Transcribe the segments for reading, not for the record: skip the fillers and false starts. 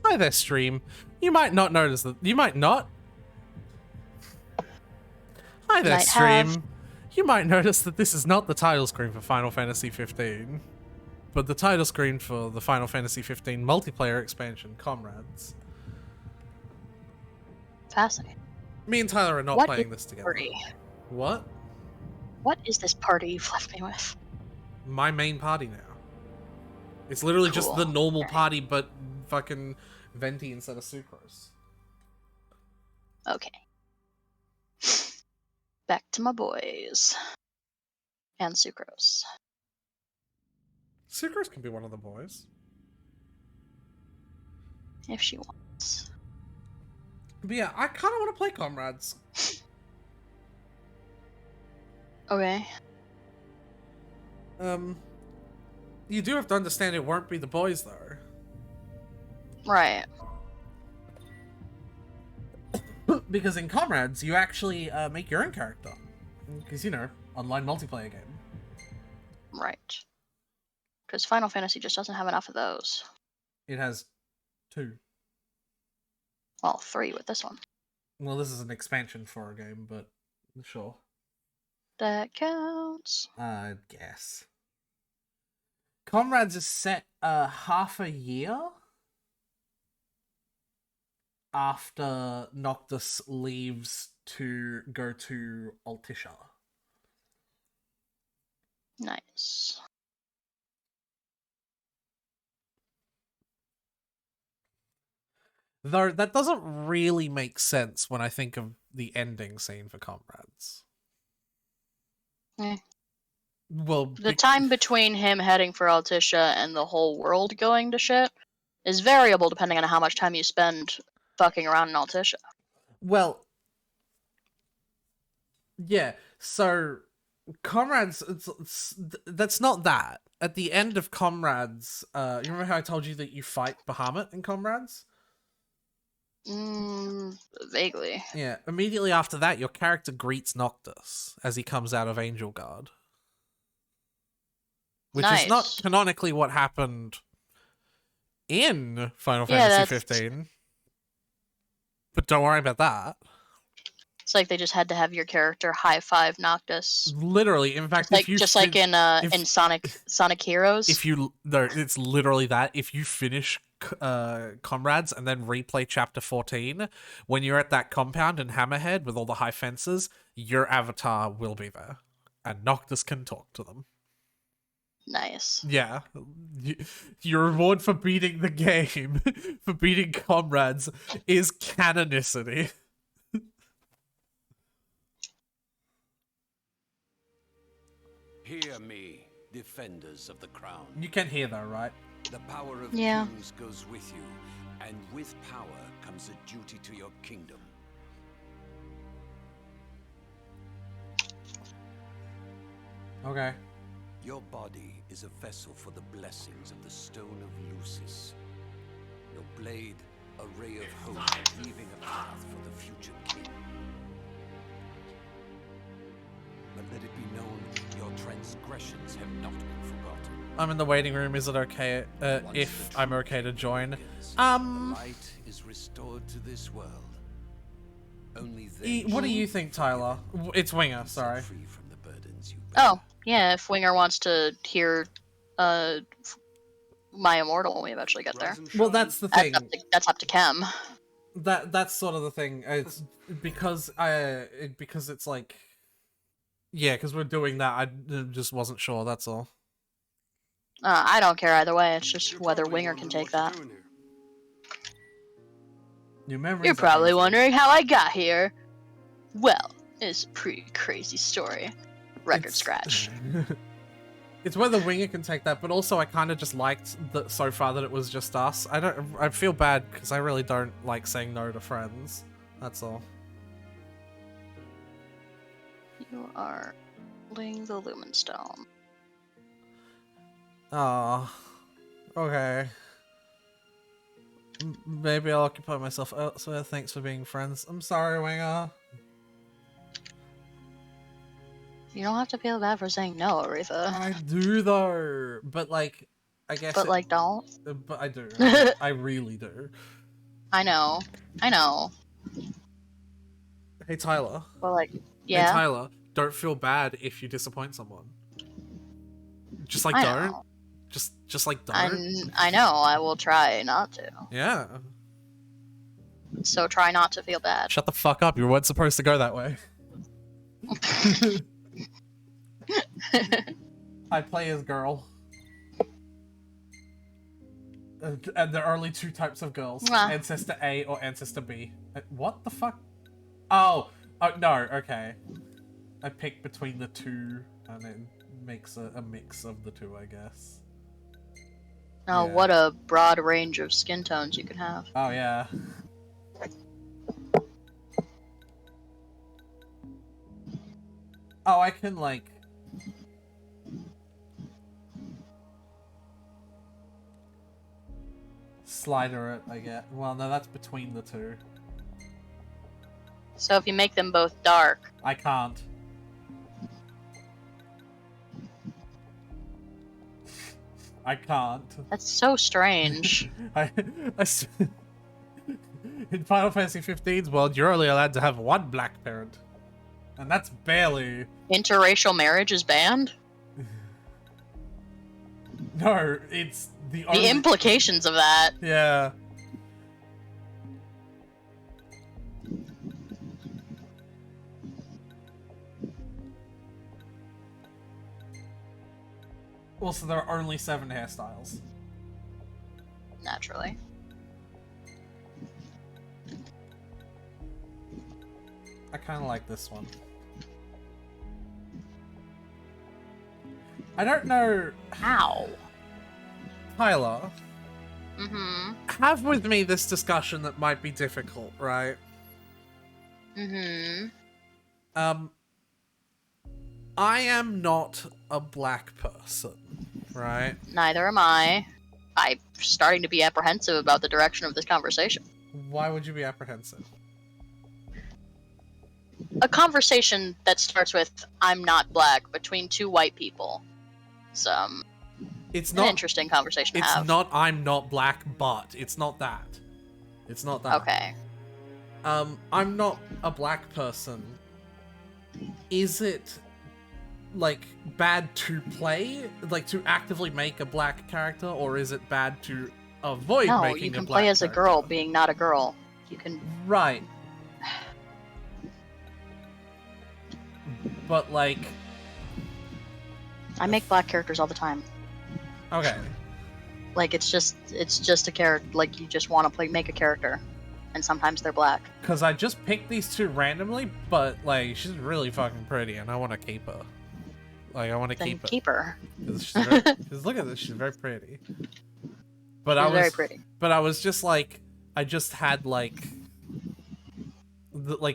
Hi there, stream. You might not notice that. You might not. Hi there, Might stream. have. You might notice that this is not the title screen for Final Fantasy 15, but the title screen for the Final Fantasy 15 multiplayer expansion, Comrades. Fascinating. Me and Tyler are not What playing is this together. Party? What? What is this party you've left me with? My main party now. It's literally just Cool. the normal Okay. party, but fucking Venti instead of Sucrose. Okay. Back to my boys. And Sucrose. Sucrose can be one of the boys. If she wants. But yeah, I kind of want to play Comrades. Okay. You do have to understand it won't be the boys, though. Right. Because in Comrades, you actually make your own character. Because, you know, online multiplayer game. Right. Because Final Fantasy just doesn't have enough of those. It has 2. Well, 3 with this one. Well, this is an expansion for a game, but sure. That counts. I guess. Comrades is set half a year after Noctis leaves to go to Altissia. Nice. Though that doesn't really make sense when I think of the ending scene for Comrades. Eh. Well, The time between him heading for Altissia and the whole world going to shit is variable depending on how much time you spend fucking around in Altissia. Well, yeah. So, Comrades, that's not that. At the end of Comrades, you remember how I told you that you fight Bahamut in Comrades? Vaguely. Yeah. Immediately after that, your character greets Noctis as he comes out of Angel Guard. Which is not Nice. canonically what happened in Final Fantasy 15. But don't worry about that. It's like they just had to have your character high five Noctis. Literally, in fact, Like just like in Sonic Heroes. It's literally that. If you finish Comrades and then replay Chapter 14, when you're at that compound in Hammerhead with all the high fences, your avatar will be there, and Noctis can talk to them. Nice. Yeah. Your reward for beating the game, for beating Comrades, is canonicity. Hear me, defenders of the crown. You can hear though, right? The power of Yeah. kings goes with you, and with power comes a duty to your kingdom. Okay. Your body is a vessel for the blessings of the Stone of Lucis. Your blade, a ray of hope, leaving a path for the future king. But let it be known, your transgressions have not been forgotten. I'm in the waiting room. Is it okay if I'm okay to join? The light is restored to this world. Only then What do you think, Tyler? It's Winger, set sorry. free from the burdens you bear. Oh, yeah, if Winger wants to hear My Immortal when we eventually get there. Well, that's the thing. That's up to Chem. That's sort of the thing. It's because it's like, yeah, because we're doing that. I just wasn't sure. That's all. I don't care either way. It's just whether Winger can take that. New memories. You're probably wondering how I got here. Well, it's a pretty crazy story. Record scratch. It's whether Winger can take that, but also I kind of just liked that so far that it was just us. I feel bad because I really don't like saying no to friends. That's all. You are holding the Lumenstone. Oh, okay. Maybe I'll occupy myself elsewhere. Thanks for being friends. I'm sorry, Winger. You don't have to feel bad for saying no, Aretha. I do though, but like, I guess. But like, don't. But I do. I really do. I know. Hey Tyler. But like, Hey yeah. Tyler, don't feel bad if you disappoint someone. Just like I don't. know. Just like don't. I know. I will try not to. Yeah. So try not to feel bad. Shut the fuck up. You weren't supposed to go that way. I play as girl. And there are only two types of girls. Mwah. Ancestor A or Ancestor B. What the fuck? Oh no, okay. I pick between the two and it makes a mix of the two, I guess. Oh, Yeah. what a broad range of skin tones you can have. Oh yeah. Oh, I can like... slider it, I get. Well, no, that's between the two. So if you make them both dark, I can't. I can't. that's so strange. In Final Fantasy 15's world, you're only allowed to have one black parent. And that's barely... Interracial marriage is banned? No, it's the only... The implications of that. Yeah. Also, there are only 7 hairstyles. Naturally. I kind of like this one. I don't know... Ow. Tyler, Mm-hmm. have with me this discussion that might be difficult, right? Mm-hmm. I am not a black person, right? Neither am I. I'm starting to be apprehensive about the direction of this conversation. Why would you be apprehensive? A conversation that starts with "I'm not black" between two white people. It's It's an not interesting conversation to It's have. not I'm not black, but it's not that. It's not that. Okay. I'm not a black person. Is it like bad to play, like to actively make a black character, or is it bad to avoid No, making you can a black play as a character? girl being not a girl. You can. Right. But like, I make black characters all the time. okay. Like it's just a character. Like you just want to make a character, and sometimes they're black. Because I just picked these two randomly, but like she's really fucking pretty, and I want to keep her. Like I want to Then keep her. keep her. 'Cause she's very, 'cause look at this, she's very pretty. But I She's was very pretty. But I was just like, I just had like,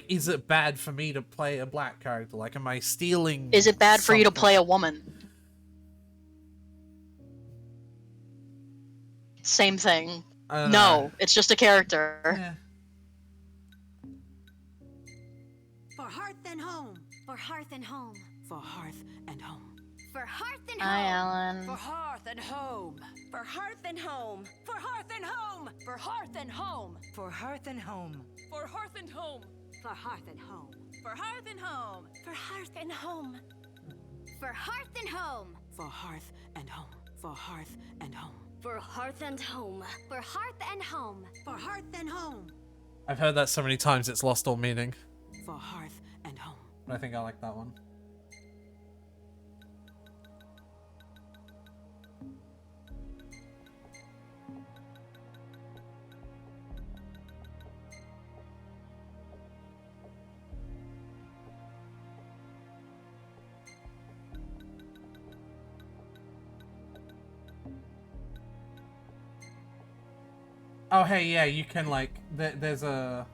is it bad for me to play a black character? Like, am I stealing? Is it bad for you to something? play a woman? Same thing. I don't No, know. it's just a character. Yeah. For hearth and home. For hearth and home. For hearth and home. For hearth and Hi, home. Alan. For hearth and home. For hearth and home. For hearth and home. For hearth and home. For hearth and home. For hearth and home. For hearth and home. For hearth and home. For hearth and home. For hearth and home. For hearth and home. For hearth and home. For hearth and home. For hearth and home. For hearth and home. I've heard that so many times it's lost all meaning. For hearth and home. But I think I like that one. Oh, hey, yeah, you can, like, there's a...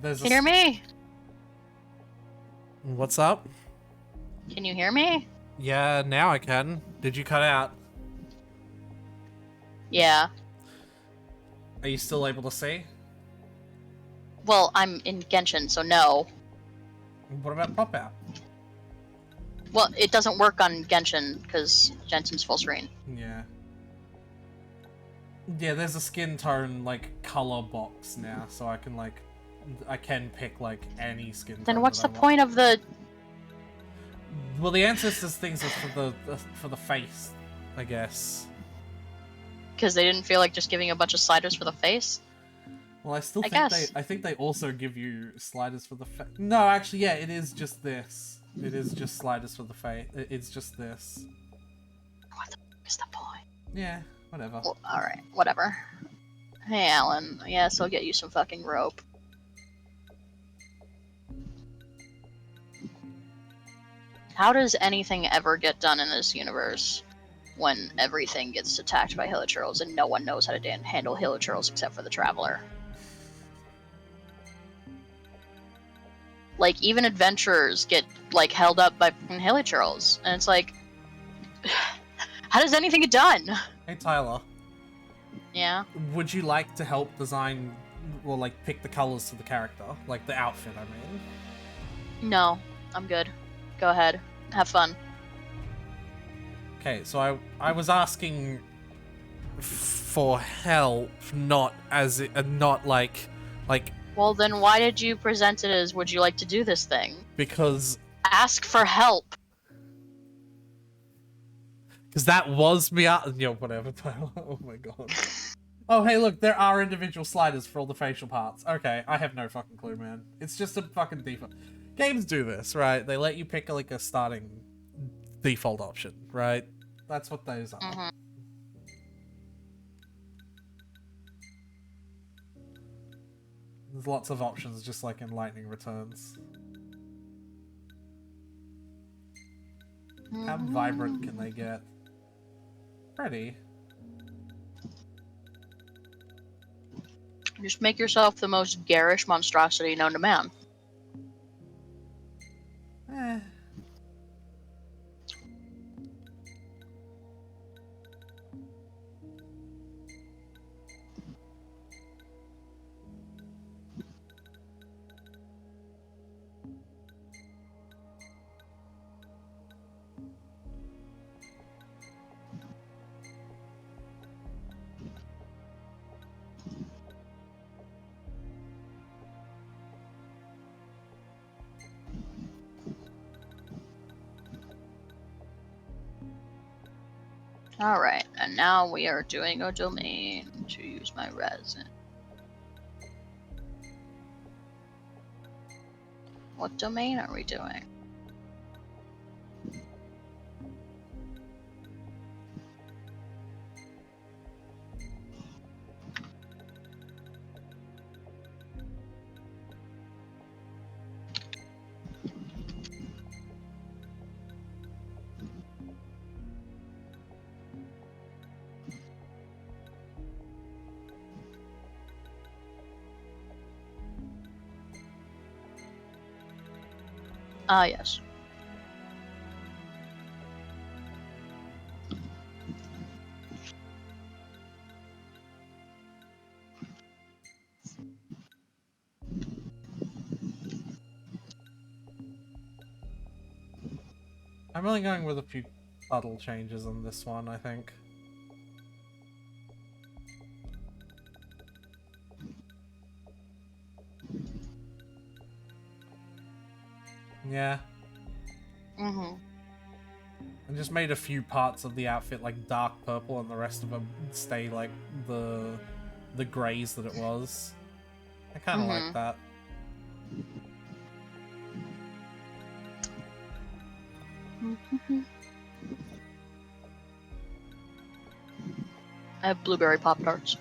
There's Can you hear me? What's up? Can you hear me? Yeah, now I can. Did you cut out? Yeah. Are you still able to see? Well, I'm in Genshin, so no. What about pop out? Well, it doesn't work on Genshin because Genshin's full screen. Yeah. Yeah, there's a skin tone, like, color box now, so I can, like, I can pick, like, any skin tone. Then what's the that I want. point of the... Well, the ancestors things is for the face, I guess. Because they didn't feel like just giving a bunch of sliders for the face? Well, I still I think guess. I think they also give you sliders for the face. No, actually, yeah, it is just this. It is just sliders for the face. It's just this. What the fuck is the point? Yeah, whatever. Well, alright, whatever. Hey, Alan. Yes, I'll get you some fucking rope. How does anything ever get done in this universe when everything gets attacked by hilichurls and no one knows how to handle hilichurls except for the Traveler? Like, even adventurers get, like, held up by hilichurls, and it's like... how does anything get done? Hey, Tyler. Yeah? Would you like to help design, or, like, pick the colors to the character? Like, the outfit, I mean. No, I'm good. Go ahead. Have fun. Okay, so I was asking for help, not as not like Well, then why did you present it as, would you like to do this thing? because Ask for help. that was me. Whatever, Tyler. Oh my god. Oh, hey, look, there are individual sliders for all the facial parts. Okay, I have no fucking clue, man. It's just a fucking default. Games do this, right? They let you pick like a starting default option, right? That's what those are. Mhm. There's lots of options, just like in Lightning Returns. How vibrant can they get? Pretty. Just make yourself the most garish monstrosity known to man. Eh. Alright, and now we are doing a domain to use my resin. What domain are we doing? Ah, yes. I'm only going with a few subtle changes on this one, I think. Yeah. Mm-hmm. I just made a few parts of the outfit like dark purple and the rest of them stay like the greys that it was. I kind of like that. I have blueberry Pop-Tarts.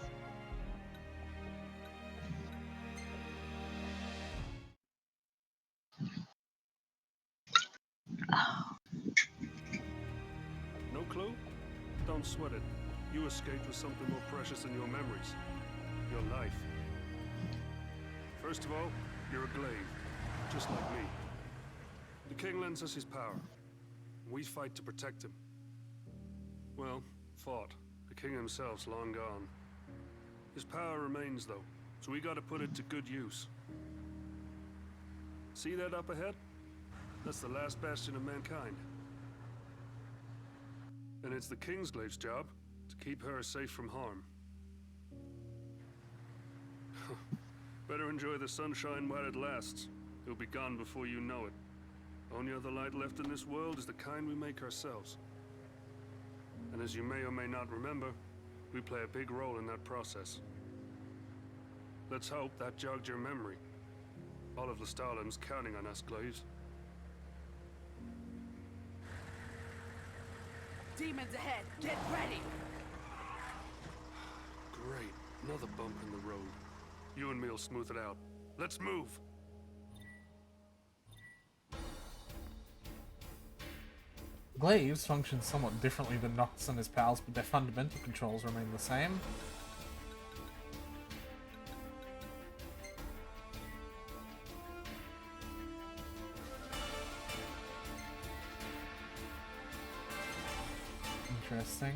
No clue? Don't sweat it. You escaped with something more precious than your memories. Your life. First of all, you're a glaive, just like me. The king lends us his power. We fight to protect him. Well, fought. The king himself's long gone. His power remains, though, so we gotta put it to good use. See that up ahead? That's the last bastion of mankind. And it's the Kingsglave's job to keep her safe from harm. Better enjoy the sunshine while it lasts. It'll be gone before you know it. Only other light left in this world is the kind we make ourselves. And as you may or may not remember, we play a big role in that process. Let's hope that jogged your memory. All of Lestalen's counting on us, Glaives. Demons ahead! Get ready! Great. Another bump in the road. You and me'll smooth it out. Let's move! Glaives function somewhat differently than Nox and his pals, but their fundamental controls remain the same. Interesting.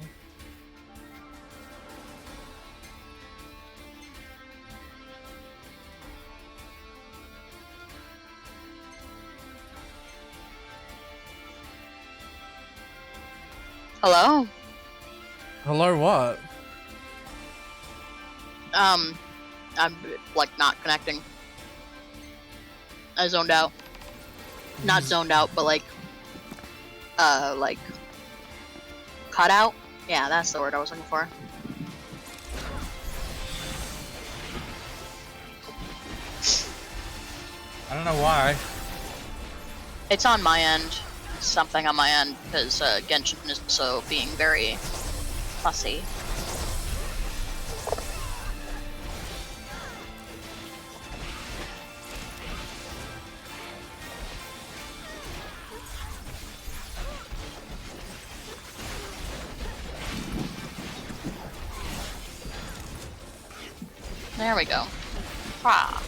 Hello? Hello, what? I'm like not connecting. I zoned out. Not zoned out, but like cut out? Yeah, that's the word I was looking for. I don't know why. It's on my end. Something on my end, because Genshin is so being very fussy. There we go. Ah.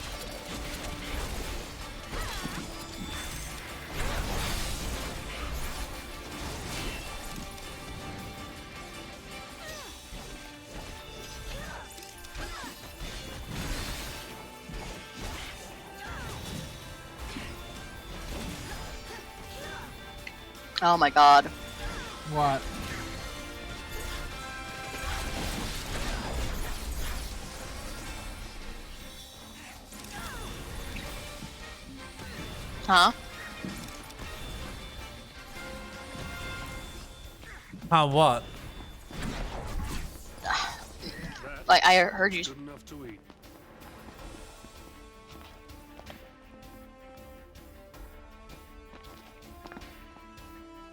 Oh my god. What? Huh? What? Like, I heard you. Good enough to eat.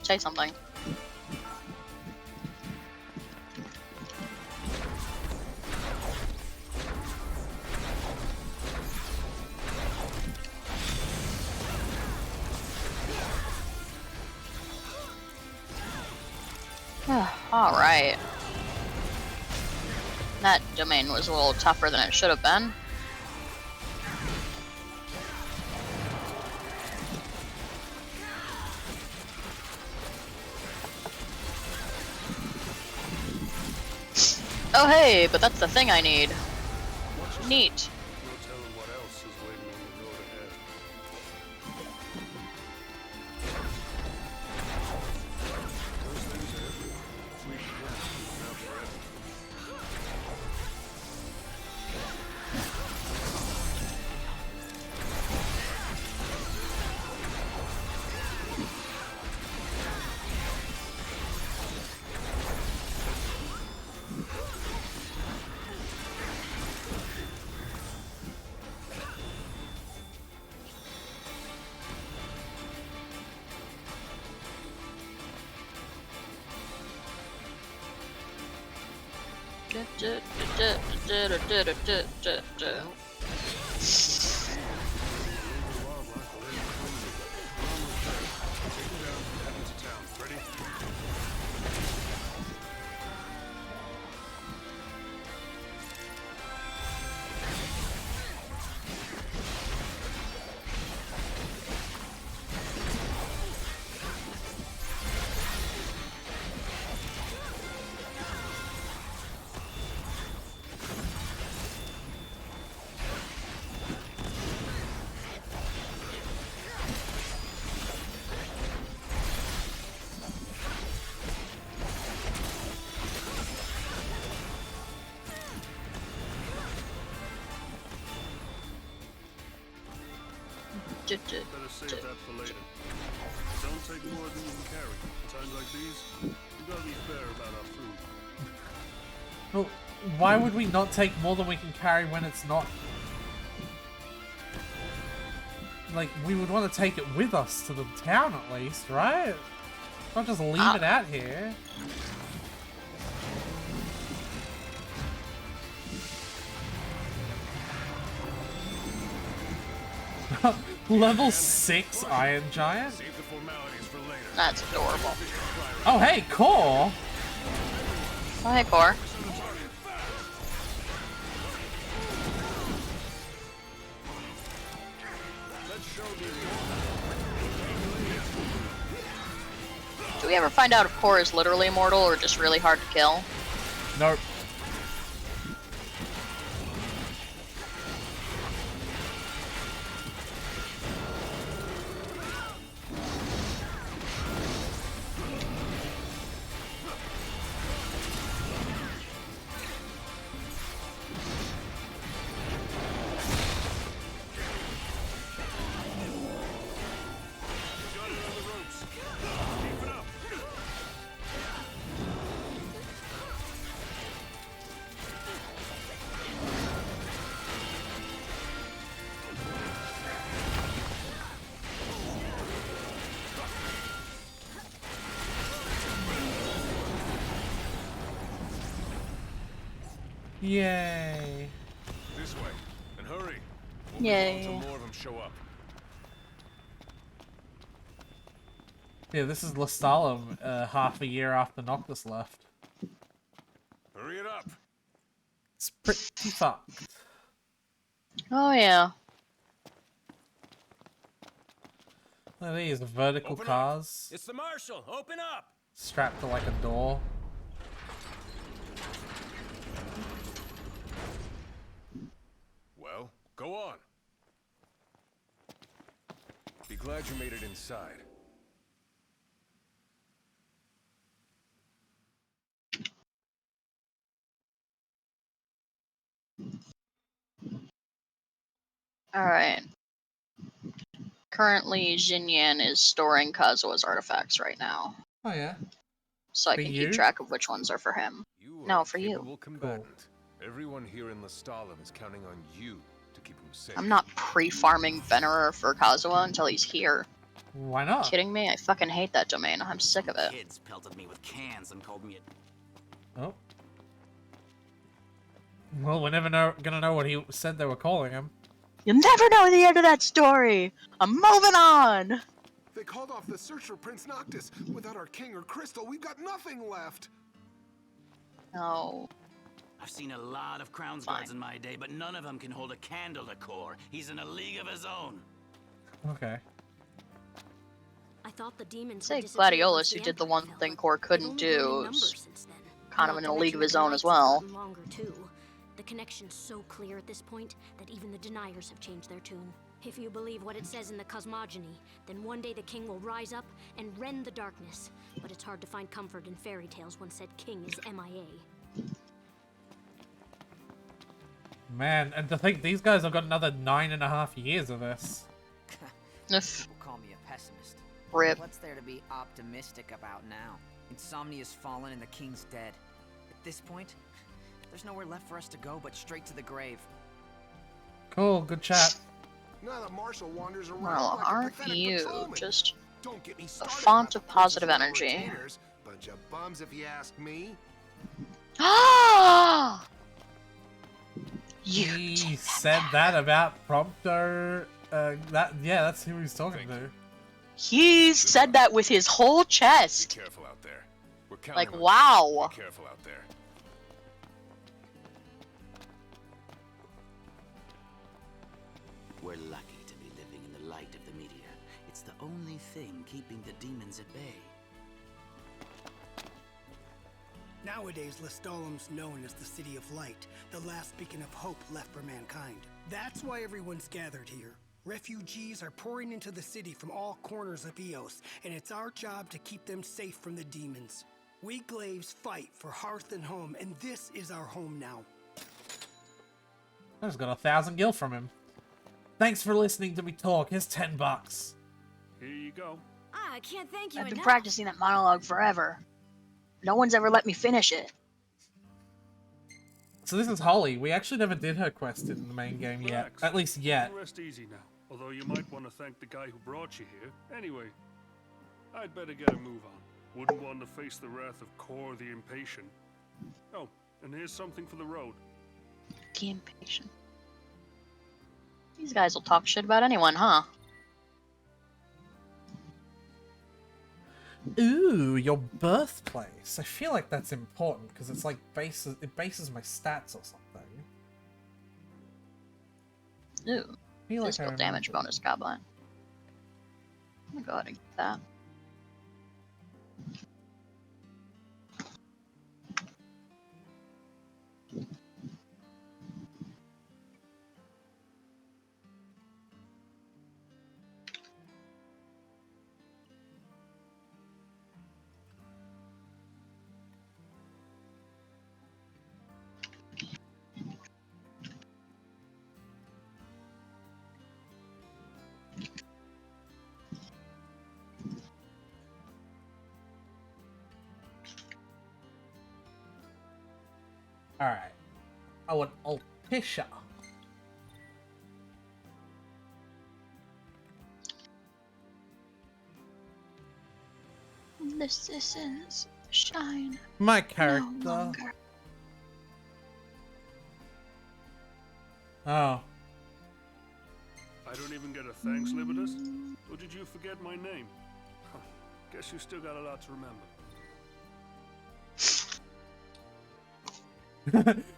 Say something. Alright. That domain was a little tougher than it should have been. Oh hey, but that's the thing I need. Neat. No telling what else is waiting on the road ahead. Those things are everywhere. We can keep them out forever. Better save that for later. Don't take more than you can carry. Times like these, we gotta be fair about our food. Well, why would we not take more than we can carry when it's not... Like, we would want to take it with us to the town at least, right? Not just leave it out here. Level 6 Iron Giant? Save the formalities for later. That's adorable. Oh, hey, Core! Oh, hey, Core. Do we ever find out if Core is literally immortal or just really hard to kill? Nope. Yay. This way, and hurry. We'll Yay. be gone till more of them show up. Yeah, this is Lestalem, half a year after Noctis left. Hurry it up. It's pretty fucked. Oh, yeah. Look at these vertical Open up. cars It's the marshal. Open up. strapped to like a door. Well, go on. Be glad you made it inside. Alright. Currently, Xinyan is storing Kazua's artifacts right now, Oh yeah. so I For can you? keep track of which ones are for him. You No, are a for you. capable combatant. Everyone here in Lestalem is counting on you to keep him safe. I'm not pre-farming Venerer for Kazuha until he's here. Why not? Kidding me? I fucking hate that domain. I'm sick of it. Kids pelted me with cans and called me a... Oh. Well, we're never gonna know what he said they were calling him. You'll never know the end of that story! I'm moving on! They called off the search for Prince Noctis. Without our king or crystal, we've got nothing left. No. I've seen a lot of Crown's Guards in my day, but none of them can hold a candle to Core. He's in a league of his own. Okay. I thought the demons Say had disappeared Gladiolus, once who the did the Empire one fell, thing but Core they've couldn't only do, grown in is numbers since then. kind of Not in to a league of mention his the own as Knights have well. gotten longer, too. The connection's so clear at this point that even the deniers have changed their tune. If you believe what it says in the cosmogony, then one day the king will rise up and rend the darkness. But it's hard to find comfort in fairy tales when said king is MIA. Man, and to think these guys have got another 9.5 years of this. If People call me a pessimist. rip. What's there to be optimistic about now? Insomnia's fallen and the king's dead. At this point, there's nowhere left for us to go but straight to the grave. Cool, good chat. Now the marshal wanders around Well, like a aren't pathetic you patrolman. just Don't get me a started font about of the positive prince's energy? retainers. Bunch of bums, if you ask me. Ah! You He take said that about Prompto. That's who he's talking Thank to. He said that with his whole Be chest. careful out there. We're counting Like, on wow. you. Be careful out there. We're lucky to be living in the light of the meteor. It's the only thing keeping the demons at bay. Nowadays, Lestalem's known as the City of Light, the last beacon of hope left for mankind. That's why everyone's gathered here. Refugees are pouring into the city from all corners of Eos, and it's our job to keep them safe from the demons. We Glaives fight for hearth and home, and this is our home now. I just got 1,000 gil from him. Thanks for listening to me talk. Here's $10. Here you go. I can't thank you I've been enough. practicing that monologue forever. No one's ever let me finish it. So this is Holly. We actually never did her quest in the main game yet. Relax. At least You yet. can rest easy now. Although you might want to thank the guy who brought you here. Anyway, I'd better get a move on. Wouldn't want to face the wrath of Kor the Impatient. Oh, and here's something for the road. The impatient. These guys will talk shit about anyone, huh? Ooh, your birthplace. I feel like that's important because it's like it bases my stats or something. Ooh. I feel like I Physical damage remember. bonus goblin. I'm gonna go ahead and get that. Alright. I want Altisha. This is shine. My No character. longer. Oh. I don't even get a thanks, Libertas? Or did you forget my name? Huh. Guess you still got a lot to remember.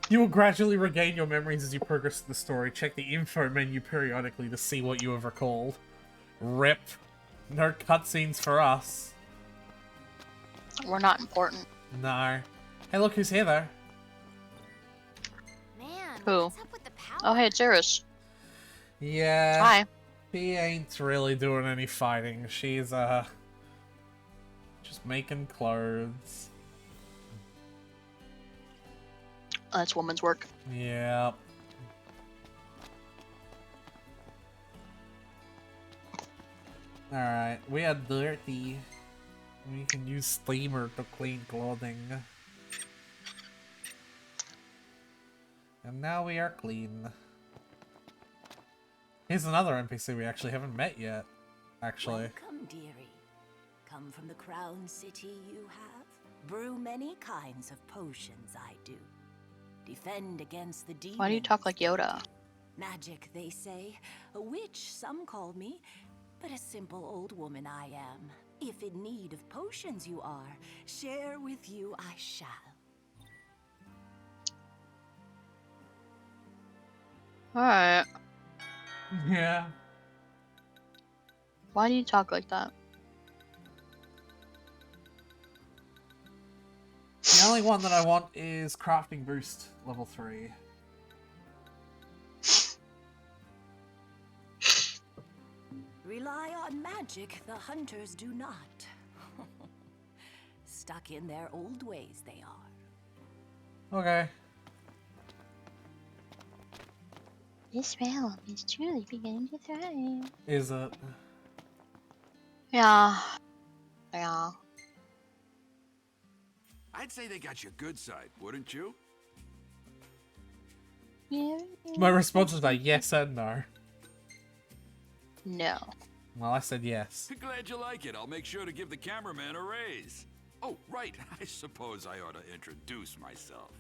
You will gradually regain your memories as you progress through the story. Check the info menu periodically to see what you have recalled. RIP. No cutscenes for us. We're not important. No. Hey, look who's here, though. Man, Who? what's up with the power? Oh, hey, it's Iris. Yeah. Hi. She ain't really doing any fighting. She's, just making clothes. That's woman's work. Yep. Alright, we are dirty. We can use steamer to clean clothing. And now we are clean. Here's another NPC we actually haven't met yet. Actually. Welcome, dearie. Come from the Crown City you have? Brew many kinds of potions, I do. Defend against the demons. Why do you talk like Yoda? Magic, they say. A witch, some call me. But a simple old woman I am. If in need of potions you are, share with you I shall. Alright. Yeah. Why do you talk like that? The only one that I want is crafting boost level 3. Rely on magic, the hunters do not. Stuck in their old ways they are. Okay. This realm is truly beginning to thrive. Is it? Yeah. Yeah. I'd say they got your good side, wouldn't you? Yeah. My response was like yes and no. No. Well, I said yes. Glad you like it. I'll make sure to give the cameraman a raise. Oh, right. I suppose I ought to introduce myself.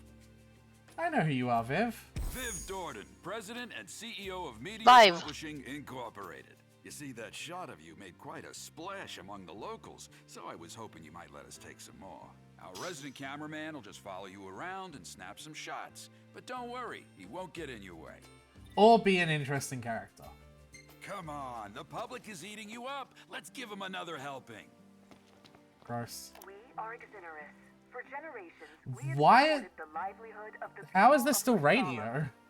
I know who you are, Viv. Viv Dordan, President and CEO of Media Vive. Publishing Incorporated. You see, that shot of you made quite a splash among the locals, so I was hoping you might let us take some more. Our resident cameraman will just follow you around and snap some shots. But don't worry, he won't get in your way. Or be an interesting character. Come on, the public is eating you up. Let's give them another helping. Gross. We are Exoneris. For generations, we have Why? supported the livelihood of the How is people this of still Restala radio?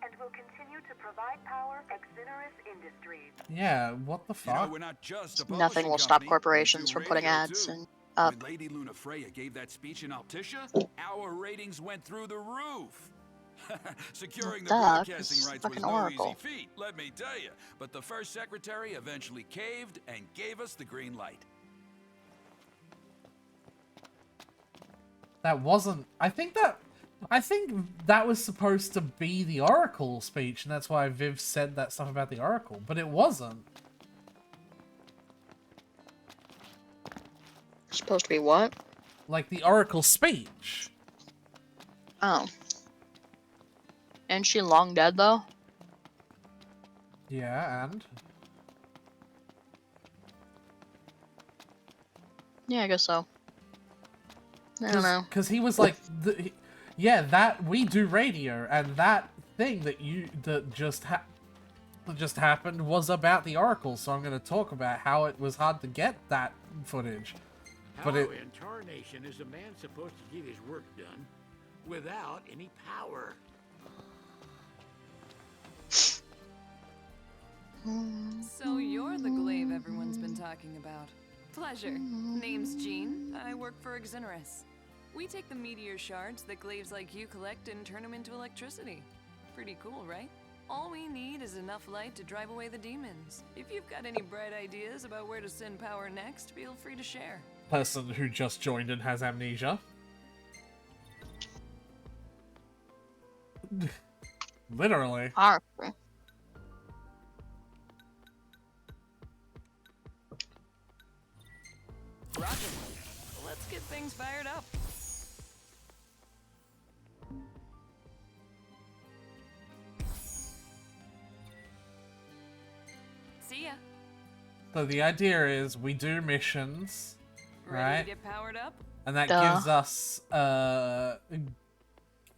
and will continue to provide power for Exoneris Industries. Yeah, what the You know, fuck? we're not just a Nothing publishing will stop company, corporations we do from putting radio, ads too. in up. When Lady Lunafreya gave that speech in Altissia, our ratings went through the roof. Securing the Duh, 'cause broadcasting rights was fucking no Oracle. easy feat, let me tell you. But the first secretary eventually caved and gave us the green light. That wasn't... I think that was supposed to be the Oracle speech, and that's why Viv said that stuff about the Oracle, but it wasn't. Supposed to be what? Like the Oracle speech. Oh. Isn't she long dead, though? Yeah, and? Yeah, I guess so. I don't know. Because he was like, yeah, that we do radio, and that thing that just happened was about the Oracle. So I'm going to talk about how it was hard to get that footage. How in tarnation is a man supposed to get his work done without any power? So you're the glaive everyone's been talking about. Pleasure. Name's Jean. I work for Exoneris. We take the meteor shards that glaives like you collect and turn them into electricity. Pretty cool, right? All we need is enough light to drive away the demons. If you've got any bright ideas about where to send power next, feel free to share. Person who just joined and has amnesia. Literally. Powerful. Roger. Let's get things fired up. See ya. So the idea is we do missions, Ready right? to get powered up? And that gives us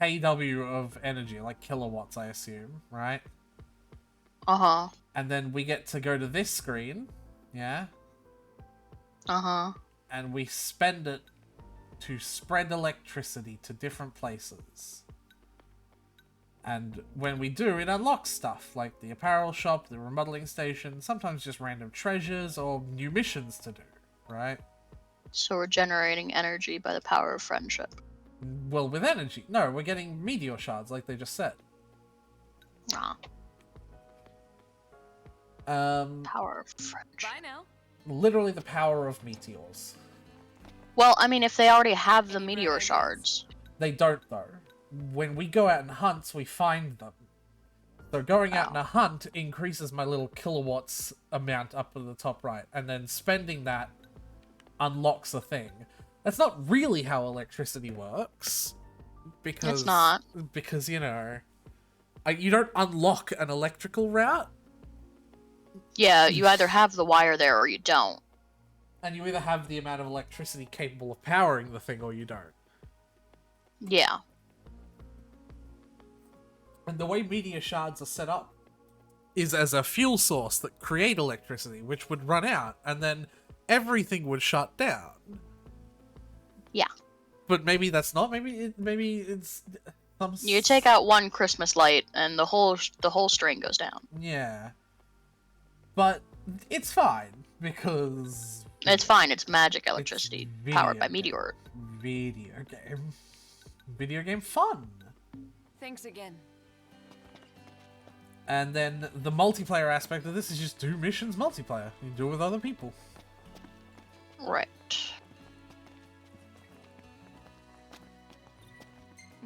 kW of energy, like kilowatts, I assume, right? Uh-huh. And then we get to go to this screen, yeah? Uh-huh. And we spend it to spread electricity to different places. And when we do, it unlocks stuff, like the apparel shop, the remodeling station, sometimes just random treasures or new missions to do, right? So we're generating energy by the power of friendship. Well, with energy. No, we're getting meteor shards, like they just said. Ah. Power of friendship. Bye now. Literally the power of meteors. Well, I mean, if they already have the meteor shards. They don't, though. When we go out and hunt, we find them. So going out in a hunt increases my little kilowatts amount up at the top right, and then spending that unlocks a thing. That's not really how electricity works. Because It's not. Because, you know, you don't unlock an electrical route. Yeah, you either have the wire there or you don't. And you either have the amount of electricity capable of powering the thing or you don't. Yeah. And the way meteor shards are set up is as a fuel source that create electricity, which would run out, and then everything would shut down. Yeah. But maybe that's not. Maybe it's some. You take out one Christmas light, and the whole string goes down. Yeah. But it's fine because it's fine. It's magic electricity powered by meteor. Video game fun. Thanks again. And then the multiplayer aspect of this is just do missions multiplayer. You do it with other people. Right.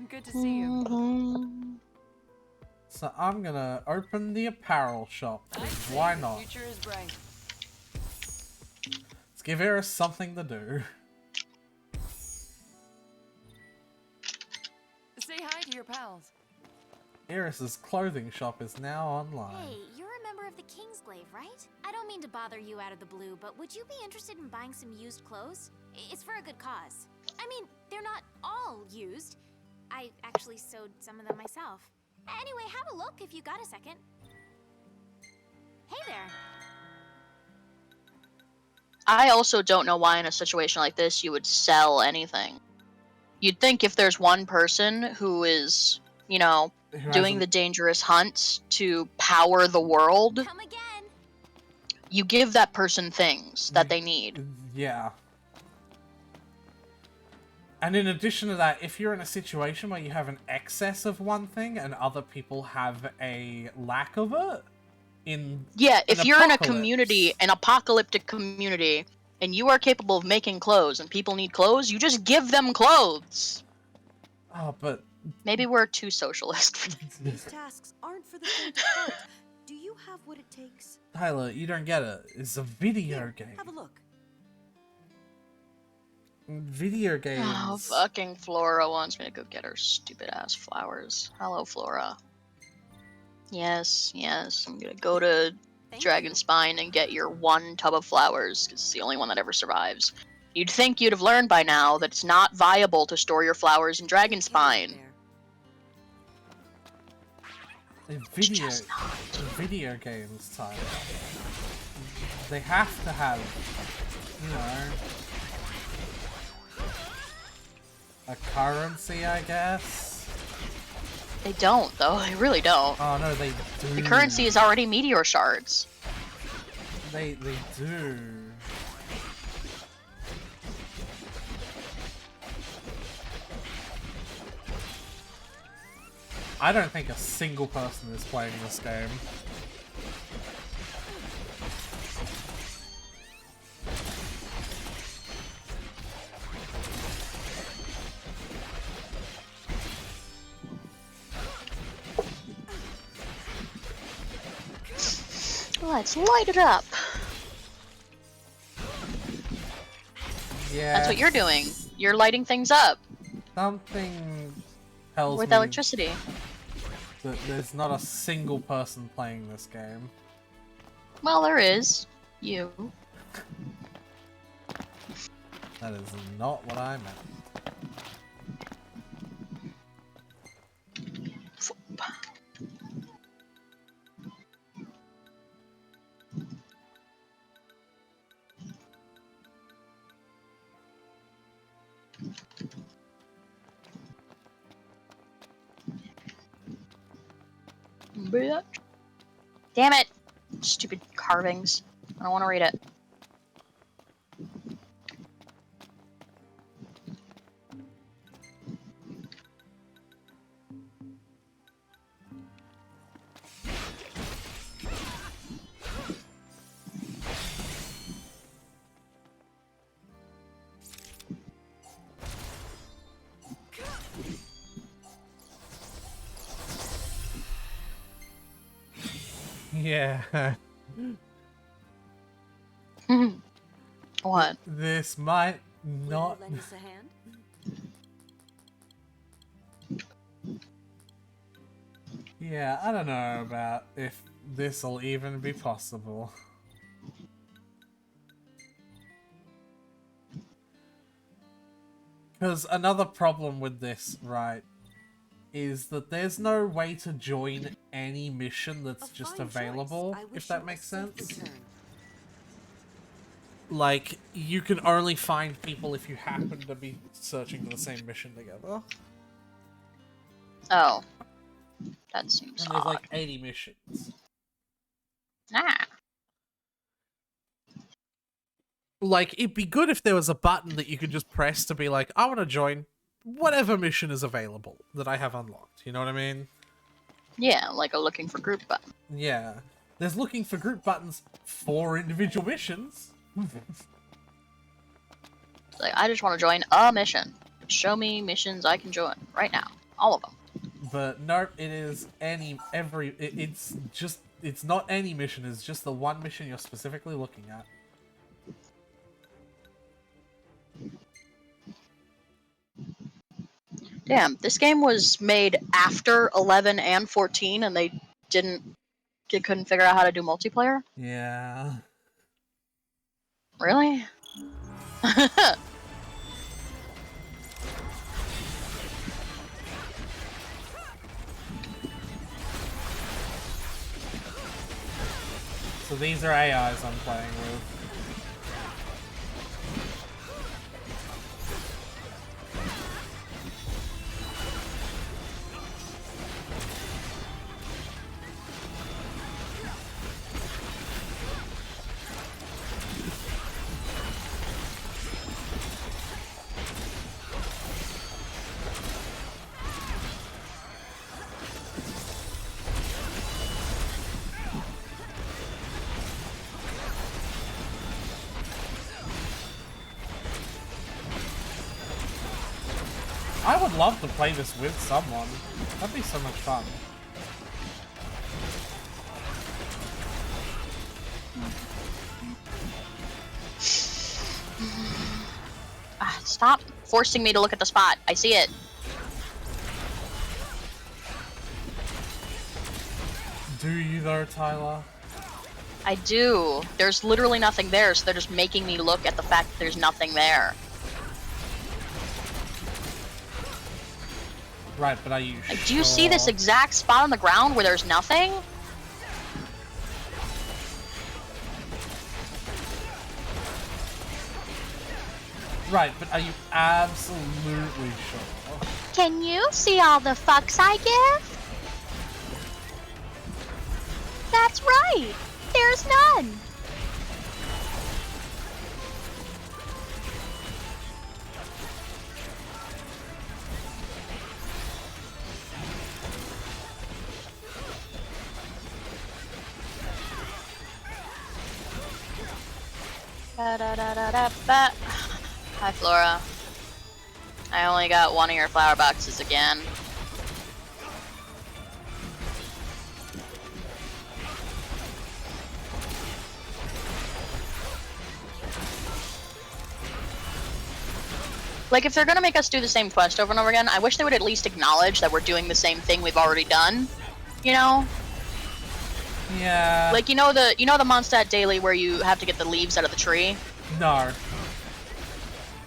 Good to see you. So I'm gonna open the apparel shop. Why not? Future is bright. Let's give Eris something to do. Say hi to your pals. Eris's clothing shop is now online. Hey, you're a member of the Kingsglaive, right? I don't mean to bother you out of the blue, but would you be interested in buying some used clothes? It's for a good cause. I mean, they're not all used. I actually sewed some of them myself. Anyway, have a look if you got a second. Hey there. I also don't know why in a situation like this you would sell anything. You'd think if there's one person who is, you know, doing the dangerous hunts to power the world, you give that person things that they need. Yeah. And in addition to that, if you're in a situation where you have an excess of one thing and other people have a lack of it, if you're in a community, an apocalyptic community, and you are capable of making clothes and people need clothes, you just give them clothes. Oh, but maybe we're too socialist. These tasks aren't for the faint of heart. Do you have what it takes? Tyler, you don't get it. It's a video game. Have a look. Video games. Oh, fucking Flora wants me to go get her stupid ass flowers. Hello, Flora. Yes, I'm gonna go to Dragonspine and get your one tub of flowers, because it's the only one that ever survives. You'd think you'd have learned by now that it's not viable to store your flowers in Dragonspine. Video games, Tyler. They have to have, you know, a currency, I guess. They don't, though. They really don't. Oh no, they do. The currency is already meteor shards. They do. I don't think a single person is playing this game. Let's light it up. Yeah. That's what you're doing. You're lighting things up. Something tells with me electricity. That there's not a single person playing this game. Well, there is. You. That is not what I meant. Damn it! Stupid carvings. I don't want to read it. Yeah. What? This might not. Lend us a hand? Yeah, I don't know about if this'll even be possible. Because another problem with this, right, is that there's no way to join any mission that's just available, if that makes sense. Like, you can only find people if you happen to be searching for the same mission together. Oh. That seems And there's odd. like 80 missions. Ah. Like, it'd be good if there was a button that you could just press to be like, I want to join whatever mission is available that I have unlocked. You know what I mean? Yeah, like a looking for group button. Yeah. There's looking for group buttons for individual missions. Like, I just want to join a mission. Show me missions I can join right now. All of them. But nope, it is it's not any mission, it's just the one mission you're specifically looking at. Damn, this game was made after 11 and 14 and they couldn't figure out how to do multiplayer? Yeah. Really? So these are AIs I'm playing with. would love to play this with someone. That'd be so much fun. Stop forcing me to look at the spot. I see it. Do you though, Tyler? I do. There's literally nothing there, so they're just making me look at the fact that there's nothing there. Right, but are you Like, do you see this exact spot on the ground where there's nothing? Right, but are you absolutely sure? Can you see all the fucks I give? That's right. There's none. Ba-da-da-da-da-ba. Hi, Flora. I only got one of your flower boxes again. Like, if they're gonna make us do the same quest over and over again, I wish they would at least acknowledge that we're doing the same thing we've already done. You know? Yeah. Like, you know the Mondstadt daily where you have to get the leaves out of the tree? No.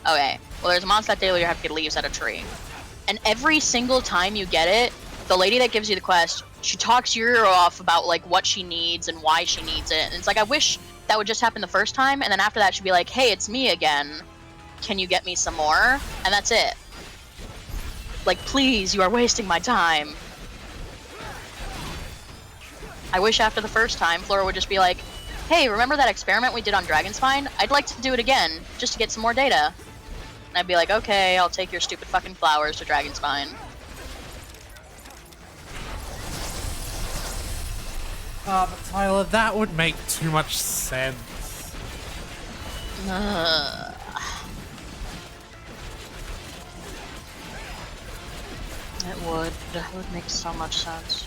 Okay. Well, there's a Mondstadt daily where you have to get leaves out of a tree. And every single time you get it, the lady that gives you the quest, she talks your ear off about, like, what she needs and why she needs it. And it's like, I wish that would just happen the first time, and then after that she'd be like, hey, it's me again. Can you get me some more? And that's it. Like, please, you are wasting my time. I wish after the first time, Flora would just be like, hey, remember that experiment we did on Dragonspine? I'd like to do it again, just to get some more data. And I'd be like, okay, I'll take your stupid fucking flowers to Dragonspine. But Tyler, that would make too much sense. It would. It would make so much sense.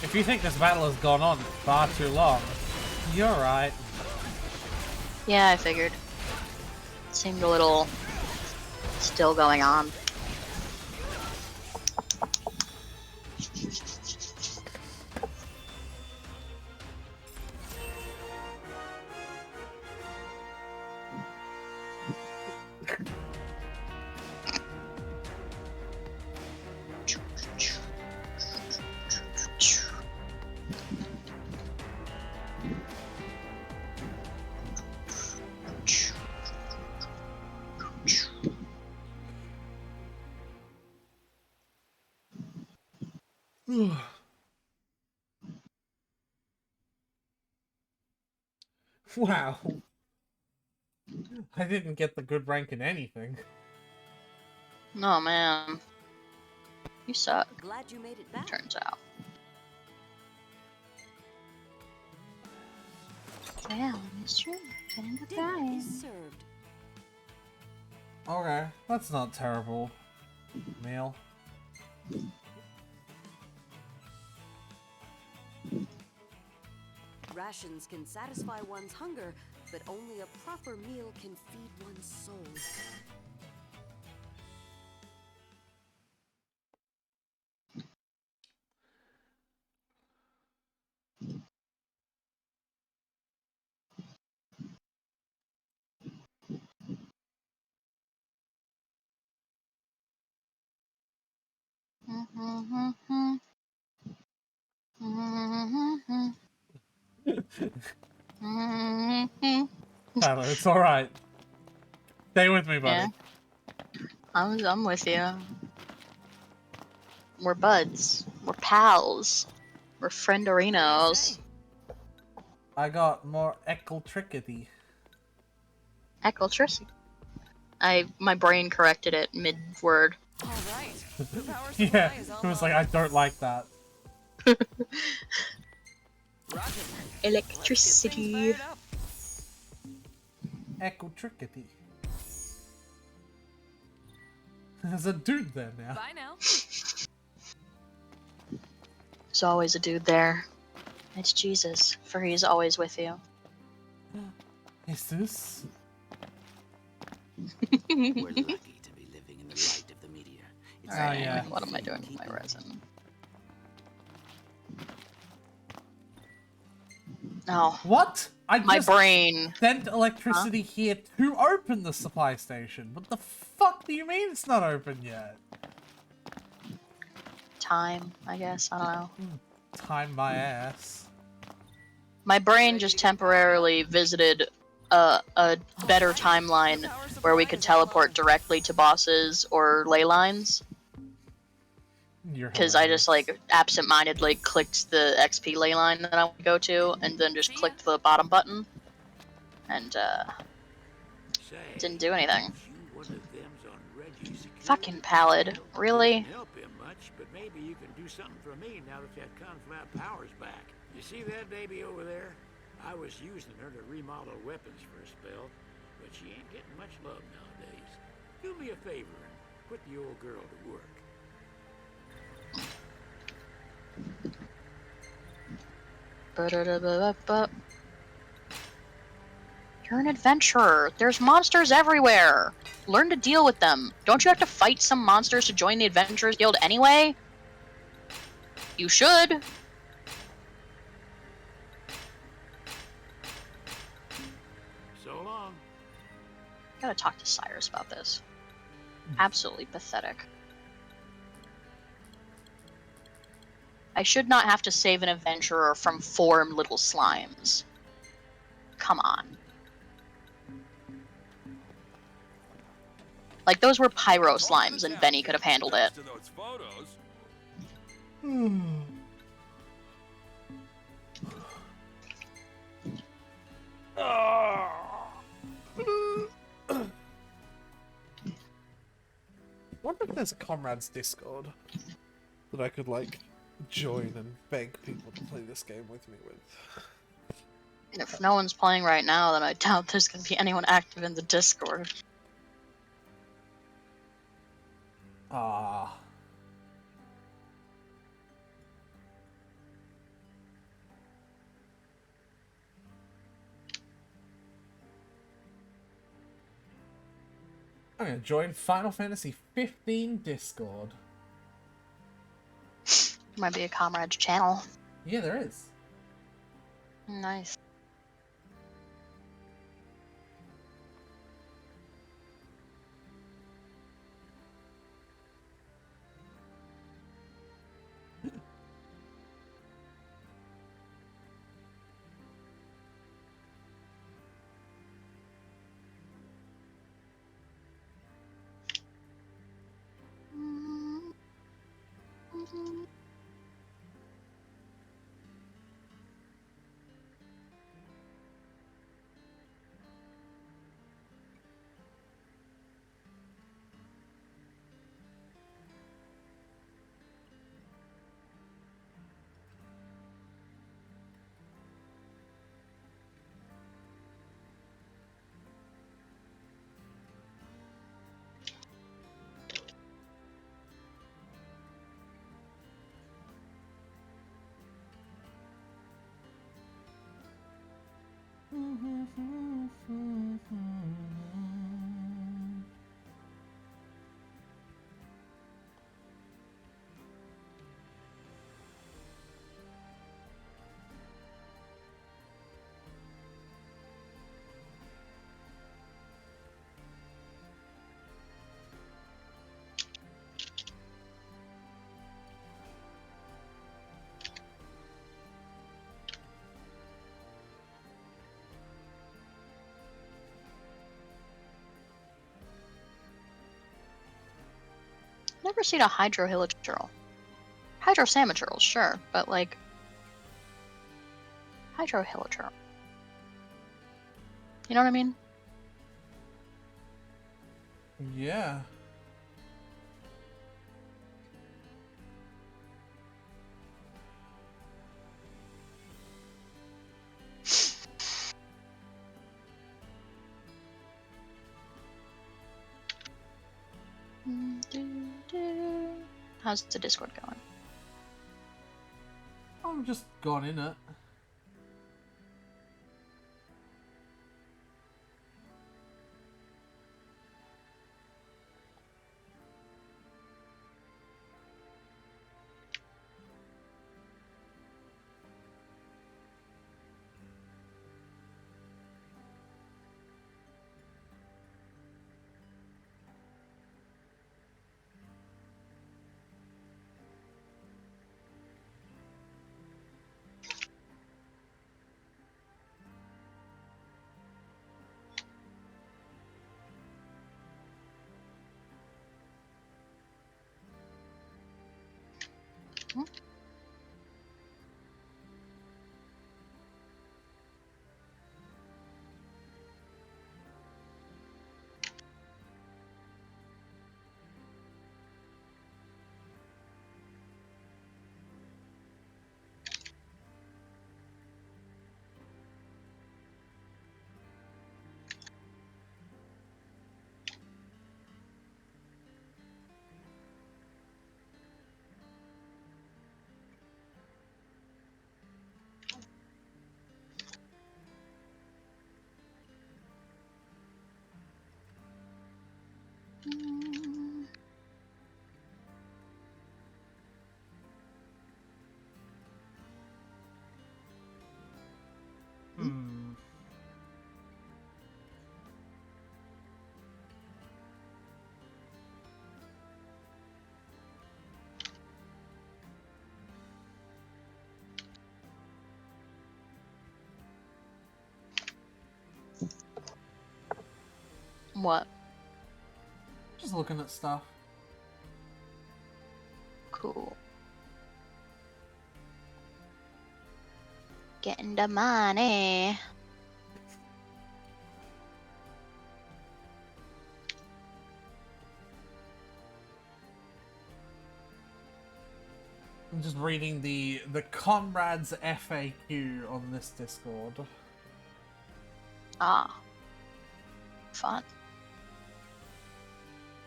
If you think this battle has gone on far too long, you're right. Yeah, I figured. It seemed a little still going on. Wow. I didn't get the good rank in anything. Oh man. You suck. Glad you made it back. Turns out. Well, it's true. Getting the Dinner is served. Okay, that's not terrible. Meal. Rations can satisfy one's hunger, but only a proper meal can feed one's soul. Mhm. Tyler, it's alright. Stay with me, buddy. Yeah. I'm with you. We're buds. We're pals. We're friendarinos. I got more eccentricity. Eccentricity. My brain corrected it mid-word. Alright. The power supply Yeah, is it was like, I don't like that. Electricity. Eccentricity. There's a dude there now. Bye now. There's always a dude there. It's Jesus, for he's always with you. Jesus. We're lucky to be living in the light of the meteor. It's Alright, yeah. anyway, what am I doing with my resin? Oh. What? My brain. Sent electricity here to open the supply station. What the fuck do you mean it's not open yet? Time, I guess. I don't know. Time my ass. My brain just temporarily visited a better timeline where we could teleport directly to bosses or ley lines. Because I just like absent-mindedly clicked the XP ley line that I want to go to, and then just clicked the bottom button, and didn't do anything. Fucking Pallid, really? Help him much, but maybe you can do something for me now that conflat power's back. You see that baby over there? I was using her to remodel weapons for a spell, but she ain't getting much love nowadays. Do me a favor and put the old girl to work. You're an adventurer. There's monsters everywhere. Learn to deal with them. Don't you have to fight some monsters to join the Adventurers Guild anyway? You should. So long. Gotta talk to Cyrus about this. Absolutely pathetic. I should not have to save an adventurer from 4 little slimes. Come on. Like, those were pyro slimes, and Benny could have handled it. Wonder if there's a comrades Discord that I could like join and beg people to play this game with me with. If no one's playing right now, then I doubt there's gonna be anyone active in the Discord. Ah. I'm gonna join Final Fantasy 15 Discord. Might be a comrades channel. Yeah, there is. Nice. never seen a hydrohilichurl. Hydrosamachurls, sure, but like hydrohilichurl. You know what I mean? Yeah. How's the Discord going? I'm just gone in it. What? Just looking at stuff. Cool. Getting the money. I'm just reading the Comrades FAQ on this Discord. Ah. Fun.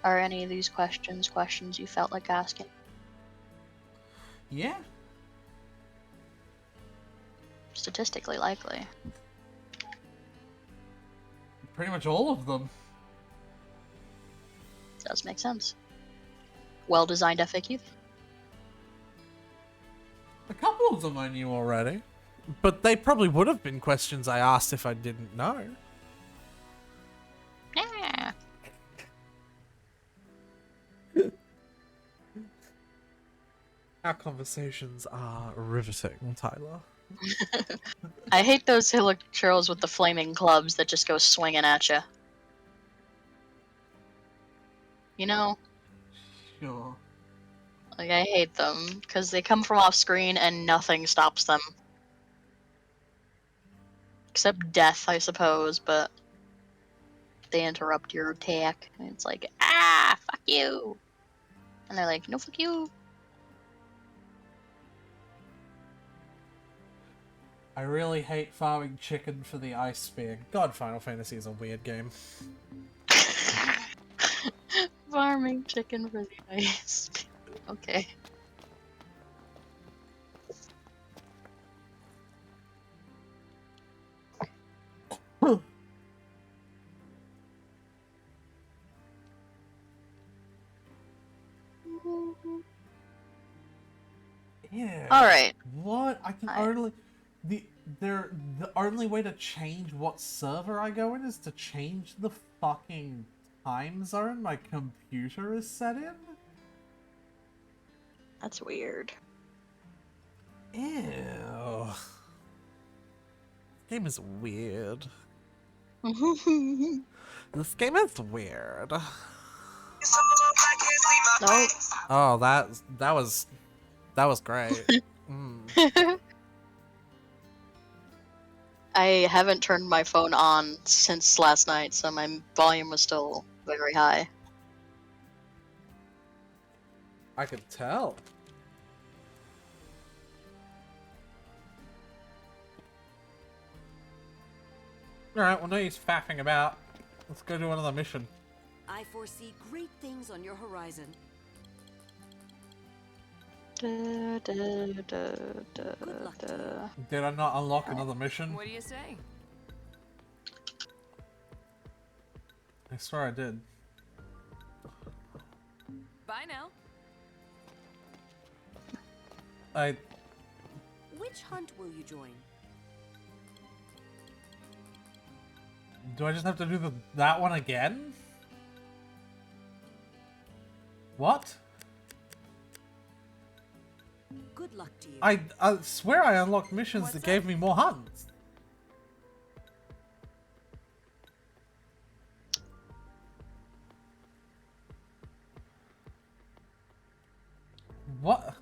Are any of these questions you felt like asking? Yeah. Statistically likely. Pretty much all of them. Does make sense. Well-designed FAQ. A couple of them I knew already. But they probably would have been questions I asked if I didn't know. Yeah. Our conversations are riveting, Tyler. I hate those hilichurls with the flaming clubs that just go swinging at you. You know? Sure. Like, I hate them, because they come from off screen and nothing stops them. Except death, I suppose, but they interrupt your attack, and it's like, ah, fuck you! And they're like, no, fuck you! I really hate farming chicken for the ice spear. God, Final Fantasy is a weird game. Farming chicken for the ice. Okay. Yeah. Alright. What? I can only... The only way to change what server I go in is to change the fucking time zone my computer is set in? That's weird. Ew. This game is weird. This game is weird. Nope. Oh, that was great. Mm. I haven't turned my phone on since last night, so my volume was still very high. I could tell. Alright, well, no use faffing about. Let's go do another mission. I foresee great things on your horizon. Good luck to you. Did I not unlock another mission? What do you say? I swear I did. Bye now. Which hunt will you join? Do I just have to do that one again? What? Good luck to you. I swear I unlocked missions that gave me more hunts. What?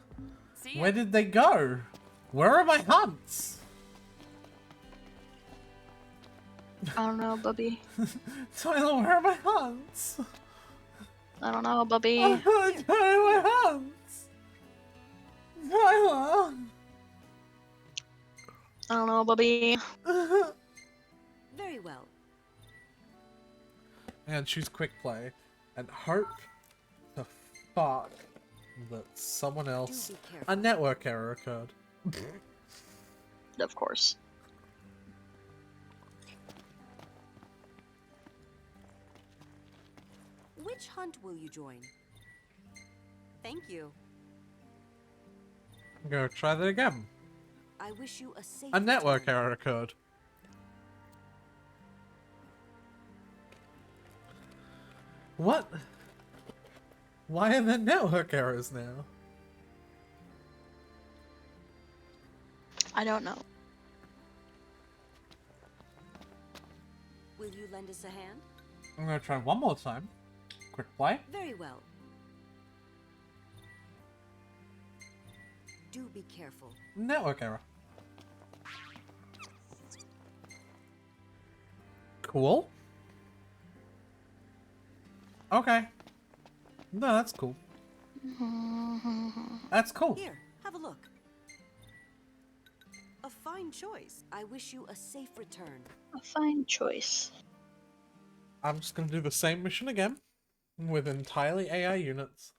Where did they go? Where are my hunts? I don't know, Bubby. Tyler, where are my hunts? I don't know, Bubby. Where are my hunts? Tyler. I don't know, Bubby. Very well. And choose quick play and hope to fuck that someone else a network error occurred. Of course. Which hunt will you join? Thank you. Go try that again. I wish you a safe A network return. error occurred. What? Why are there network errors now? I don't know. Will you lend us a hand? I'm gonna try one more time. Quick play. Very well. Do be careful. Network error. Cool. Okay. No, that's cool. That's cool. Here, have a look. A fine choice. I wish you a safe return. A fine choice. I'm just gonna do the same mission again with entirely AI units.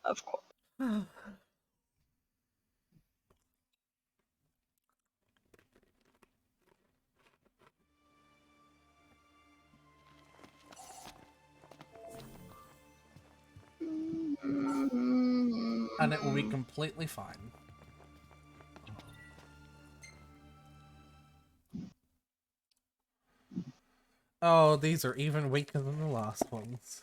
Of course. And it will be completely fine. Oh, these are even weaker than the last ones.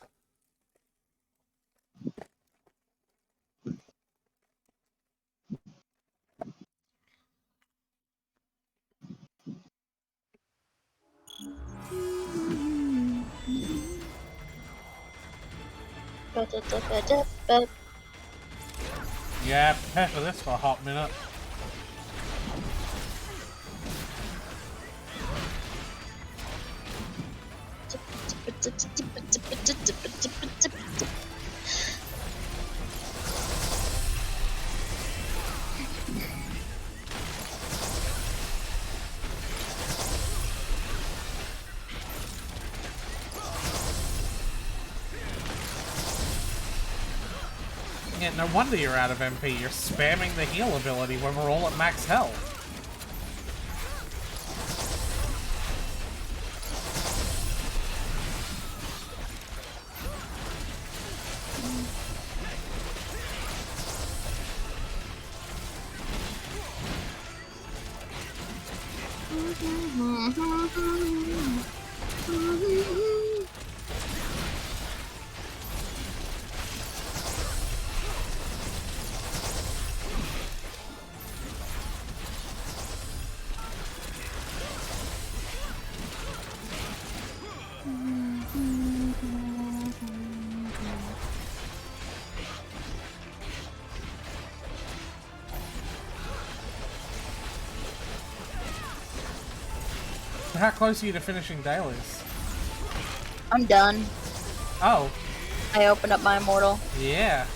Yeah, prepare for this for a hot minute. Yeah, no wonder you're out of MP. You're spamming the heal ability when we're all at max health. how close are you to finishing dailies? I'm done. Oh. I opened up my immortal. Yeah.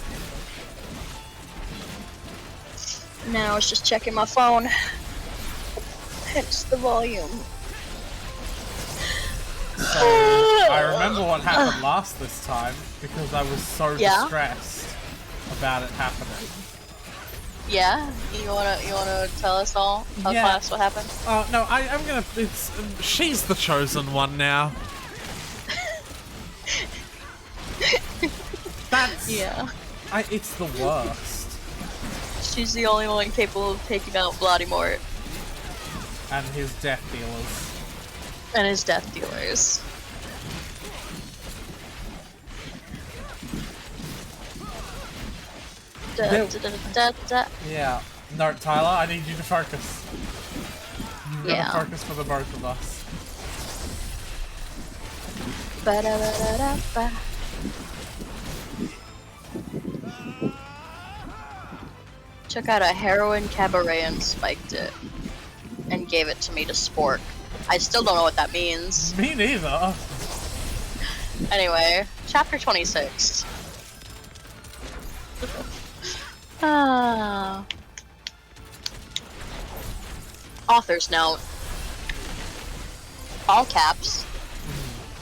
Now I was just checking my phone. Hence the volume. So, I remember what happened last this time, because I was so distressed about it happening. Yeah? You wanna tell us all? Tell class what happened? Oh, no, I'm gonna... she's the chosen one now. That's... Yeah. It's the worst. She's the only one capable of taking out Vladimort. And his death dealers. And his death dealers. Yeah. No, Tyler, I need you to focus. You gotta focus for the both of us. Ba-da-ba-da-da-ba. Took out a heroin cabaret and spiked it. And gave it to me to spork. I still don't know what that means. Me neither. Anyway, chapter 26. Author's note. All caps.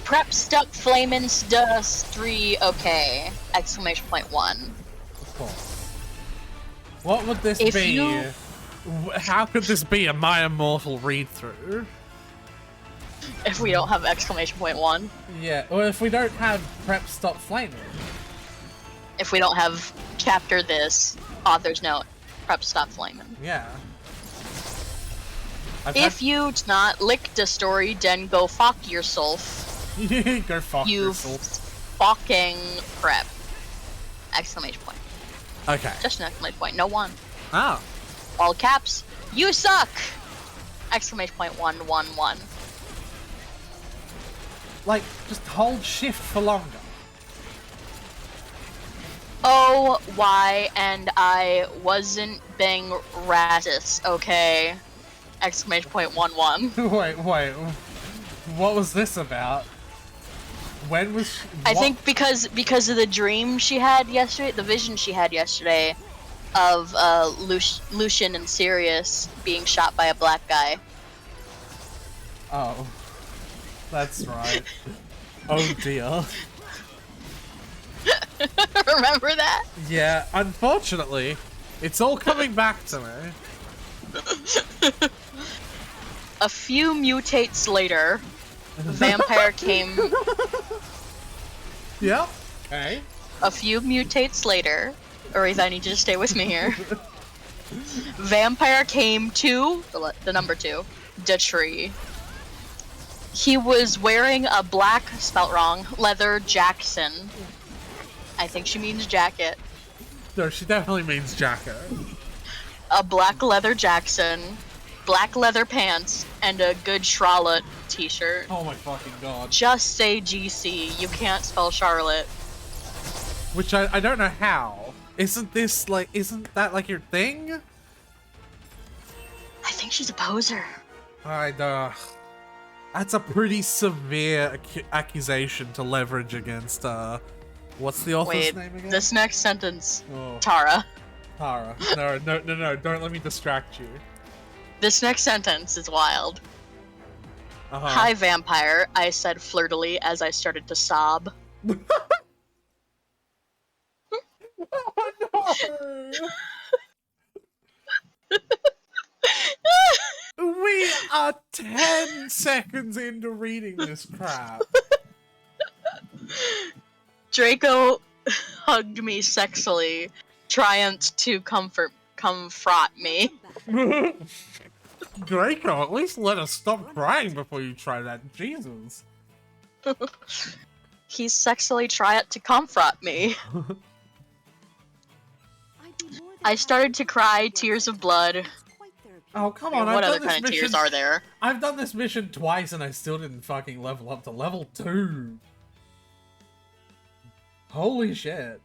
Prep stuck flamin' dust 3 okay. Exclamation point 1. Of course. What would this If be? you- How could this be a My Immortal read-through? If we don't have exclamation point 1. Yeah, or if we don't have prep stop flaming. If we don't have chapter this, author's note, prep stop flamin'. Yeah. If you not lick the story, then go fuck yourself. Go fuck You yourself. fucking prep. Exclamation point. Okay. Just an exclamation point, no one. Ah. All caps, you suck! Exclamation point 111. Like, just hold shift for longer. Oh, why, and I wasn't being racist, okay? Exclamation point 11. Wait. What was this about? When was she, I think because of the dream she had yesterday, the vision she had yesterday of Lucian and Sirius being shot by a black guy. Oh. That's right. Oh dear. Remember that? Yeah, unfortunately, it's all coming back to me. A few mutates later, vampire came. Yeah. Okay. A few mutates later, Aretha, I need you to stay with me here. Vampire came to the number 2, the tree. He was wearing a black, spelt wrong, leather Jackson. I think she means jacket. No, she definitely means jacket. A black leather Jackson, black leather pants, and a good Charlotte t-shirt. Oh my fucking god. Just say GC, you can't spell Charlotte. Which I don't know how. Isn't that like your thing? I think she's a poser. That's a pretty severe accusation to leverage against, what's the author's name again? This next sentence. Oh. Tara. Tara. No, don't let me distract you. This next sentence is wild. Uh-huh. Hi, vampire, I said flirtily as I started to sob. We are 10 seconds into reading this crap. Draco hugged me sexily, triumphed to confront me. Draco, at least let us stop crying before you try that. Jesus. He sexily tried to confront me. I started to cry tears of blood. Oh, come on, What I've other done this kind of mission. tears are there? I've done this mission twice and I still didn't fucking level up to level 2. Holy shit.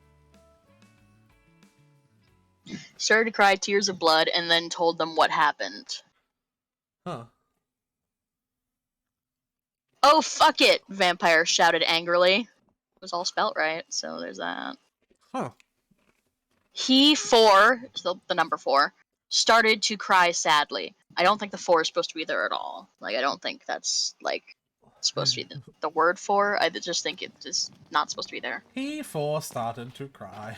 Started to cry tears of blood and then told them what happened. Huh. Oh, fuck it! Vampire shouted angrily. It was all spelt right, so there's that. Huh. He, 4, so the number 4, started to cry sadly. I don't think the 4 is supposed to be there at all. Like, I don't think that's, like, supposed to be the word 4. I just think it is not supposed to be there. He 4 started to cry.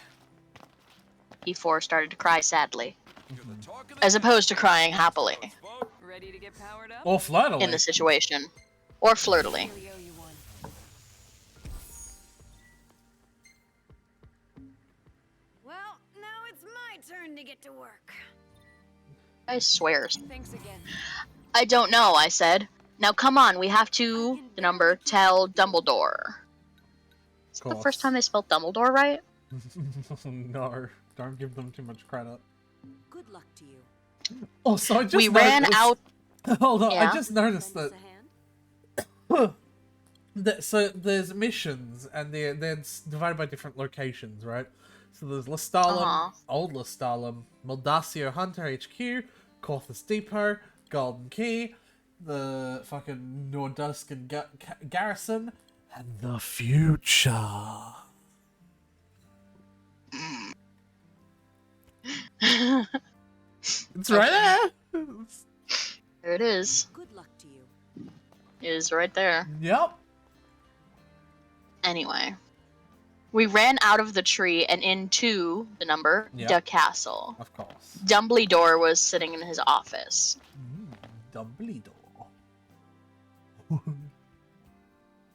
He 4 started to cry sadly. As opposed to crying happily. Ready to get powered up? Or flirtily. In the situation. Or flirtily. Well, now it's my turn to get to work. I swear. Thanks again. I don't know, I said. Now come on, we have to, the number, tell Dumbledore. Is it the first time they spelled Dumbledore right? No, don't give them too much credit. Good luck to you. Oh, so I just We ran out. Hold on, Yeah? I just noticed that. So there's missions, and they're divided by different locations, right? So there's Lestalem, Old Lestalem, Maldasio Hunter HQ, Corthus Depot, Golden Key, the fucking Norduscan Garrison, and the future. It's right there. There it is. Good luck to you. It is right there. Yep. Anyway. We ran out of the tree and into the number, the castle. Of course. Dumbledore was sitting in his office. Dumbledore.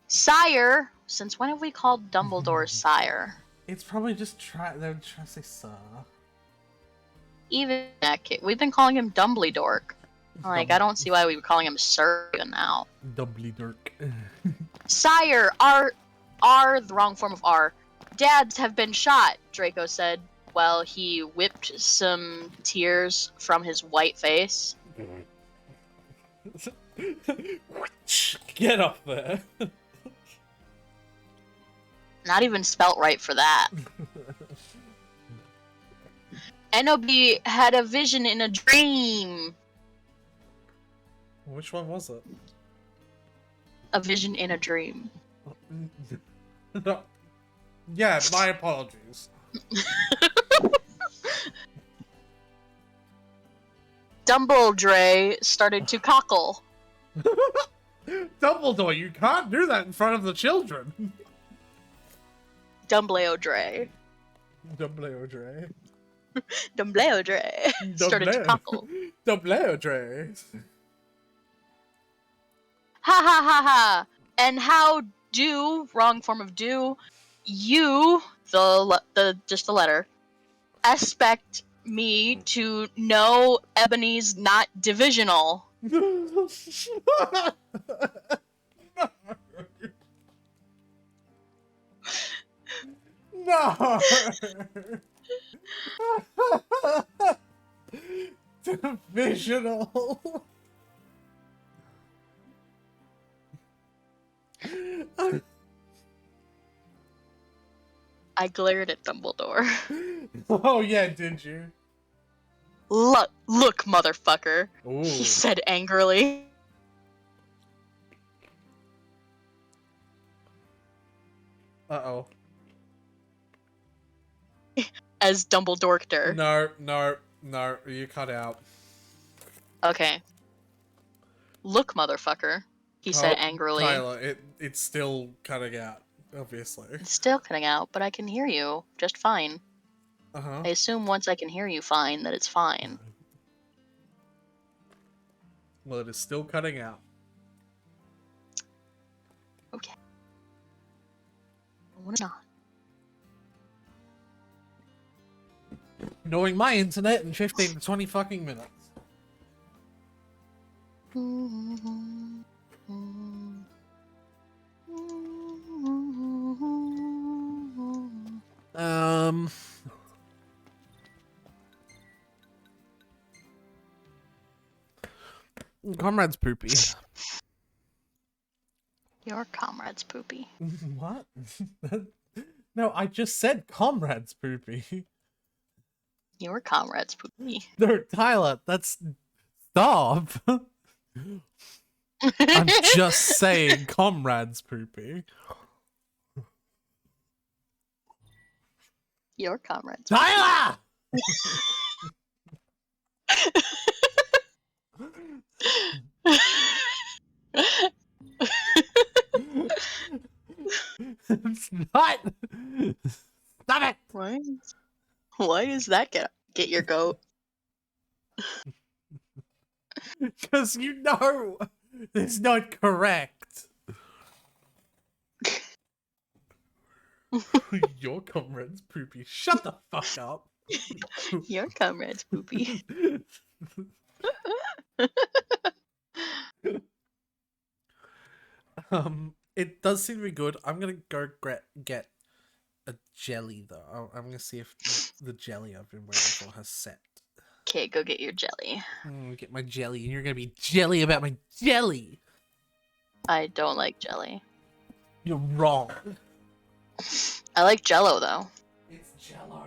Sire! Since when have we called Dumbledore Sire? It's probably just they're trying to say sir. Even that kid, we've been calling him Dumbledore. Like, I don't see why we were calling him Sir even now. Dumbledore. Sire, R, the wrong form of R. Dads have been shot, Draco said while he whipped some tears from his white face. Get off there. Not even spelt right for that. Enobi had a vision in a dream. Which one was it? A vision in a dream. Yeah, my apologies. Dumbledore started to cockle. Dumbledore, you can't do that in front of the children. Dumbledore. Dumbledore. Dumbledore started to cockle. Dumbledore. Ha ha ha ha! And how do, wrong form of do, you, just the letter, expect me to know Ebony's not divisional? No! Divisional! I glared at Dumbledore. Oh yeah, did you? Look, motherfucker, Ooh. he said angrily. Uh-oh. As Dumbledore. No, you cut out. Okay. Look, motherfucker, he said angrily. Tyler, it's still cutting out, obviously. It's still cutting out, but I can hear you just fine. Uh-huh. I assume once I can hear you fine, that it's fine. Well, it is still cutting out. Okay. What not? Knowing my internet in 15 to 20 fucking minutes. Comrade's poopy. Your comrade's poopy. What? No, I just said comrade's poopy. Your comrade's poopy. No, Tyler, that's... Stop! I'm just saying, comrades, Poopy. Your comrades. Tyler! It's not. Stop it. Why does that get your goat? Because you know it's not correct. Your comrades, Poopy. Shut the fuck up. Your comrades, Poopy. It does seem to be good. I'm gonna go get a jelly though. I'm gonna see if the jelly I've been waiting for has set. Okay, go get your jelly. Get my jelly, and you're gonna be jelly about my jelly. I don't like jelly. You're wrong. I like Jello though. It's Jello.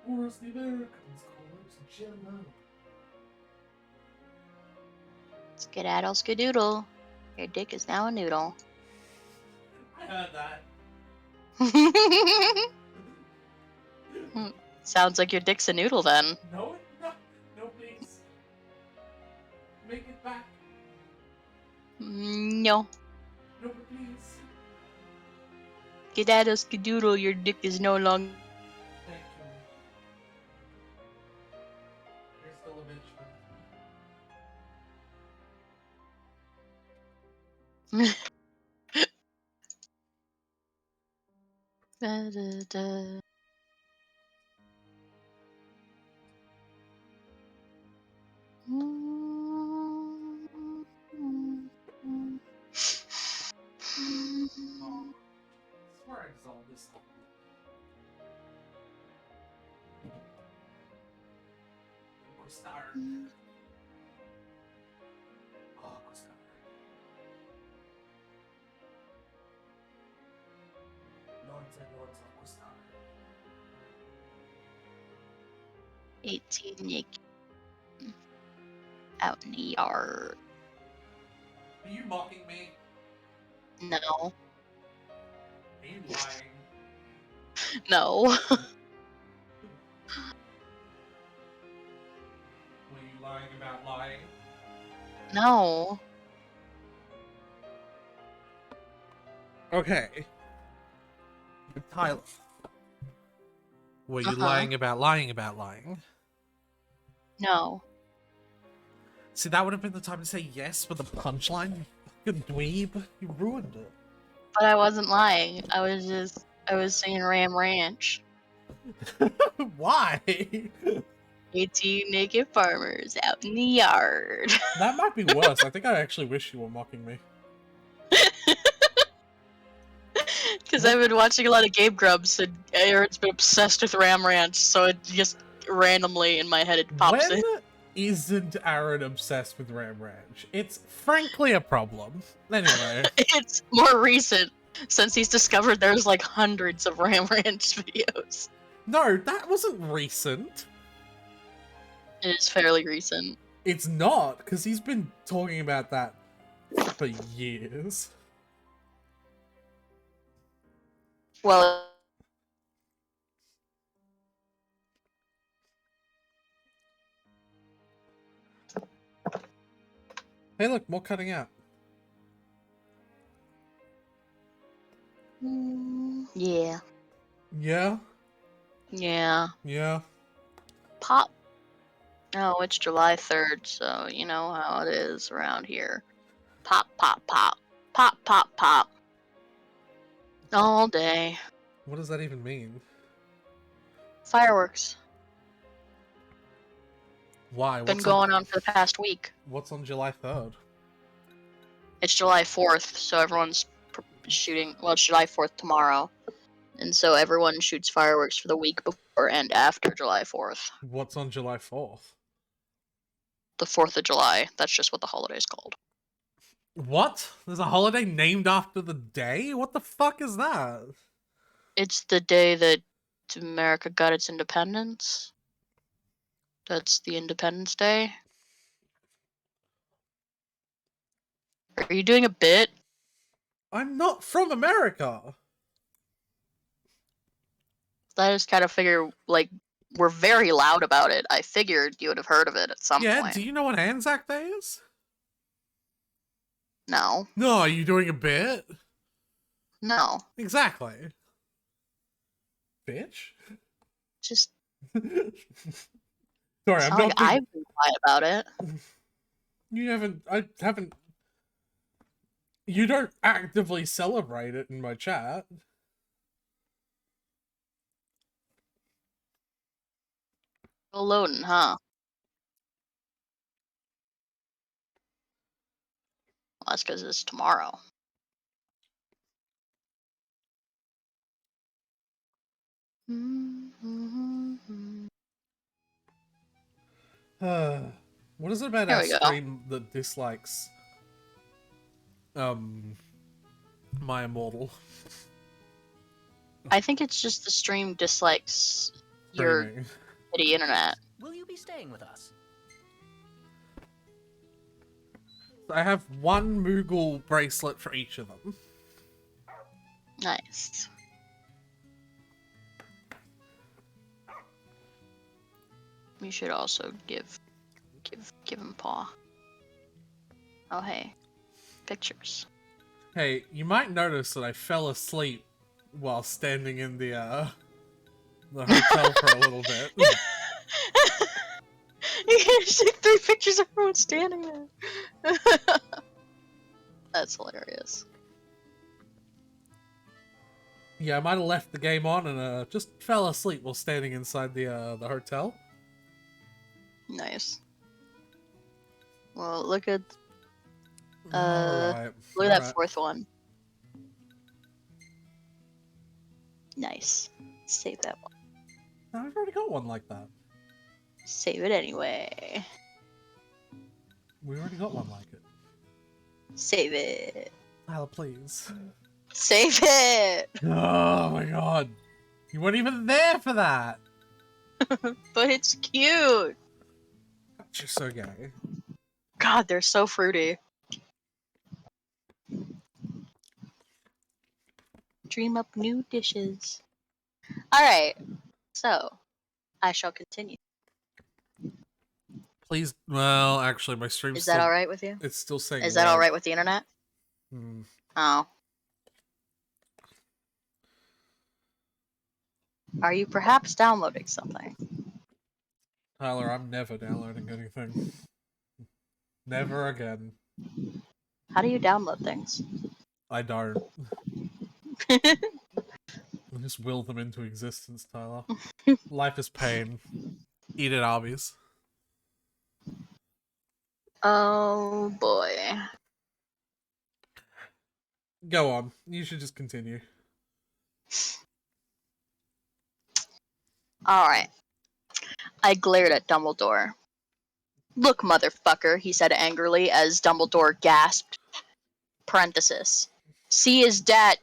Where's the Americans called Jello? Skedaddle skadoodle. Your dick is now a noodle. I heard that. Sounds like your dick's a noodle then. No, no, please. Make it back. No. No, please. Skedaddle skadoodle, your dick is no longer. Thank you. You're still a bitch, swear I saw this. Star. Oh, Star. Lords and Lords of Star. 18 naked. Out in the yard. Are you mocking me? No. Are you lying? No. Were you lying about lying? No. Okay. Tyler. Were you lying about lying? No. See, that would have been the time to say yes with a punchline. You fucking dweeb. You ruined it. But I wasn't lying. I was saying Ram Ranch. Why? 18 naked farmers out in the yard. That might be worse. I think I actually wish you were mocking me. Because I've been watching a lot of Game Grumps and Aaron's been obsessed with Ram Ranch, so it just randomly in my head it pops in. When isn't Aaron obsessed with Ram Ranch? It's frankly a problem. Anyway. It's more recent, since he's discovered there's like hundreds of Ram Ranch videos. No, that wasn't recent. It is fairly recent. It's not, because he's been talking about that for years. Well, Hey, look, more cutting out. yeah. Yeah? Yeah. Yeah. Pop. No, it's July 3rd, so you know how it is around here. Pop, pop, pop. Pop, pop, pop. All day. What does that even mean? Fireworks. Why? Been going on for the past week. What's on July 3rd? It's July 4th, so everyone's shooting. Well, it's July 4th tomorrow. And so everyone shoots fireworks for the week before and after July 4th. What's on July 4th? The 4th of July. That's just what the holiday's called. What? There's a holiday named after the day? What the fuck is that? It's the day that America got its independence. That's the Independence Day. Are you doing a bit? I'm not from America. I just kind of figure, like, we're very loud about it. I figured you would have heard of it at some Yeah, point. do you know what Anzac Day is? No. No, are you doing a bit? No. Exactly. Bitch. Just. Sorry, It's I'm not not. like I've been quiet about it. You haven't. I haven't. You don't actively celebrate it in my chat. Still loading, huh? Well, that's because it's tomorrow. What is it about There our we go. stream that dislikes My Immortal? I think it's just the stream dislikes your Streaming. shitty internet. Will you be staying with us? I have one Moogle bracelet for each of them. Nice. We should also give him paw. Oh hey, pictures. Hey, you might notice that I fell asleep while standing in the hotel for a little bit. You can take 3 pictures of everyone standing there. That's hilarious. Yeah, I might have left the game on and just fell asleep while standing inside the hotel. Nice. Well, look at Alright, look at that alright. 4th one. Nice. Save that one. No, I've already got one like that. Save it anyway. We already got one like it. Save it. Tyler, please. Save it. Oh my god. You weren't even there for that. But it's cute. You're so gay. God, they're so fruity. Dream up new dishes. Alright, so I shall continue. Please. Well, actually, my stream's Is that still, alright with you? It's still saying. Is that lag. alright with the internet? Hmm. Oh. Are you perhaps downloading something? Tyler, I'm never downloading anything. Never again. How do you download things? I don't. I just will them into existence, Tyler. Life is pain. Eat at Arby's. Oh boy. Go on. You should just continue. Alright. I glared at Dumbledore. Look, motherfucker, he said angrily as Dumbledore gasped. Parenthesis. C is dat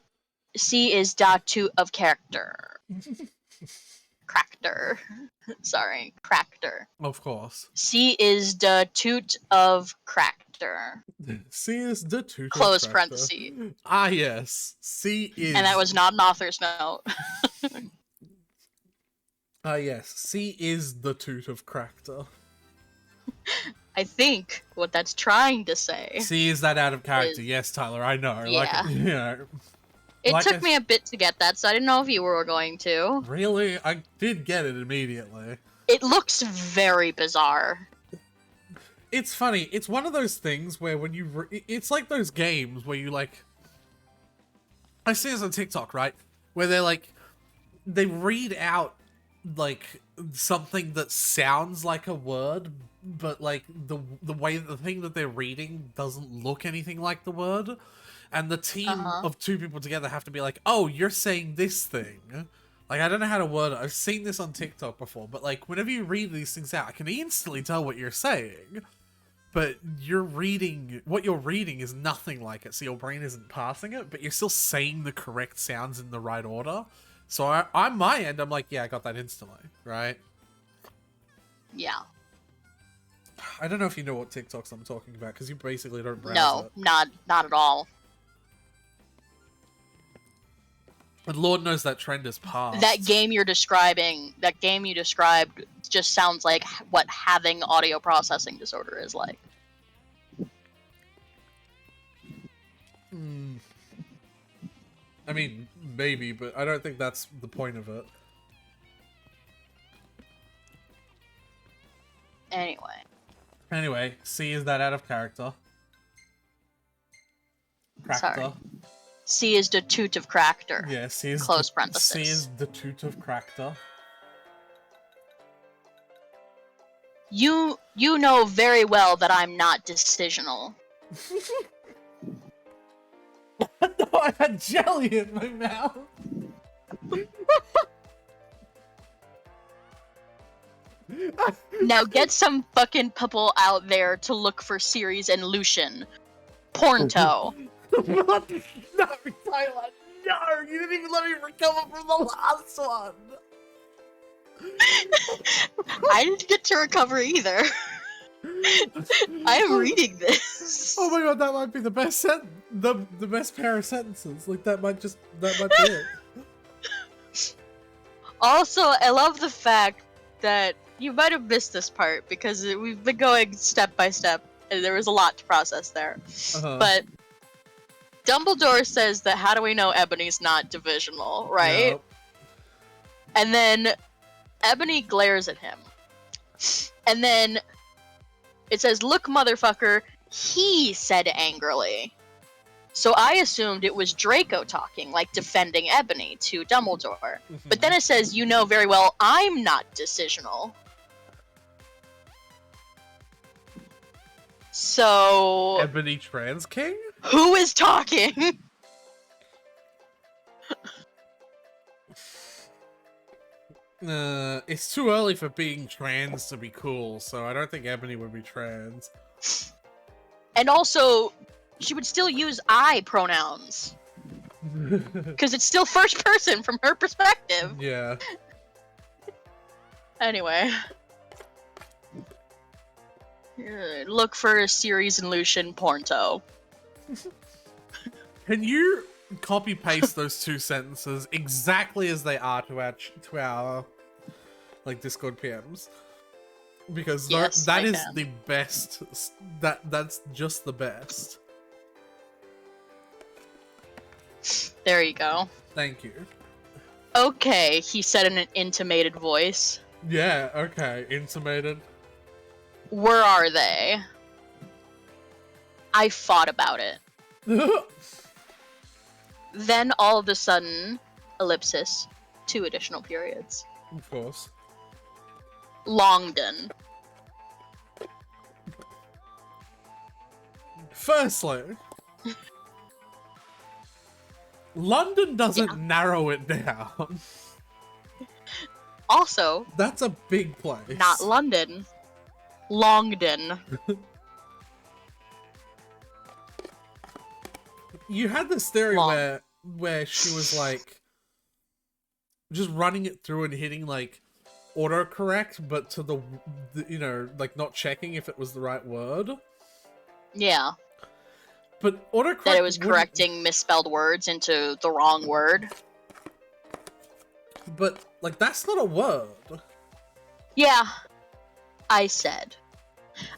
2 of character. Crackter. Sorry, Crackter. Of course. C is the toot of Crackter. C is the toot Close of Crackter. parenthesis. Ah, yes. C is. And that was not an author's note. Ah, yes. C is the toot of Crackter. I think what that's trying to say. C is that out of character. Is- Yes, Tyler, I know. Yeah. Like, you know. It Like took me a bit to get that, so I didn't know if you were going to. Really? I did get it immediately. It looks very bizarre. It's funny. It's one of those things where when you... It's like those games where you, like... I see this on TikTok, right? Where they're, like... They read out, like, something that sounds like a word, but, like, the thing that they're reading doesn't look anything like the word. And the team of two people together have to be like, oh, you're saying this thing. Like, I don't know how to word it. I've seen this on TikTok before, but, like, whenever you read these things out, I can instantly tell what you're saying. But what you're reading is nothing like it, so your brain isn't parsing it, but you're still saying the correct sounds in the right order. So on my end, I'm like, yeah, I got that instantly, right? Yeah. I don't know if you know what TikToks I'm talking about, because you basically don't browse No, it. not at all. And Lord knows that trend is past. That game you described just sounds like what having audio processing disorder is like. I mean, maybe, but I don't think that's the point of it. Anyway, C is that out of character. Sorry. C is the toot of Crackter. Yeah, C is close parenthesis. C is the toot of Crackter. You know very well that I'm not decisional. No, I had jelly in my mouth. Now get some fucking people out there to look for Ceres and Lucian. Pornto. No, Tyler, no! You didn't even let me recover from the last one! I didn't get to recover either. I am reading this. Oh my god, that might be the best the best pair of sentences. Like that might be it. Also, I love the fact that you might have missed this part because we've been going step by step and there was a lot to process there. But Dumbledore says that how do we know Ebony's not divisional, right? Nope. And then Ebony glares at him. And then it says, look, motherfucker, he said angrily. So I assumed it was Draco talking, like defending Ebony to Dumbledore. But then it says, you know very well I'm not decisional. So... Ebony Trans King? Who is talking? It's too early for being trans to be cool, so I don't think Ebony would be trans. And also, she would still use I pronouns. Because it's still first person from her perspective. Yeah. Anyway. Look for Ceres and Lucian Pornto. Can you copy paste those two sentences exactly as they are to our like Discord PMs? Because Yes, that I is can. the best. That's just the best. There you go. Thank you. Okay, he said in an intimated voice. Yeah. Okay. Intimated. Where are they? I fought about it. Then all of a sudden, ellipsis, 2 additional periods. Of course. Longdon. Firstly, London doesn't narrow it down. Also, that's a big place. Not London. Longdon. You had this theory where she was like, just running it through and hitting like autocorrect, but to the you know, like not checking if it was the right word. Yeah. But autocorrect that it was correcting misspelled words into the wrong word. But like that's not a word. Yeah. I said.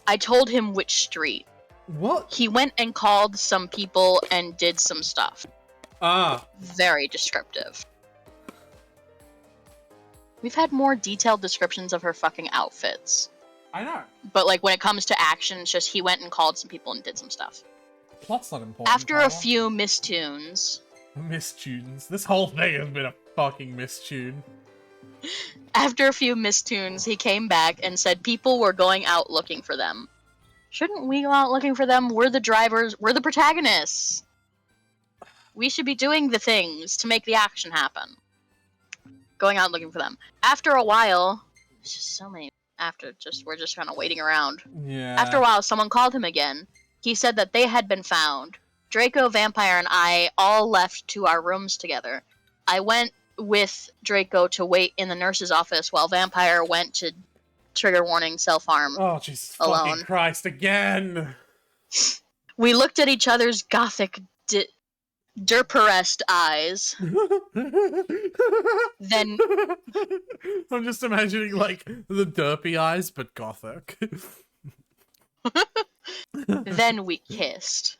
I told him which street. What? He went and called some people and did some stuff. Ah. Very descriptive. We've had more detailed descriptions of her fucking outfits. I know. But like when it comes to action, it's just he went and called some people and did some stuff. Plot's not important. After a few mistunes. Mistunes. This whole thing has been a fucking mistune. After a few mistunes, he came back and said people were going out looking for them. Shouldn't we go out looking for them? We're the drivers. We're the protagonists. We should be doing the things to make the action happen. Going out looking for them. After a while, there's just so many. We're just kind of waiting around. Yeah. After a while, someone called him again. He said that they had been found. Draco, Vampire, and I all left to our rooms together. I went with Draco to wait in the nurse's office while Vampire went to trigger warning self-harm. Oh, Jesus alone. fucking Christ, again! We looked at each other's gothic, derperest eyes. Then... I'm just imagining, like, the derpy eyes, but gothic. Then we kissed.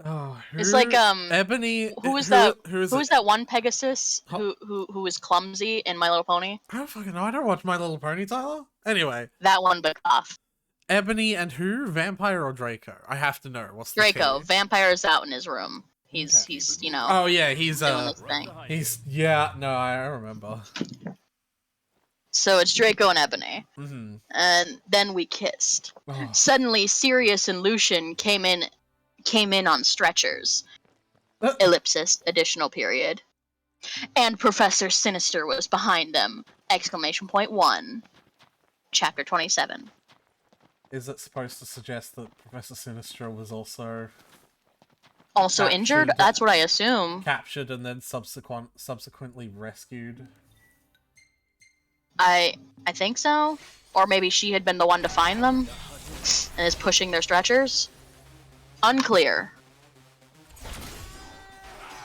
Oh, it's like Ebony. Who is that? Who is that one Pegasus who was clumsy in My Little Pony? I don't fucking know. I don't watch My Little Pony, Tyler. Anyway, that one, but off. Ebony and who? Vampire or Draco? I have to know. What's the Draco? key? Vampire is out in his room. He's you know. Oh yeah, he's doing his thing. yeah. No, I remember. So it's Draco and Ebony. Mm-hmm. And then we kissed. Oh. Suddenly, Sirius and Lucian came in on stretchers. Ellipsis, additional period. And Professor Sinister was behind them! Exclamation point 1. Chapter 27. Is it supposed to suggest that Professor Sinister was also injured? That's what I assume. Captured and then subsequently rescued. I think so. Or maybe she had been the one to find them and is pushing their stretchers. Unclear.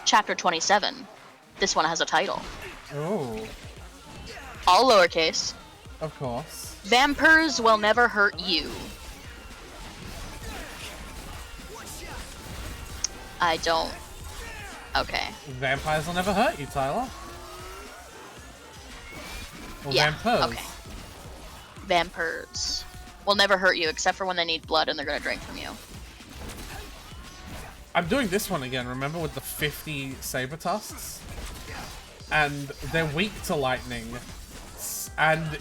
Chapter 27. This one has a title. Oh. All lowercase. Of course. Vampires will never hurt you. I don't... Okay. Vampires will never hurt you, Tyler. Or yeah, vampires. Okay. Vampires will never hurt you except for when they need blood and they're gonna drink from you. I'm doing this one again, remember, with the 50 saber tusks? And they're weak to lightning. And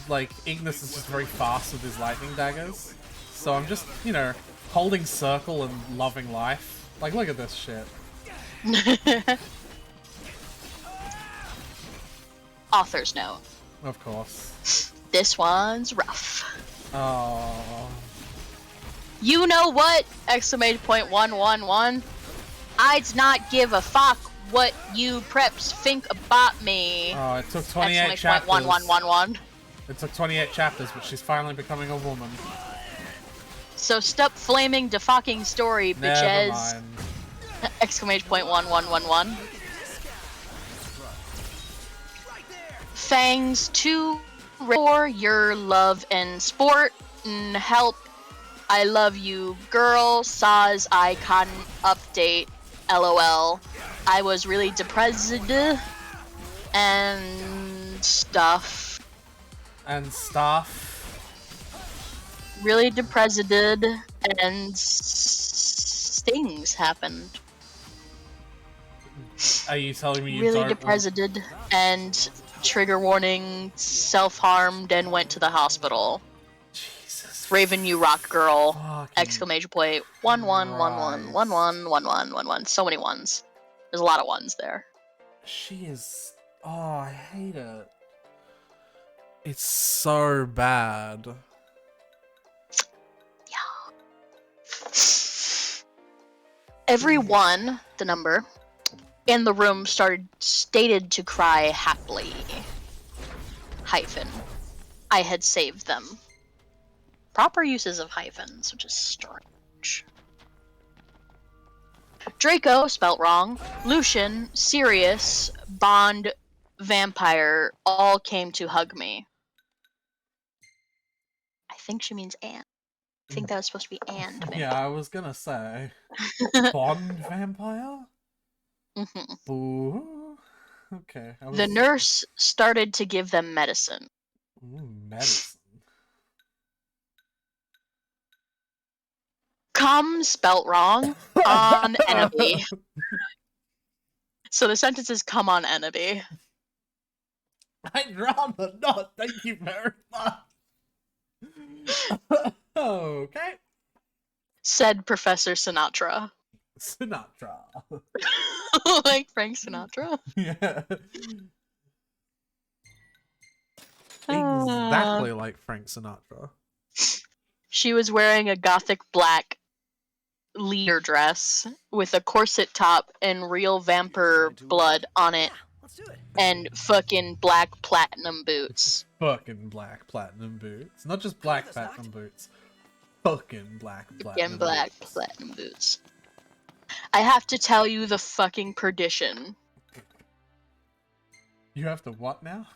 like, Ignis is just very fast with his lightning daggers. So I'm just, you know, holding circle and loving life. Like, look at this shit. Author's note. Of course. This one's rough. Oh. You know what? Exclamation point 111. I'd not give a fuck what you preps think about me. Oh, it took 28 exclamation chapters. point 1111. It took 28 chapters, but she's finally becoming a woman. So stop flaming the fucking story, Never bitches. mind. Exclamation point 1111. Thanks to for your love and sport and help. I love you, girl. Saz icon update. LOL. I was really depressed and stuff. Really depressed and things happened. Are you telling me you really don't... depressed and trigger warning, self-harmed and went to the hospital. Jesus. Raven, you rock, girl. Fucking Exclamation point 1111111111. So many ones. There's a lot of ones there. She is... Oh, I hate it. It's so bad. Every one, the number, in the room stated to cry happily. Hyphen. I had saved them. Proper uses of hyphens, which is strange. Draco, spelt wrong, Lucian, Sirius, Bond, Vampire, all came to hug me. I think she means and. I think that was supposed to be and vampire. Yeah, I was gonna say. Bond vampire? Mm-hmm. Boo. Okay. The nurse started to give them medicine. Ooh, medicine. Come, spelt wrong, on enemy. So the sentence is come on enemy. I'd rather not, thank you very much. Okay. Said Professor Sinatra. Sinatra. Like Frank Sinatra? Yeah. Exactly like Frank Sinatra. She was wearing a gothic black leader dress with a corset top and real vampire blood on it. And fucking black platinum boots. Fucking black platinum boots. Not just black platinum boots. Fucking black platinum Again, black boots. platinum boots. I have to tell you the fucking perdition. You have to what now?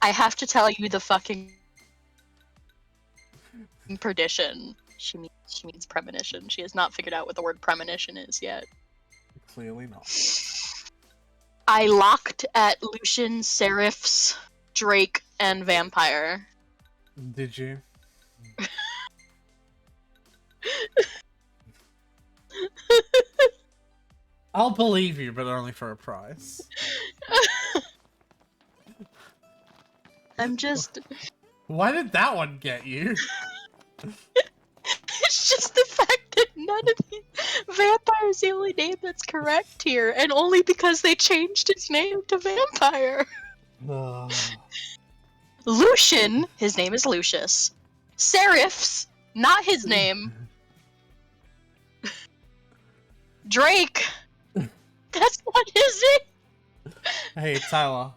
I have to tell you the fucking perdition. She means premonition. She has not figured out what the word premonition is yet. Clearly not. I locked at Lucian, Seraphs, Drake, and Vampire. Did you? I'll believe you, but only for a price. I'm just... Why did that one get you? It's just the fact that none of the Vampire is the only name that's correct here, and only because they changed his name to Vampire. Lucian, his name is Lucius. Seraphs, not his name. Drake, that's not his name. Hey, Tyler.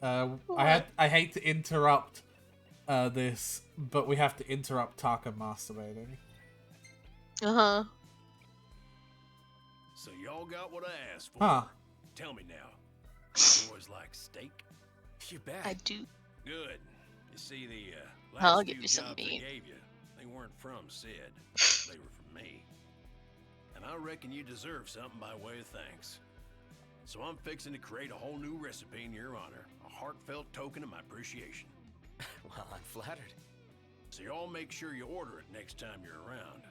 I hate to interrupt this, but we have to interrupt Taka masturbating. Uh-huh. So y'all got what I asked for. Huh. Tell me now. You boys like steak? You bet. I do. Good. You see, the I'll last give few you some jobs I meat. gave you, they weren't from Sid. They were from me. And I reckon you deserve something by way of thanks. So I'm fixing to create a whole new recipe in your honor. A heartfelt token of my appreciation. Well, I'm flattered. So y'all make sure you order it next time you're around.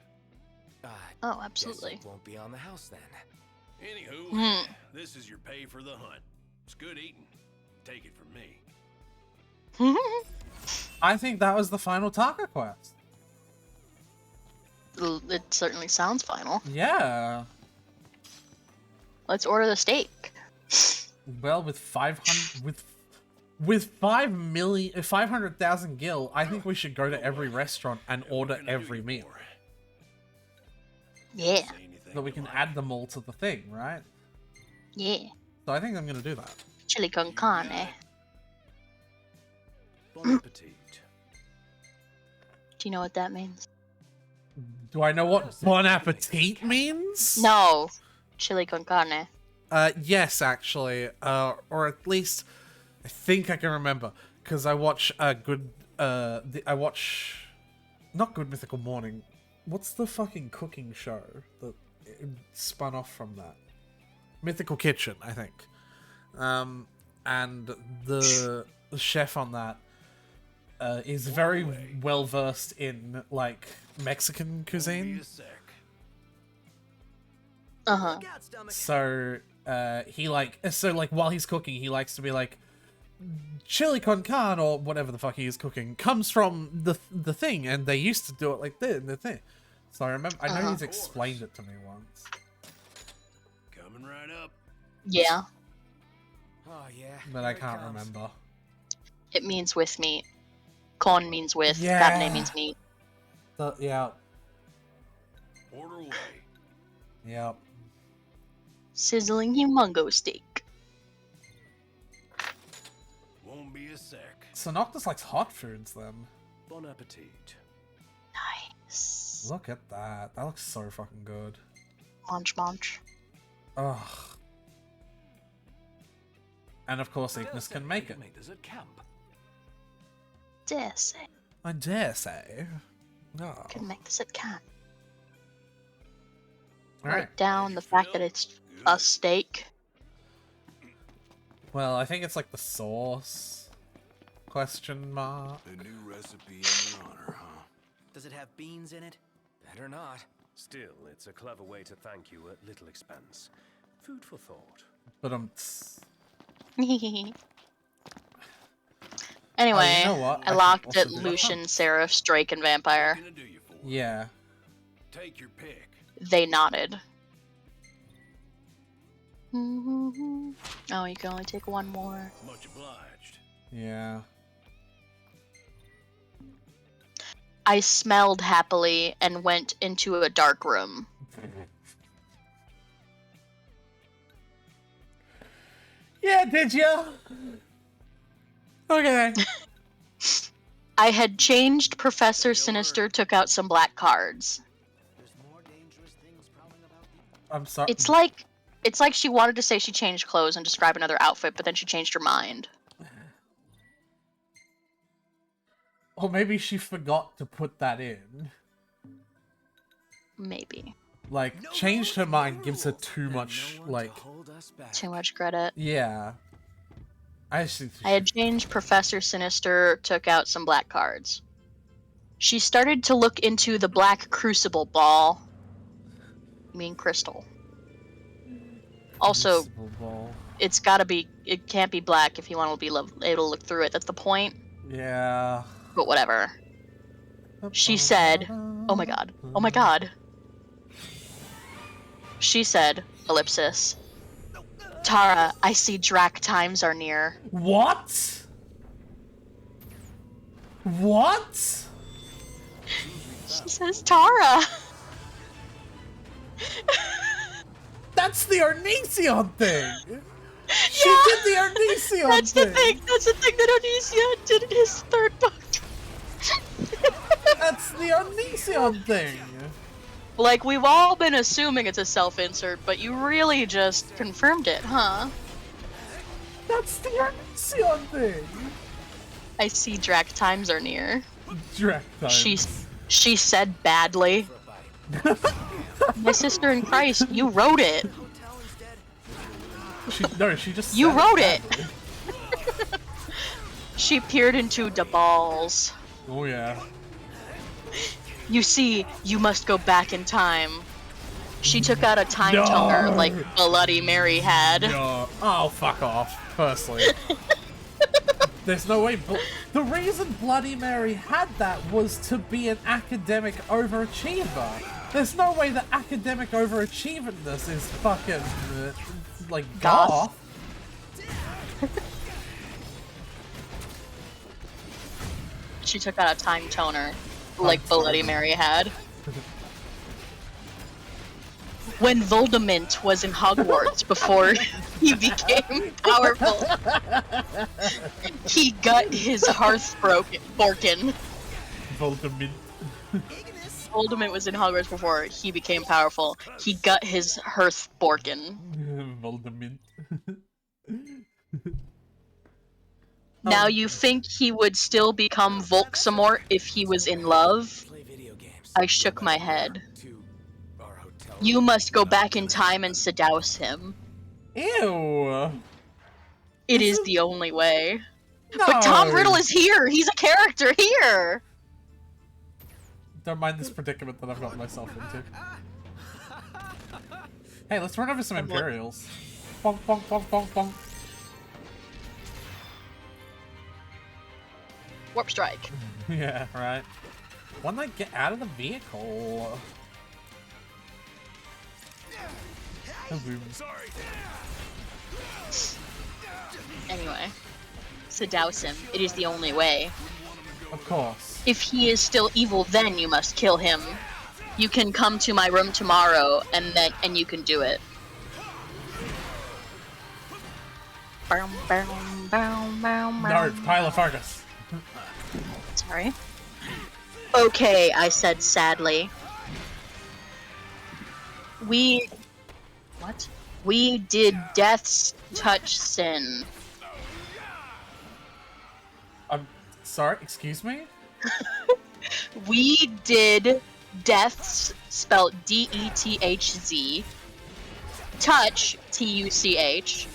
Oh, absolutely. Guess it won't be on the house then. Anywho, this is your pay for the hunt. It's good eating. Take it from me. I think that was the final Taka quest. It certainly sounds final. Yeah. Let's order the steak. Well, with 500,000 gil, I think we should go to every restaurant and order every meal. Yeah. So we can add them all to the thing, right? Yeah. So I think I'm gonna do that. Chili con carne. Bon appetit. Do you know what that means? Do I know what bon appetit means? No. Chili con carne. Yes, actually. Or at least I think I can remember because I watch I watch not Good Mythical Morning. What's the fucking cooking show that spun off from that? Mythical Kitchen, I think. And the chef on that is very well versed in like Mexican cuisine. Uh-huh. So he while he's cooking, he likes to be like, chili con carne or whatever the fuck he is cooking comes from the thing, and they used to do it like this and the thing. So I know he's explained it to me once. Coming right up. Yeah. Oh yeah. But I can't remember. It means with meat. Con means with. Yeah. Carne means meat. Yeah. Order away. Yep. Sizzling humongo steak. Won't be a sec. So Noctis likes hot foods then. Bon appetit. Nice. Look at that. That looks so fucking good. Munch munch. Ugh. And of course Ignis can make it. This at camp. Dare say. I dare say. No. Can make this at camp. Alright. Write down the fact that it's a steak. Well, I think it's like the sauce. Question mark. A new recipe in your honor, huh? Does it have beans in it? Better not. Still, it's a clever way to thank you at little expense. Food for thought. But Anyway, you know what? I I locked can at also do that. Lucian, Seraph, Drake, and Vampire. Yeah. Take your pick. They nodded. Oh, you can only take one more. Much obliged. Yeah. I smelled happily and went into a dark room. Yeah, did you? Okay. I had changed Professor Sinister, took out some black cards. I'm sorry. It's like she wanted to say she changed clothes and describe another outfit, but then she changed her mind. Or maybe she forgot to put that in. Maybe. Like, changed her mind gives her too much, like... Too much credit. Yeah. I had changed Professor Sinister, took out some black cards. She started to look into the black crucible ball. You mean crystal. Also, it's gotta be, it can't be black if you want to be able to look through it. That's the point. Yeah. But whatever. She said, oh my god, oh my god. She said, ellipsis. Tara, I see Drac times are near. What? What? She says Tara. That's the Onision thing. She did the Onision That's the thing. That's the thing that Onision did in his third book. That's the Onision thing. Like, we've all been assuming it's a self-insert, but you really just confirmed it, huh? That's the Onision thing. I see Drac times are near. Drac times. She said badly. My sister in Christ, you wrote it. She just You wrote it. She peered into the balls. Oh yeah. You see, you must go back in time. She took out a time toner like Bloody Mary had. No. Oh, fuck off. Firstly. There's no way. The reason Bloody Mary had that was to be an academic overachiever. There's no way that academic overachieverness is fucking, like, goth. She took out a time toner like Bloody Mary had. When Voldemort was in Hogwarts before he became powerful, he got his hearth broken. Voldemort. Voldemort was in Hogwarts before he became powerful. He got his hearth broken. Voldemort. Now you think he would still become Volksamort if he was in love? I shook my head. You must go back in time and seduce him. Ew. It is the only way. No. But Tom Riddle is here! He's a character here! Don't mind this predicament that I've gotten myself into. Hey, let's run over some Imperials. Bonk, bonk, bonk, bonk, bonk. Warp strike. Yeah, right. When they get out of the vehicle. Oh, boom. Anyway. Seduce him. It is the only way. Of course. If he is still evil, then you must kill him. You can come to my room tomorrow, and you can do it. Bow, bow, bow, bow, No, bow. Tyler, focus. Sorry. Okay, I said sadly. What? We did Death's Touch Sin. I'm sorry, excuse me? We did Death's, spelled D-E-T-H-Z, Touch, T-U-C-H,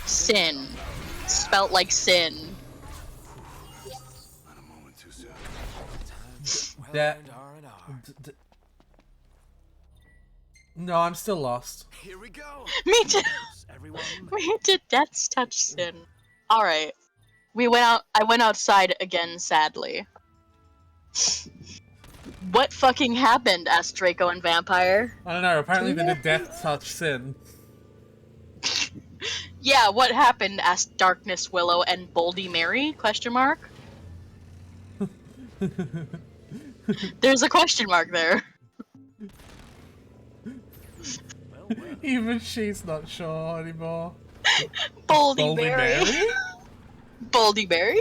Sin, spelt like sin. That... No, I'm still lost. Here we go. Me too. Everyone. We did Death's Touch Sin. Alright. I went outside again, sadly. What fucking happened? Asked Draco and Vampire. I don't know, apparently they did Death Touch Sin. Yeah, what happened? Asked Darkness Willow and Boldy Mary? Question mark. There's a question mark there. Even she's not sure anymore. Boldy Mary? Boldy Mary?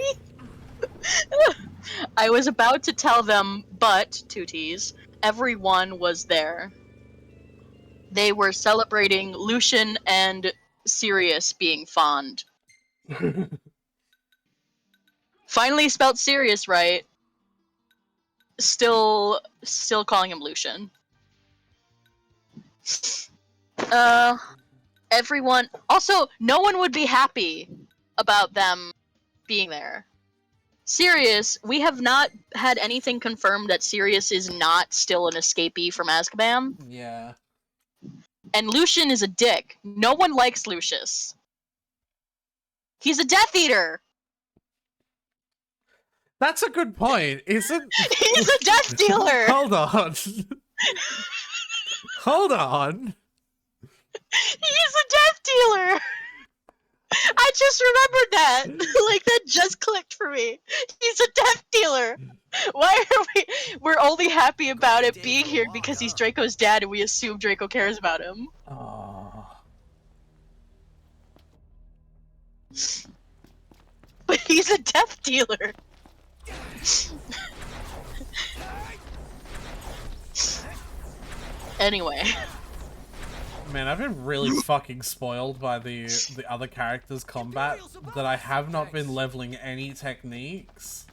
I was about to tell them, but, 2 T's, everyone was there. They were celebrating Lucian and Sirius being fond. Finally spelled Sirius right. Still calling him Lucian. Everyone... Also, no one would be happy about them being there. Sirius, we have not had anything confirmed that Sirius is not still an escapee from Azkaban. Yeah. And Lucian is a dick. No one likes Lucius. He's a Death Eater! That's a good point, isn't... He's a Death Dealer! Hold on. Hold on. He's a Death Dealer! I just remembered that! Like, that just clicked for me. He's a Death Dealer! Why are we're only happy about it being here because he's Draco's dad and we assume Draco cares about him. But he's a Death Dealer! Anyway. Man, I've been really fucking spoiled by the other characters' combat that I have not been leveling any techniques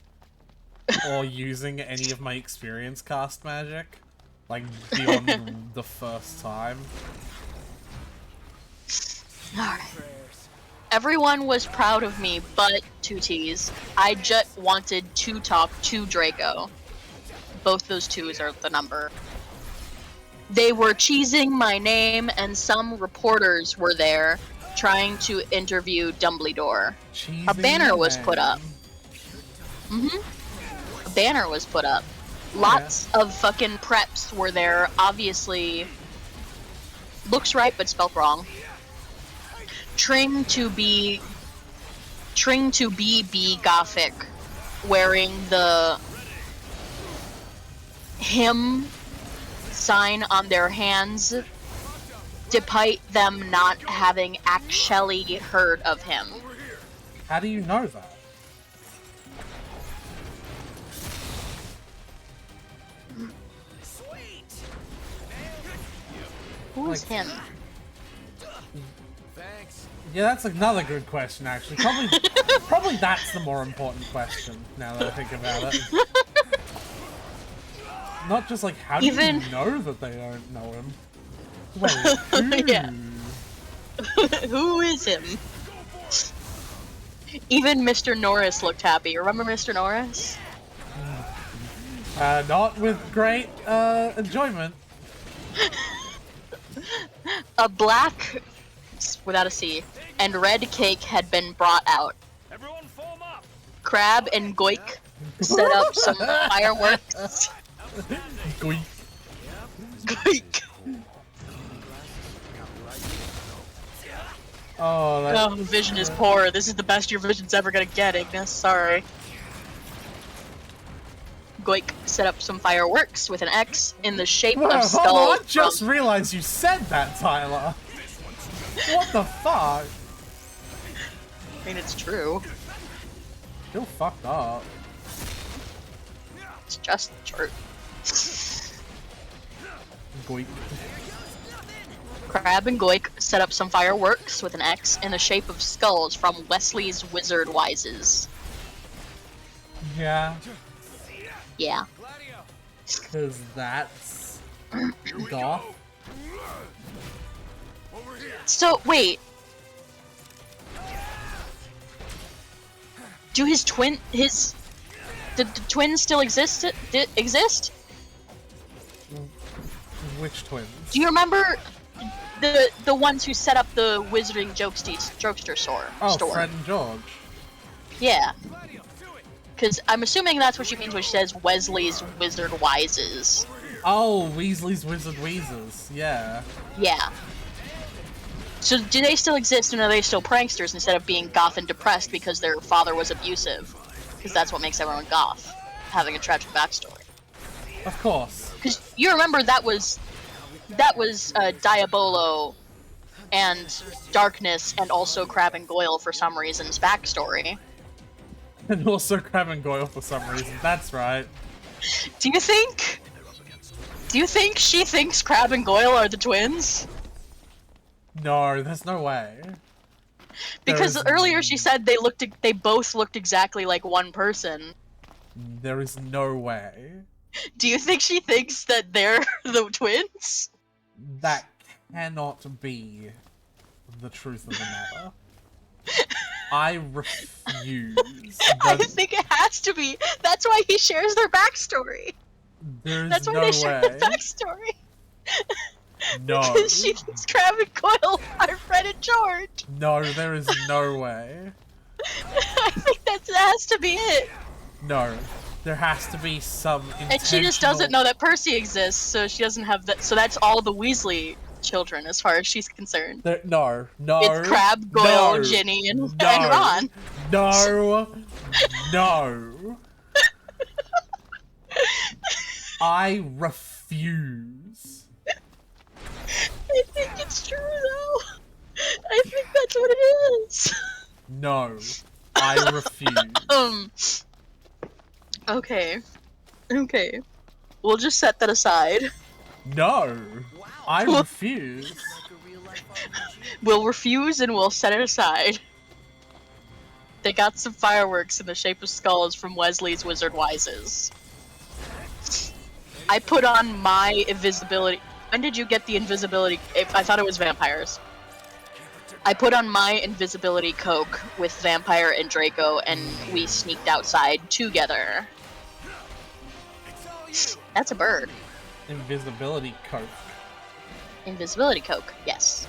or using any of my experience cast magic, like, beyond the first time. Alright. Everyone was proud of me, but 2 T's. I just wanted to talk to Draco. Both those 2's are the number. They were cheesing my name, and some reporters were there trying to interview Dumbledore. A banner was put up. A banner was put up. Lots of fucking preps were there. Obviously, looks right but spelled wrong. Tring to be Gothic, wearing the him sign on their hands, despite them not having actually heard of him. How do you know that? Who's him? Yeah, that's another good question, actually. Probably that's the more important question, now that I think about it. Not just like, how do you know that they don't know him? Wait, who? Yeah. Who is him? Even Mr. Norris looked happy. Remember Mr. Norris? Not with great enjoyment. A black, without a C, and red cake had been brought out. Crab and Goik set up some fireworks. Goik. Goik. Oh, the vision is poor. This is the best your vision's ever gonna get, Ignis. Sorry. Goik set up some fireworks with an X in the shape of skull. I just realized you said that, Tyler. What the fuck? I mean, it's true. Still fucked up. It's just true. Goik. Crab and Goik set up some fireworks with an X in the shape of skulls from Wesley's Wizard Wises. Yeah. Yeah. Because that's goth. So, wait. Do his twin... the twins still exist? Which twins? Do you remember the ones who set up the Wizarding Jokester store? Oh, Fred and George. Yeah. Because I'm assuming that's what she means when she says Wesley's Wizard Wises. Oh, Weasley's Wizard Wheezes. Yeah. Yeah. So do they still exist, and are they still pranksters instead of being goth and depressed because their father was abusive? Because that's what makes everyone goth, having a tragic backstory. Of course. Because you remember that was Diabolo and Darkness and also Crab and Goyle for some reason's backstory. And also Crab and Goyle for some reason. That's right. Do you think she thinks Crab and Goyle are the twins? No, there's no way. Because earlier she said they both looked exactly like one person. There is no way. Do you think she thinks that they're the twins? That cannot be the truth of the matter. I refuse. I think it has to be. That's why he shares their backstory. There's why they share their backstory. No. Because she thinks Crab and Goyle are Fred and George. No, there is no way. I think that has to be it. No. There has to be some intentional... And she just doesn't know that Percy exists, so she doesn't have that. So that's all the Weasley children, as far as she's concerned. No. It's Crab, Goyle, Ginny, and Ron. No. I refuse. I think it's true, though. I think that's what it is. No. I refuse. Okay. We'll just set that aside. No. I refuse. We'll refuse and we'll set it aside. They got some fireworks in the shape of skulls from Wesley's Wizard Wises. I put on my invisibility... When did you get the invisibility? I thought it was vampires. I put on my invisibility cloak with Vampire and Draco, and we sneaked outside together. That's a bird. Invisibility coke. Invisibility coke, yes.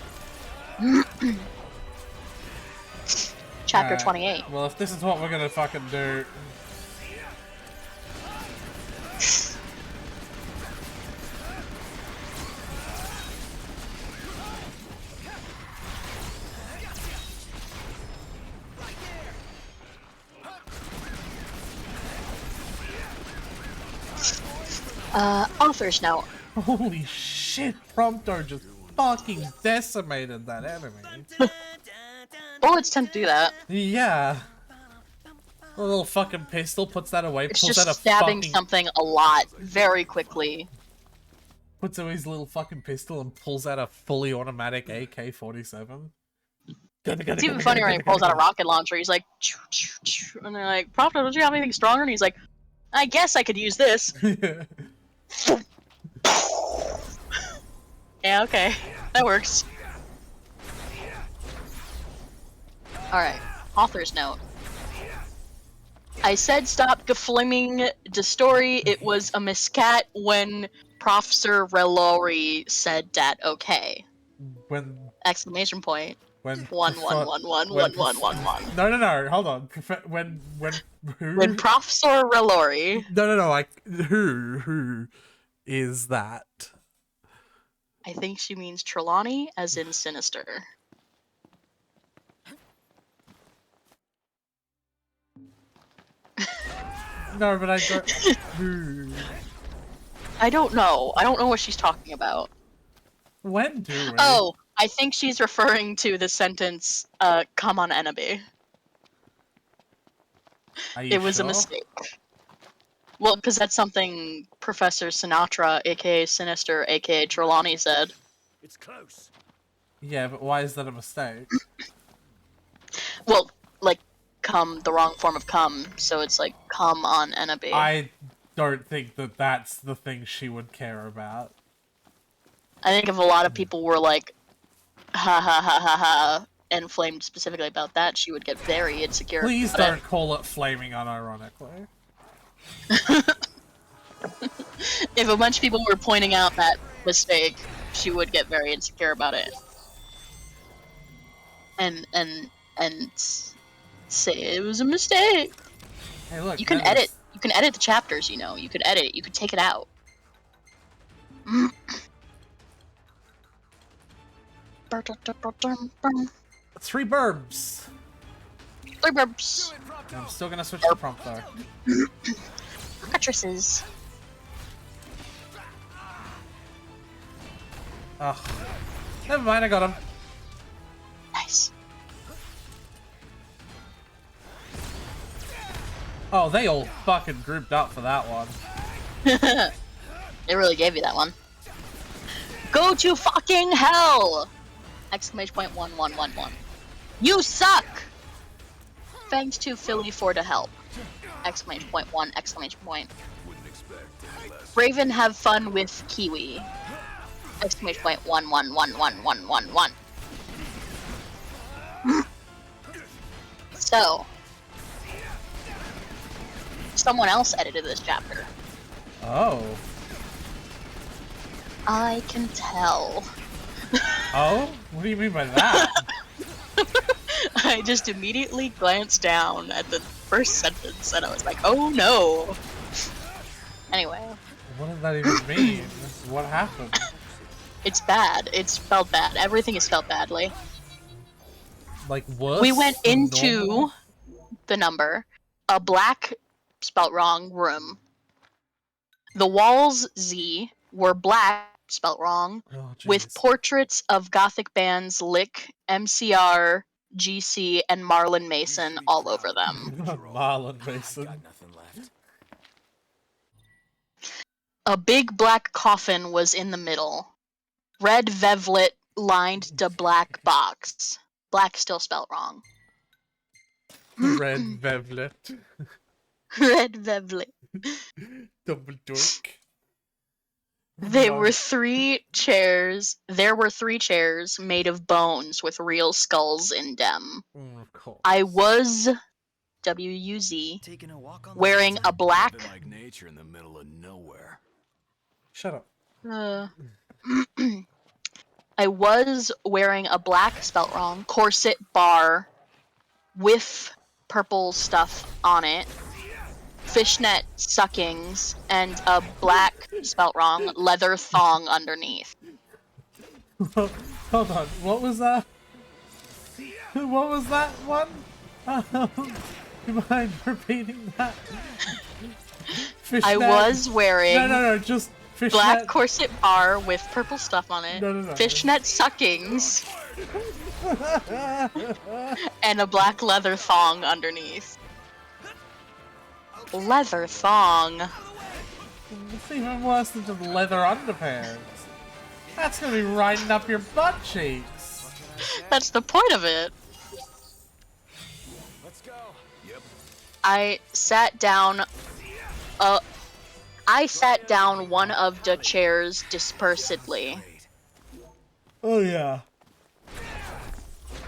Chapter 28. Well, if this is what we're gonna fucking do... Author's note. Holy shit, Prompto just fucking decimated that enemy. Bullets tend to do that. Yeah. A little fucking pistol puts that away, It's pulls just out a stabbing fucking... something a lot, very quickly. Puts away his little fucking pistol and pulls out a fully automatic AK-47. It's even funnier when he pulls out a rocket launcher. He's like, choo, choo, choo. And they're like, Prompto, don't you have anything stronger? And he's like, I guess I could use this. Yeah, okay. That works. Alright. Author's note. I said stop geflaming the story. It was a miscat when Professor Relori said that okay. When... Exclamation point. When... 1111111. No, hold on. When who? When Professor Relori. No, like, who is that? I think she means Trelawney, as in Sinister. No, but I don't... Who? I don't know. I don't know what she's talking about. When do we? Oh, I think she's referring to the sentence, come on, enemy. Are you It was a sure? mistake. Well, because that's something Professor Sinatra, aka Sinister, aka Trelawney, said. It's close. Yeah, but why is that a mistake? Well, like, cum, the wrong form of cum, so it's like cum on Enabe. I don't think that that's the thing she would care about. I think if a lot of people were like, ha ha ha ha ha, and flamed specifically about that, she would get very insecure. Please about don't call it flaming unironically. If a bunch of people were pointing out that mistake, she would get very insecure about it. And say it was a mistake. Hey, look. You can edit. You can edit the chapters. You know. You could edit it. You could take it out. 3 burbs. 3 burbs. I'm still gonna switch the prompt though. Mattresses. Ugh. Never mind, I got him. Nice. Oh, they all fucking grouped up for that one. They really gave you that one. Go to fucking hell! Exclamation point 1111. You suck! Thanks to Philly for the help. Exclamation point 1, exclamation point. Raven have fun with Kiwi. Exclamation point 11111111. So, someone else edited this chapter. Oh. I can tell. Oh? What do you mean by that? I just immediately glanced down at the first sentence and I was like, oh no. Anyway. What does that even mean? What happened? It's bad. It's spelled bad. Everything is spelled badly. Like worse? We went than into normal? the number, a black, spelt wrong, room. The walls, Z, were black, spelt wrong, with portraits of Gothic bands Lick, MCR, GC, and Marlon Mason all over them. Marlon Mason. A big black coffin was in the middle. Red vevlet lined the black box. Black still spelt wrong. Red Vevlet. Red vevlet. Double dork. There were 3 chairs made of bones with real skulls in them. Of course. I was WUZ wearing a black Like nature in the middle of nowhere. Shut up. I was wearing a black, spelt wrong, corset bar with purple stuff on it, fishnet suckings, and a black, spelt wrong, leather thong underneath. Hold on, what was that? What was that one? Do you mind repeating that? Fishnet. I was wearing No, just fishnet. black corset bar with purple stuff on it, No. fishnet suckings, and a black leather thong underneath. Leather thong. It's even worse than just leather underpants. That's gonna be riding up your butt cheeks. That's the point of it. Let's go. Yep. I sat down one of the chairs dispersedly. Oh yeah.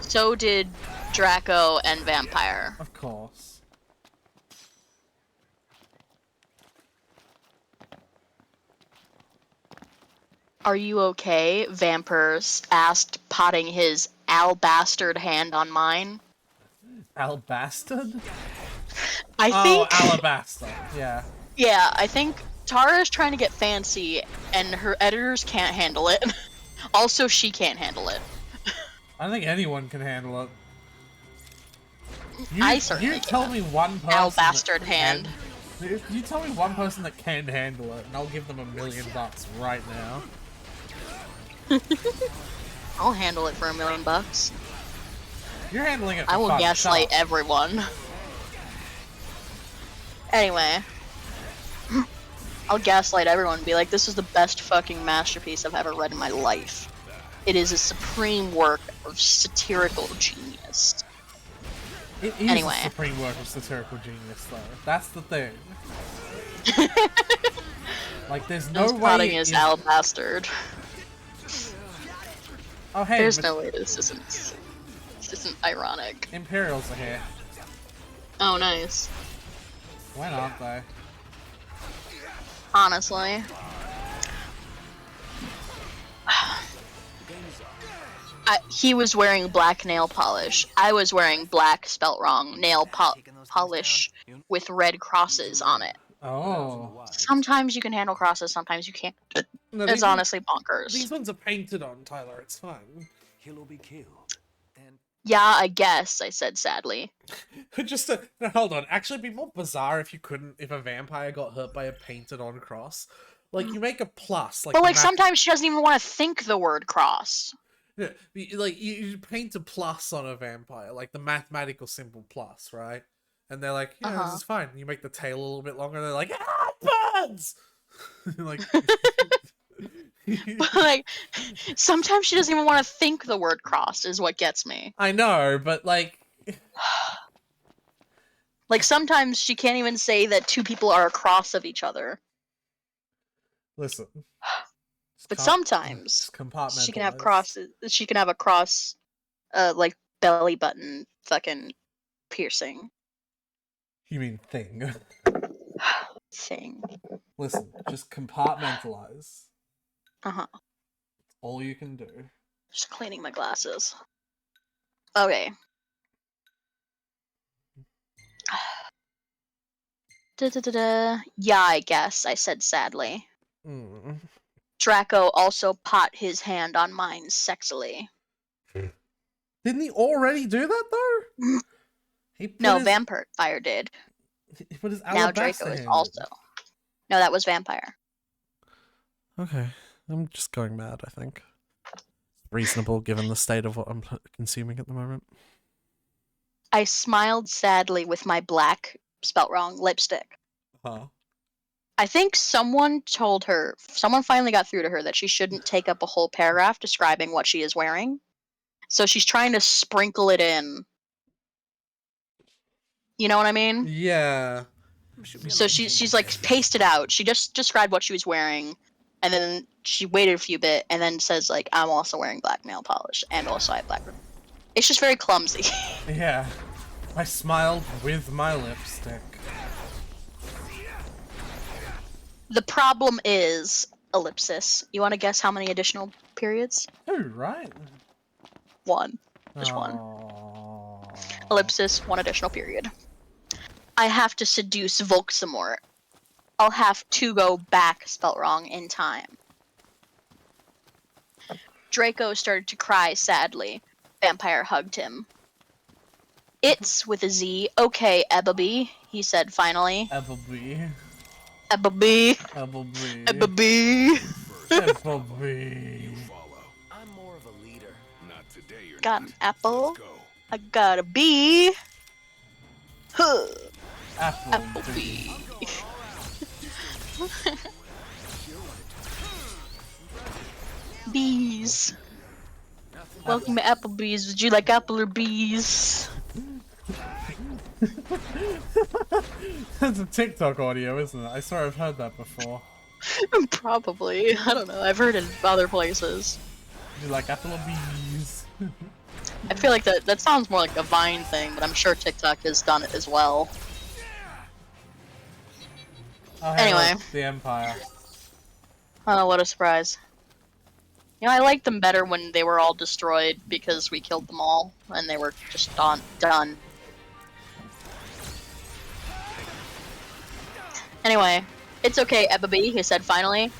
So did Draco and Vampire. Of course. Are you okay? Vampire asked, potting his albastard hand on mine. Albastard? I think. Oh, alabaster. Yeah. Yeah, I think Tara is trying to get fancy, and her editors can't handle it. Also, she can't handle it. I don't think anyone can handle it. I certainly You tell me one person. Albastard hand. You tell me one person that can handle it, and I'll give them $1 million right now. I'll handle it for $1 million. You're handling it. For I will fun. gaslight Shut up. everyone. Anyway. I'll gaslight everyone and be like, this is the best fucking masterpiece I've ever read in my life. It is a supreme work of satirical genius. It is anyway. a supreme work of satirical genius, though. That's the thing. Like, there's no way. Plotting is Al Bastard. Oh, hey. There's no way this isn't ironic. Imperials are here. Oh, nice. When aren't they? Honestly. He was wearing black nail polish. I was wearing black, spelt wrong, nail polish with red crosses on it. Oh. Sometimes you can handle crosses, sometimes you can't. No, it's honestly bonkers. These ones are painted on, Tyler. It's fine. He'll be killed. Yeah, I guess, I said sadly. Just no, hold on. Actually, it'd be more bizarre if a vampire got hurt by a painted on cross. Like, you make a plus. Like, but, like, sometimes she doesn't even want to think the word cross. Yeah, like, you paint a plus on a vampire, like the mathematical symbol plus, right? And they're like, yeah, this is fine. You make the tail a little bit longer, and they're like, ah, birds! Like... But, like, sometimes she doesn't even want to think the word cross is what gets me. I know, but, like... Like, sometimes she can't even say that two people are across of each other. Listen. But sometimes she can have crosses. She can have a cross, like, belly button fucking piercing. You mean thing. Thing. Listen, just compartmentalize. Uh-huh. All you can do. Just cleaning my glasses. Okay. Yeah, I guess, I said sadly. Draco also put his hand on mine sexily. Didn't he already do that, though? No, Vampire did. He put his now Draco is also. No, that was Vampire. Okay. I'm just going mad, I think. Reasonable, given the state of what I'm consuming at the moment. I smiled sadly with my black, spelt wrong, lipstick. Huh? I think someone finally got through to her that she shouldn't take up a whole paragraph describing what she is wearing. So she's trying to sprinkle it in. You know what I mean? Yeah. So she's like pasted out. She just described what she was wearing, and then she waited a few bit, and then says like, I'm also wearing black nail polish, and also I have black. It's just very clumsy. Yeah. I smiled with my lipstick. The problem is ellipsis. You want to guess how many additional periods? Oh, right. One. Just one. Ellipsis, one additional period. I have to seduce Volksamort. I'll have to go back, spelt wrong, in time. Draco started to cry sadly. Vampire hugged him. It's with a Z. Okay, Ebaby, he said finally. Ebaby. Ebaby. Ebaby. Ebaby. Ebaby. I'm more of a leader. Not today, you're Got an apple. I got a bee. Huh. Applebee. Bees. Welcome to Applebee's. Would you like apple or bees? That's a TikTok audio, isn't it? I swear I've heard that before. Probably. I don't know. I've heard it in other places. Would you like apple or bees? I feel like that sounds more like a Vine thing, but I'm sure TikTok has done it as well. Oh, hey, anyway. look, the Empire. Oh, what a surprise. You know, I liked them better when they were all destroyed because we killed them all and they were just done. Anyway, it's okay, Ebaby, he said finally.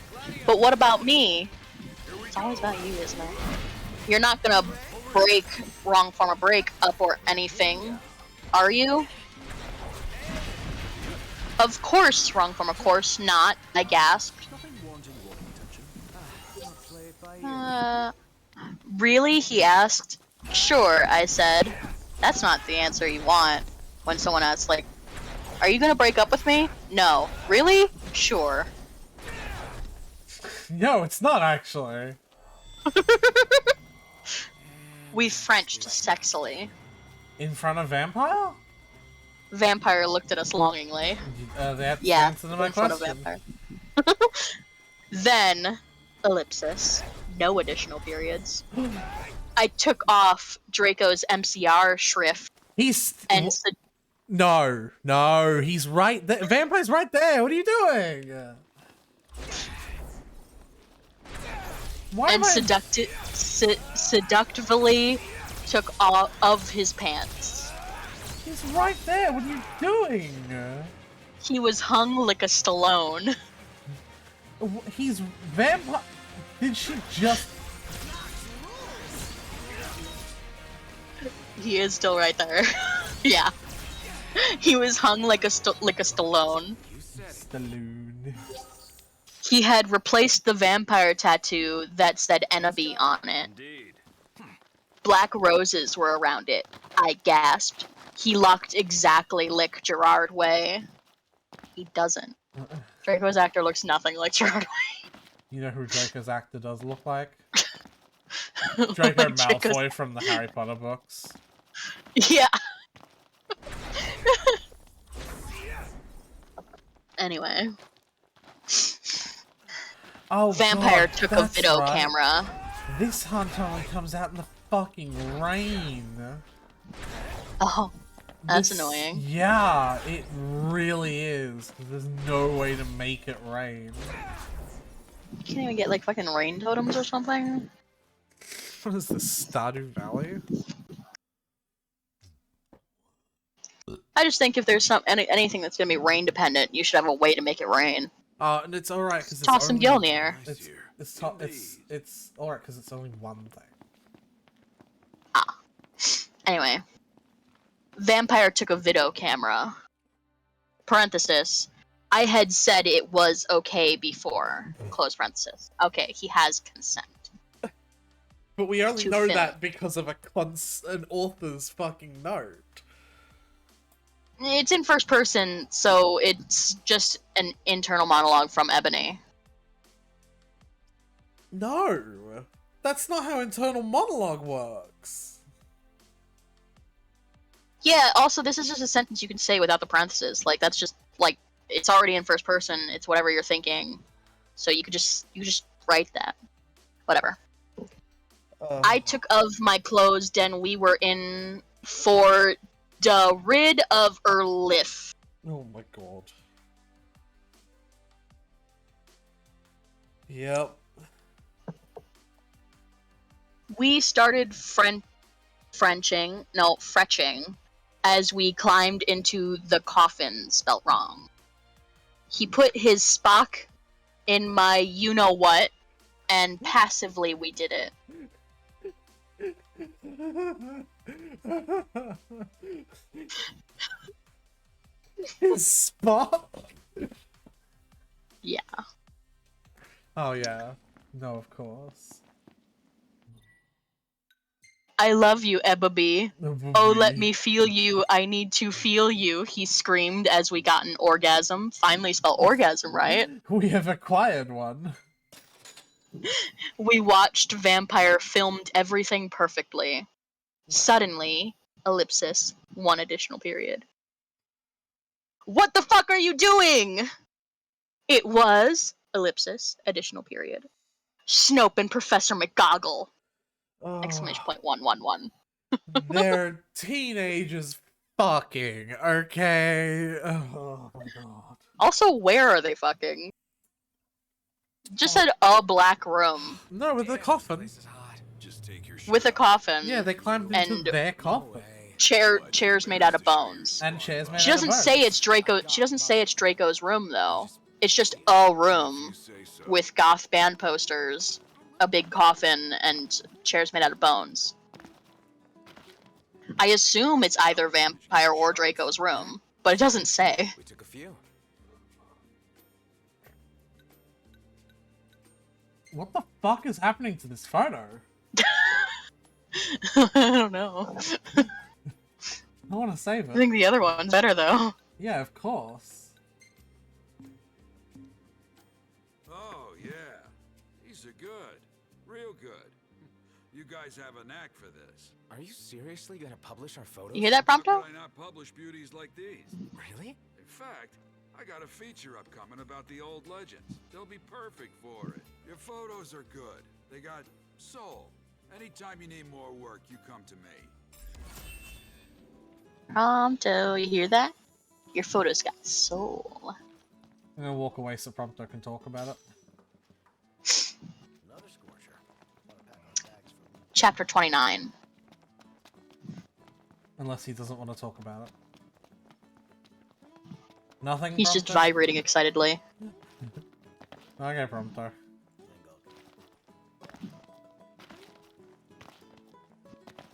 But what about me? It's always about you, isn't it? You're not gonna break wrong form of break up or anything, are you? Of course, wrong form of course not, I gasped. Really? He asked. Sure, I said. That's not the answer you want when someone asks, like, Are you gonna break up with me? No. Really? Sure. No, it's not actually. We Frenched sexily. In front of Vampire? Vampire looked at us longingly. They have to Yeah, answer to my in front of question. Vampire. Then, ellipsis. No additional periods. I took off Draco's MCR shrift. And No, he's right there. Vampire's right there. What are you doing? Why and seductively took off of his pants. He's right there. What are you doing? He was hung like a Stallone. He's vampire. Did she just? He is still right there. Yeah. He was hung like a Stallone. Stallone. He had replaced the vampire tattoo that said Enemy on it. Black roses were around it. I gasped. He looked exactly like Gerard Way. He doesn't. Draco's actor looks nothing like Gerard Way. You know who Draco's actor does look like? Draco Malfoy from the Harry Potter books. Yeah. Anyway. Oh, Vampire God, took a that's video right. camera. This hunt only comes out in the fucking rain. Oh, that's This- annoying. Yeah, it really is. 'Cause there's no way to make it rain. You can't even get like fucking rain totems or something. What is this, Stardew Valley? I just think if there's anything that's gonna be rain dependent, you should have a way to make it rain. And it's alright because it's Toss some only- gill in the air. It's alright because it's only one thing. Anyway, Vampire took a video camera. Parenthesis. I had said it was okay before. Close parenthesis. Okay, he has consent. But we only To know film. that because of an author's fucking note. It's in first person, so it's just an internal monologue from Ebony. No, that's not how internal monologue works. Yeah, also this is just a sentence you can say without the parentheses. Like that's just like it's already in first person, it's whatever you're thinking. So you could just write that. Whatever. I took of my clothes and we were in for the rid of Erlif. Oh my god. Yep. We started fretching as we climbed into the coffin, spelt wrong. He put his Spock in my you-know-what, and passively we did it. His spot? Yeah. Oh yeah. No, of course. I love you, Ebba-B. Oh, let me feel you. I need to feel you, he screamed as we got an orgasm. Finally spelled orgasm, right? We have acquired one. We watched Vampire filmed everything perfectly. Suddenly, ellipsis, one additional period. What the fuck are you doing? It was, ellipsis, additional period. Snope and Professor McGoggle! Exclamation point 111. They're teenagers fucking, okay? Oh my god. Also, where are they fucking? Just said a black room. No, with a coffin. With a coffin. Yeah, they climbed into and their coffin. chairs made out of bones. And chairs made She out doesn't of say it's Draco. She doesn't say it's Draco's room though. It's just a room with goth band posters, a big coffin, and chairs made out of bones. I assume it's either Vampire or Draco's room, but it doesn't say. We took a few. What the fuck is happening to this photo? I don't know. I want to save I it. think the other one's better though. Yeah, of course. Oh, yeah. These are good. Real good. You guys have a knack for this. Are you seriously gonna publish our photos? You hear that, How Prompto? could I not publish beauties like these? Really? In fact, I got a feature upcoming about the old legends. They'll be perfect for it. Your photos are good. They got soul. Anytime you need more work, you come to me. Prompto, you hear that? Your photos got soul. I'm gonna walk away so Prompto can talk about it. Chapter 29. Unless he doesn't want to talk about it. Nothing. He's just Prompto? vibrating excitedly. Okay, Prompto.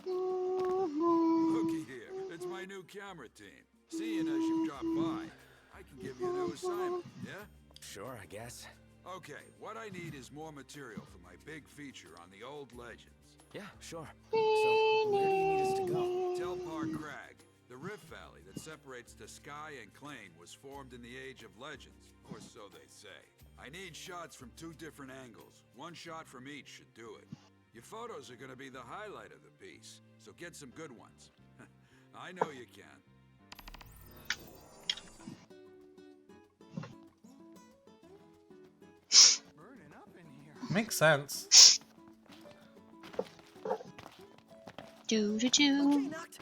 Looky here, it's my new camera team. Seeing as you dropped by, I can give you a new assignment, yeah? Sure, I guess. Okay, what I need is more material for my big feature on the old legends. Yeah, sure. So, where do you need us to go? Telpar Crag. The rift valley that separates the sky and Clane was formed in the Age of Legends, or so they say. I need shots from 2 different angles. 1 shot from each should do it. Your photos are gonna be the highlight of the piece, so get some good ones. I know you can. Makes sense. Do. Okay, Noct.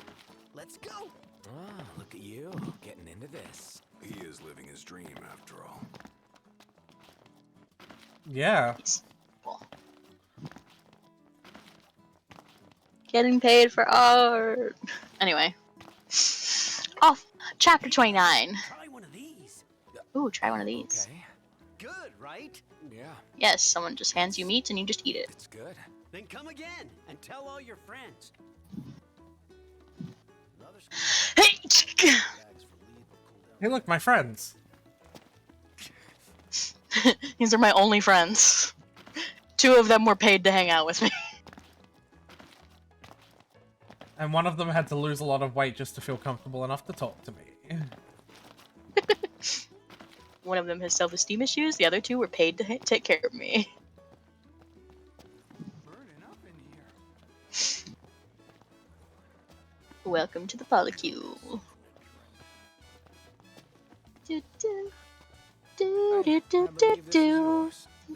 Let's go. Ah, look at you, getting into this. He is living his dream, after all. Yeah. Getting paid for art. Anyway. Off. Chapter 29. Try one of these. Ooh, try one of these. Okay. Good, right? Yeah. Yes, someone just hands you meat and you just eat it. It's good. Then come again and tell all your friends. Hey! Hey, look, my friends. These are my only friends. 2 of them were paid to hang out with me. And one of them had to lose a lot of weight just to feel comfortable enough to talk to me. One of them has self-esteem issues. The other 2 were paid to take care of me. Welcome to the polycule. Do do do do do do do You're a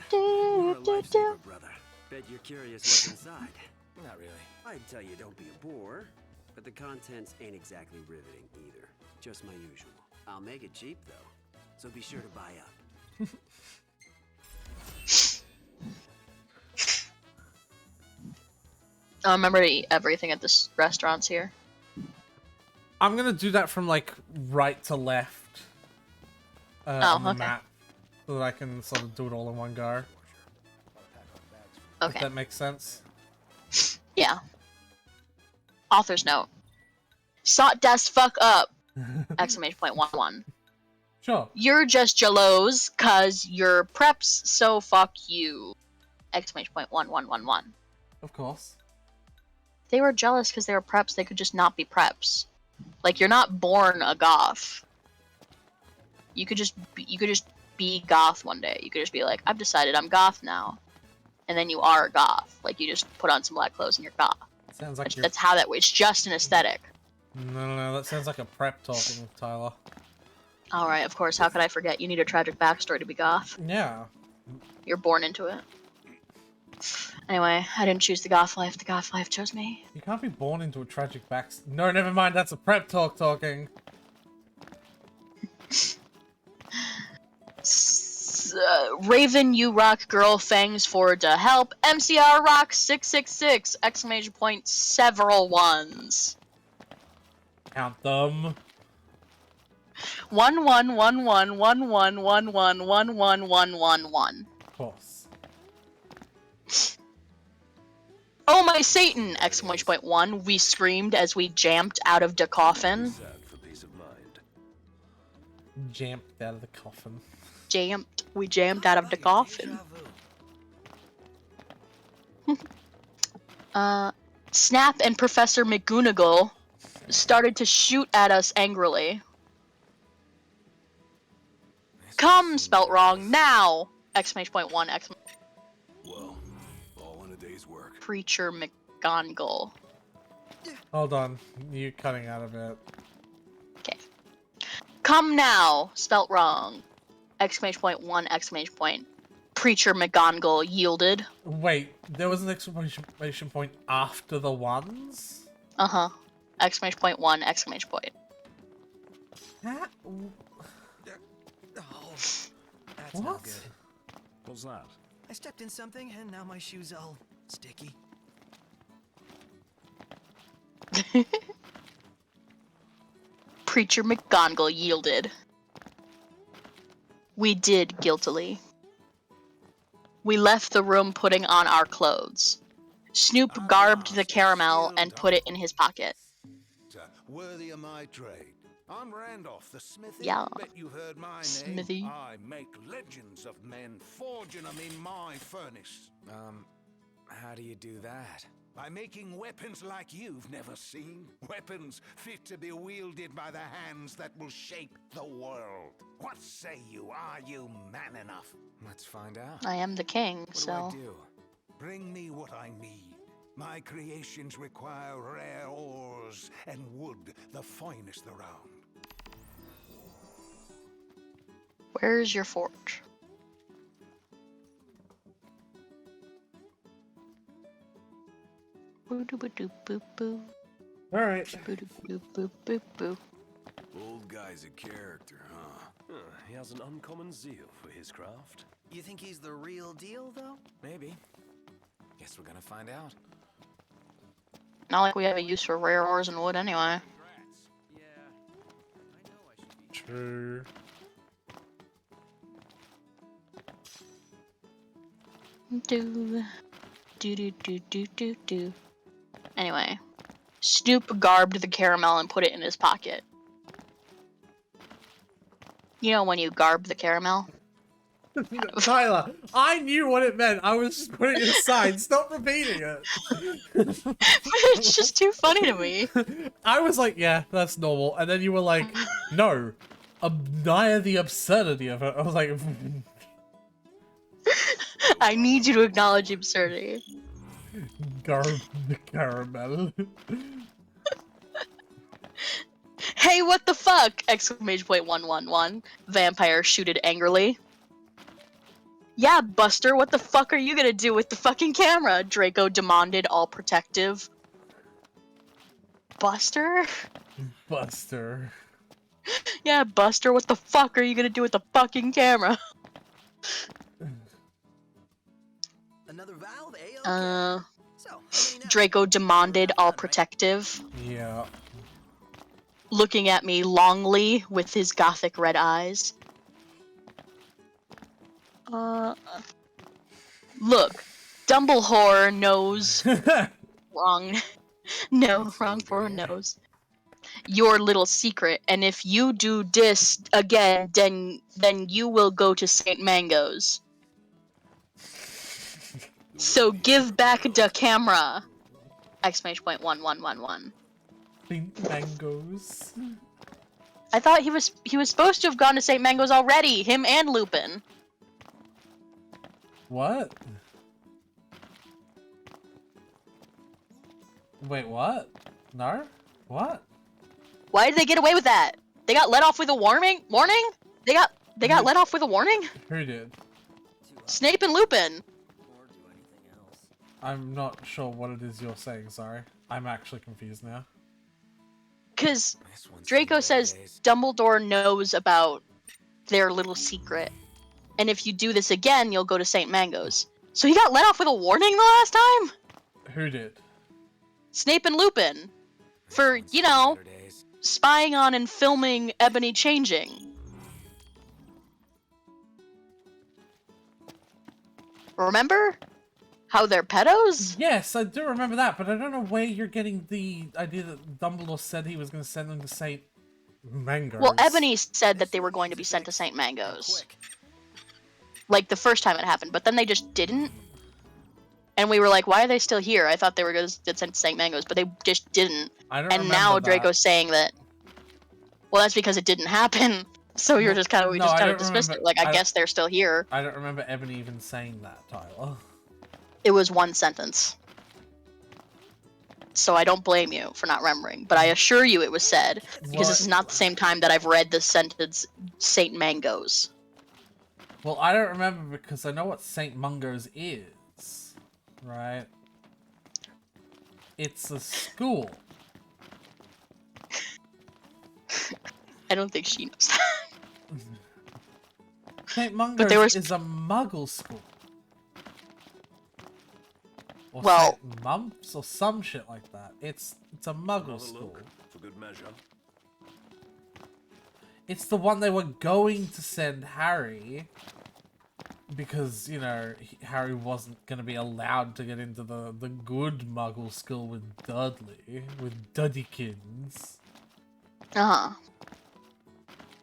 do do do. lifesaver, brother. Bet you're curious what's inside. Not really. I'd tell you don't be a bore, but the contents ain't exactly riveting either. Just my usual. I'll make it cheap though, so be sure to buy up. I remember to eat everything at this restaurants here. I'm gonna do that from like right to left on the okay. map, so that I can sort of do it all in one go. Okay. If that makes sense. Yeah. Author's note. Sought das fuck up! Exclamation point 11. Sure. You're just jealous cause you're preps, so fuck you! Exclamation point 1111. Of course. They were jealous because they were preps, they could just not be preps. Like, you're not born a goth. You could just be goth one day. You could just be like, I've decided I'm goth now. And then you are a goth. Like, you just put on some black clothes and you're goth. Sounds like That's how that. It's just an aesthetic. No, that sounds like a prep talking, Tyler. Alright, of course, how could I forget? You need a tragic backstory to be goth. Yeah. You're born into it. Anyway, I didn't choose the goth life. The goth life chose me. You can't be born into a tragic No, never mind. That's a prep talking. Raven, you rock, girl, fangs forward to help. MCR rock 666! Exclamation point, several ones. Count them. 111111111111. Of course. Oh my Satan! Exclamation point 1. We screamed as we jammed out of the coffin. For peace of mind. Jammed out of the coffin. We jammed out of the coffin. Snap and Professor McGonagall started to shoot at us angrily. Come spelt wrong now! Exclamation point 1! Well, all in a day's work. Preacher McGonagall. Hold on, you cutting out a bit. Okay. Come now! Spelt wrong. Exclamation point 1! Exclamation point. Preacher McGonagall yielded. Wait, there was an exclamation point after the ones? Uh-huh. Exclamation point 1! Exclamation point. That... That's What? not good. What's that? I stepped in something and now my shoe's all sticky. Preacher McGonagall yielded. We did guiltily. We left the room putting on our clothes. Snoop garbed the caramel and put it in his pocket. Worthy of my trade. I'm Randolph, the smithy. Yeah. Bet you've heard my Smithy. name. I make legends of men, forging them in my furnace. How do you do that? By making weapons like you've never seen. Weapons fit to be wielded by the hands that will shape the world. What say you? Are you man enough? Let's find out. I am the king, What so... do I do? Bring me what I need. My creations require rare ores and wood, the finest around. Where's your forge? Boo-doo-ba-doo-boo-boo. Alright. Boo-doo-boo-boo-boo-boo. Old guy's a character, huh? He has an uncommon zeal for his craft. You think he's the real deal, though? Maybe. Guess we're gonna find out. Not like we have a use for rare ores and wood anyway. True. Do do do do do do do. Anyway, Snoop garbed the caramel and put it in his pocket. You know when you garb the caramel? Tyler, I knew what it meant. I was just putting it aside. Stop repeating it. It's just too funny to me. I was like, yeah, that's normal. And then you were like, no. Admire the absurdity of it. I was like... I need you to acknowledge the absurdity. Garb the caramel. Hey, what the fuck! Exclamation point 111. Vampire shooted angrily. Yeah, Buster, what the fuck are you gonna do with the fucking camera? Draco demanded, all protective. Buster? Buster. Yeah, Buster, what the fuck are you gonna do with the fucking camera? Another valve, eh? Draco demanded, all protective. Yeah. Looking at me longly with his gothic red eyes. Look, Dumbledore knows. Wrong. No, wrong for a nose. Your little secret, and if you do this again, then you will go to St. Mango's. So give back the camera! Exclamation point 1111. St. Mango's. I thought he was supposed to have gone to St. Mango's already, him and Lupin. What? Wait, what? No? What? Why did they get away with that? They got let off with a warning? They got let off with a warning? Who did? Snape and Lupin. I'm not sure what it is you're saying, sorry. I'm actually confused now. Cause Draco says Dumbledore knows about their little secret. And if you do this again, you'll go to St. Mango's. So he got let off with a warning the last time? Who did? Snape and Lupin. For, you know, spying on and filming Ebony changing. Remember? How they're pedos? Yes, I do remember that, but I don't know where you're getting the idea that Dumbledore said he was going to send them to St. Mango's. Well, Ebony said that they were going to be sent to St. Mango's. Like, the first time it happened, but then they just didn't. And we were like, why are they still here? I thought they were going to get sent to St. Mango's, but they just didn't. I don't and remember now that. Draco's saying that... Well, that's because it didn't happen. So you're just kind of, we No, just I kind of don't dismissed remember- it. Like, I I guess they're still here. I don't remember Ebony even saying that, Tyler. It was one sentence. So I don't blame you for not remembering, but I assure you it was said, because this is not the same time that I've read the sentence Saint Mangoes. Well, I don't remember because I know what St. Mungo's is, right? It's a school. I don't think she knows that. St. Mungo's is a muggle school. Or Well- St. Mumps or some shit like that. It's a muggle Another school. look, for good measure. It's the one they were going to send Harry because, you know, Harry wasn't going to be allowed to get into the good muggle school with Dudley, with Duddykins. Uh-huh.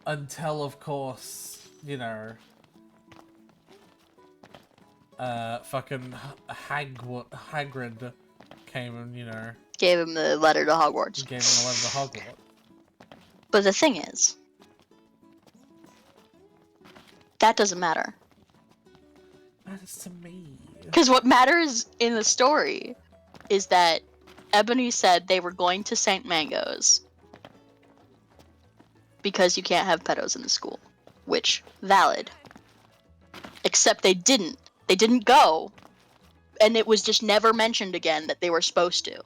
Until, of course, you know, fucking Hagrid came and, you know... Gave him the letter to Hogwarts. Gave him the letter to Hogwarts. But the thing is, that doesn't matter. Matters to me. Because what matters in the story is that Ebony said they were going to St. Mango's because you can't have pedos in the school. Which, valid. Except they didn't. They didn't go. And it was just never mentioned again that they were supposed to.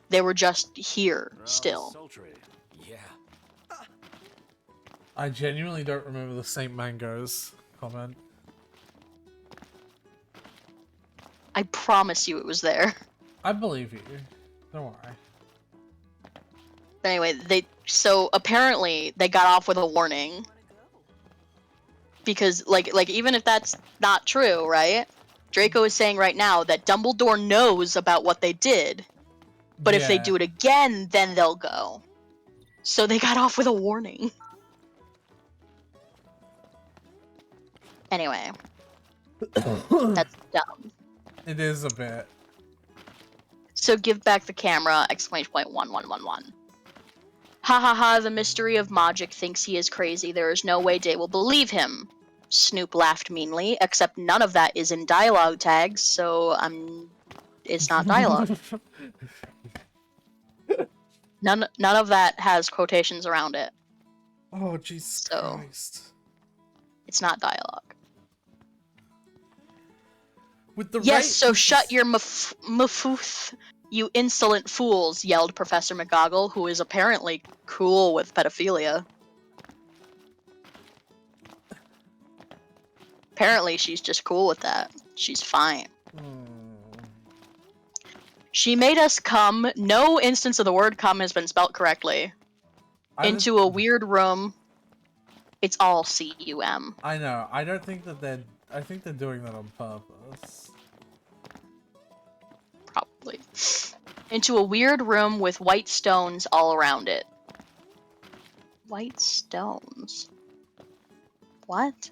They were just here, still. Sultry. Yeah. I genuinely don't remember the St. Mango's comment. I promise you it was there. I believe you. Don't worry. But anyway, so apparently they got off with a warning. Because like even if that's not true, right? Draco is saying right now that Dumbledore knows about what they did. But if they do it again, then they'll go. So they got off with a warning. Anyway. That's dumb. It is a bit. So give back the camera, exclamation point 1111. Ha ha ha, the mystery of Magic thinks he is crazy. There is no way Day will believe him. Snoop laughed meanly, except none of that is in dialogue tags, so it's not dialogue. None of that has quotations around it. Oh, Jesus Christ. It's not dialogue. With the yes, so shut your mafooth, you insolent fools, yelled Professor McGoggle, who is apparently cool with pedophilia. Apparently she's just cool with that. She's fine. She made us come. No instance of the word come has been spelt correctly. Into a weird room. It's all C-U-M. I know. I don't think that I think they're doing that on purpose. Probably. Into a weird room with white stones all around it. White stones? What?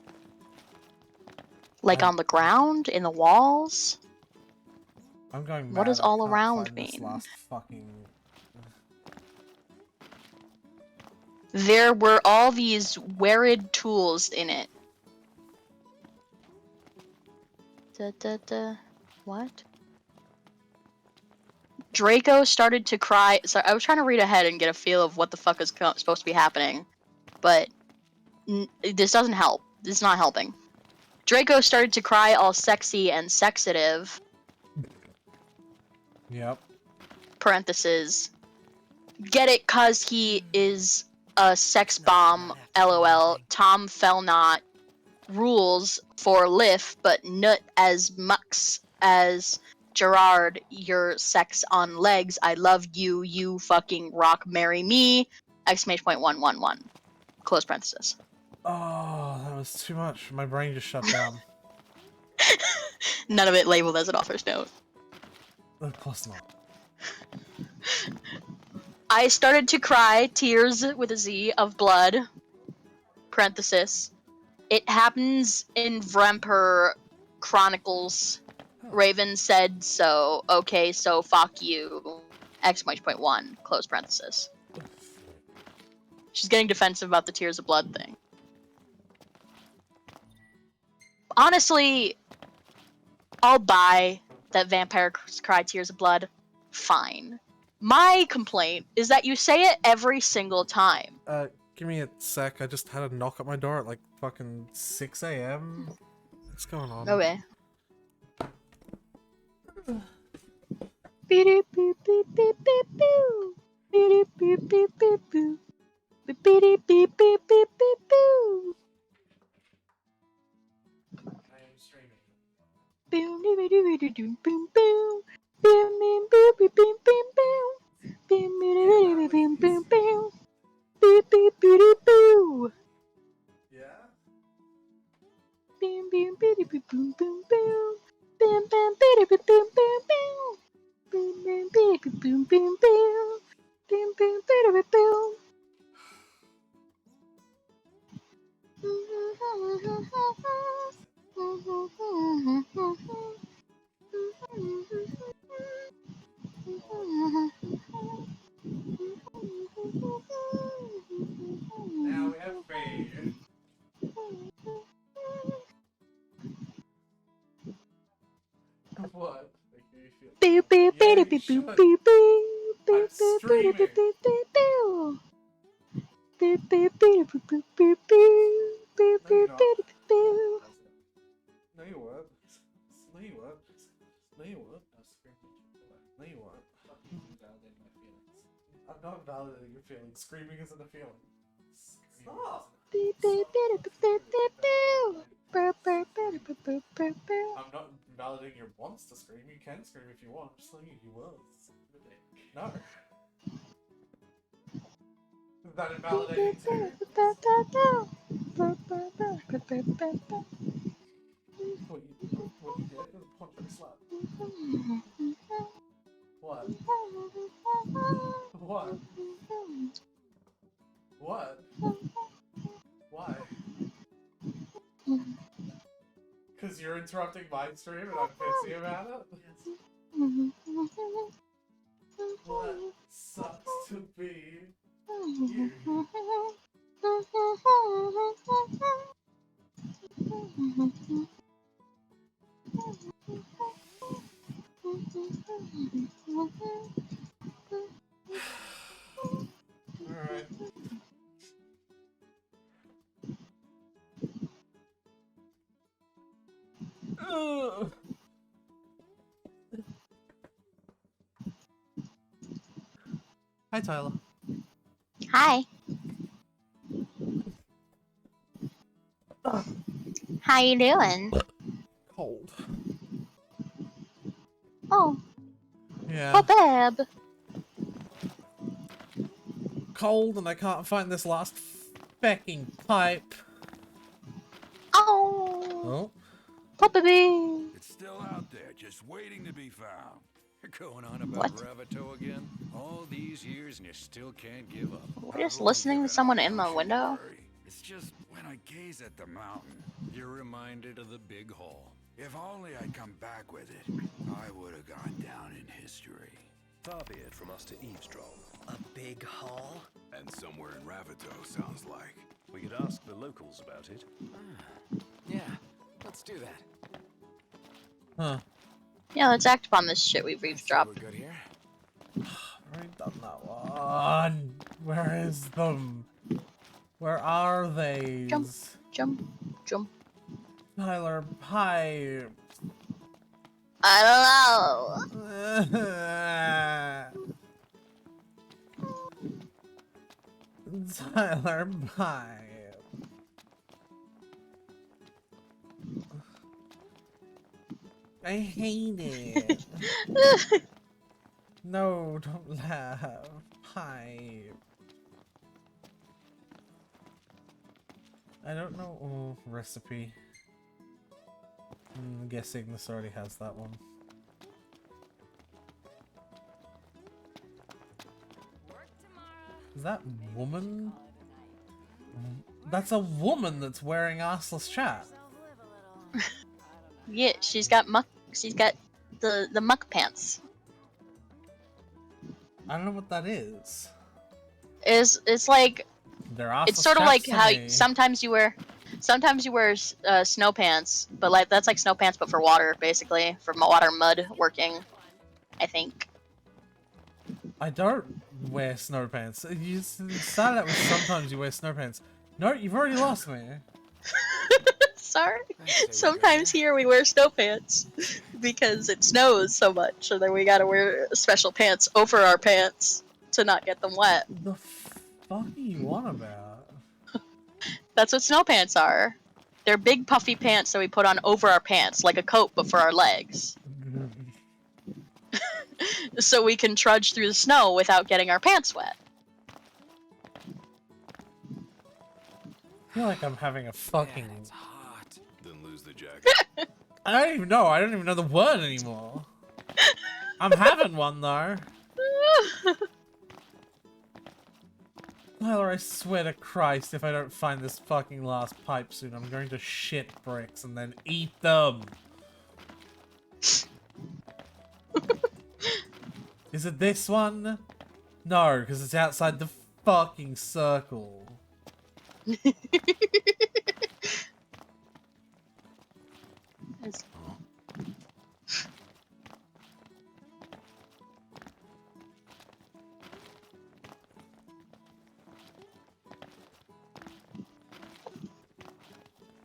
Like on the ground? In the walls? I'm going mad. What does I all can't around find this mean? last fucking... There were all these weird tools in it. What? Draco started to cry. So I was trying to read ahead and get a feel of what the fuck is supposed to be happening, but this doesn't help. This is not helping. Draco started to cry all sexy and sexative. Yep. Parentheses. Get it, cause he is a sex bomb. LOL. Tom Felnot rules for Liff, but nut as much as Gerard. Your sex on legs. I love you. You fucking rock. Marry me. Exclamation point 111. Close parenthesis. Oh, that was too much. My brain just shut down. None of it labeled as an author's note. Of course not. I started to cry, tears with a Z of blood. Parenthesis. It happens in Vremper Chronicles. Raven said so. Okay, so fuck you. Exclamation point 1. Close parenthesis. She's getting defensive about the tears of blood thing. honestly, I'll buy that vampires cry tears of blood. Fine. My complaint is that you say it every single time. Give me a sec. I just had a knock at my door at like fucking 6 a.m. What's going on? Okay. Now we have fair. What? Pew, pew, pew, pew, pew, pew, pew, pew, pew, pew, pew, pew, pew, pew. Pew, pew, pew, pew, pew, pew, pew, pew, pew, pew, pew. No, you weren't. No, you weren't. No, you weren't. No, you weren't. I'm not validating your feelings. Screaming isn't a feeling. Stop! Pew, pew, pew, pew, pew, pew, pew. Pew, pew, pew, pew, pew, pew, pew. I'm not validating your wants to scream. You can scream if you want. Just like you will. No. Is that invalidating too? What you did was a punch or a slap. What? What? What? Why? Because you're interrupting my stream and I'm pissy about it? What sucks to be you? Alright. Hi, Tyler. Hi. How you doing? Cold. Oh. Yeah. What bab? Cold, and I can't find this last fucking pipe. Oh. Oh. Puppy. It's still out there, just waiting to be found. You're going on about Ravito again? All these years and you still can't give up. We're just listening to someone in the window. It's just when I gaze at the mountain, you're reminded of the big hole. If only I'd come back with it, I would have gone down in history. Far be it from us to eavesdrop. A big haul? And somewhere in Ravito, sounds like. We could ask the locals about it. Yeah, let's do that. Huh. Yeah, let's act upon this shit we've eavesdropped. We're good here. I've already done that one. Where is them? Where are they? Jump, jump, jump. Tyler Pipe. I don't know. Tyler Pipe. I hate it. No, don't laugh. Pipe. I don't know. Oh, recipe. I'm guessing this already has that one. Is that woman? That's a woman that's wearing arseless chat. Yeah, she's got muck. She's got the muck pants. I don't know what that is. It's like They're it's sort of like how sometimes you wear Sometimes you wear snow pants, but like that's like snow pants but for water, basically, for water mud working. I think. I don't wear snow pants. You started out with sometimes you wear snow pants. No, you've already lost me. Sorry. Sometimes here we wear snow pants because it snows so much, so then we gotta wear special pants over our pants to not get them wet. The fuck are you on about? That's what snow pants are. They're big puffy pants that we put on over our pants, like a coat but for our legs. So we can trudge through the snow without getting our pants wet. I feel like I'm having a fucking... It's hot. Then lose the jacket. I don't even know. I don't even know the word anymore. I'm having one though. Well, I swear to Christ, if I don't find this fucking last pipe soon, I'm going to shit bricks and then eat them. Is it this one? No, because it's outside the fucking circle.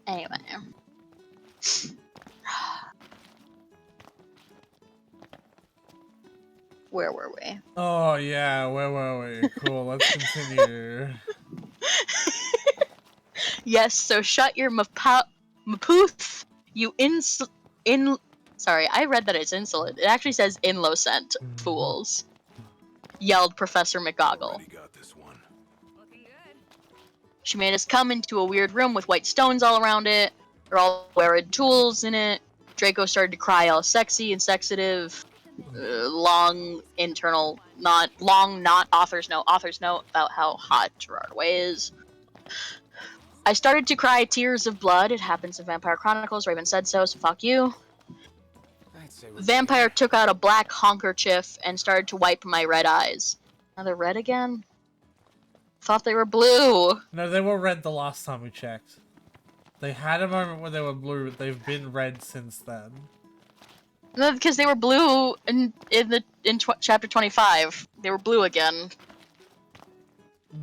Anyway. Where were we? Oh yeah, where were we? Cool, let's continue. Yes, so shut your mapooth, you sorry, I read that it's insolent. It actually says inlocent, fools. Yelled Professor McGoggle. She made us come into a weird room with white stones all around it. They're all wearing tools in it. Draco started to cry all sexy and sexative. Long internal, not author's note about how hot Gerard Way is. I started to cry tears of blood. It happens in Vampire Chronicles. Raven said so fuck you. Vampire took out a black handkerchief and started to wipe my red eyes. Now they're red again? Thought they were blue. No, they were red the last time we checked. They had a moment where they were blue, but they've been red since then. No, because they were blue in chapter 25. They were blue again.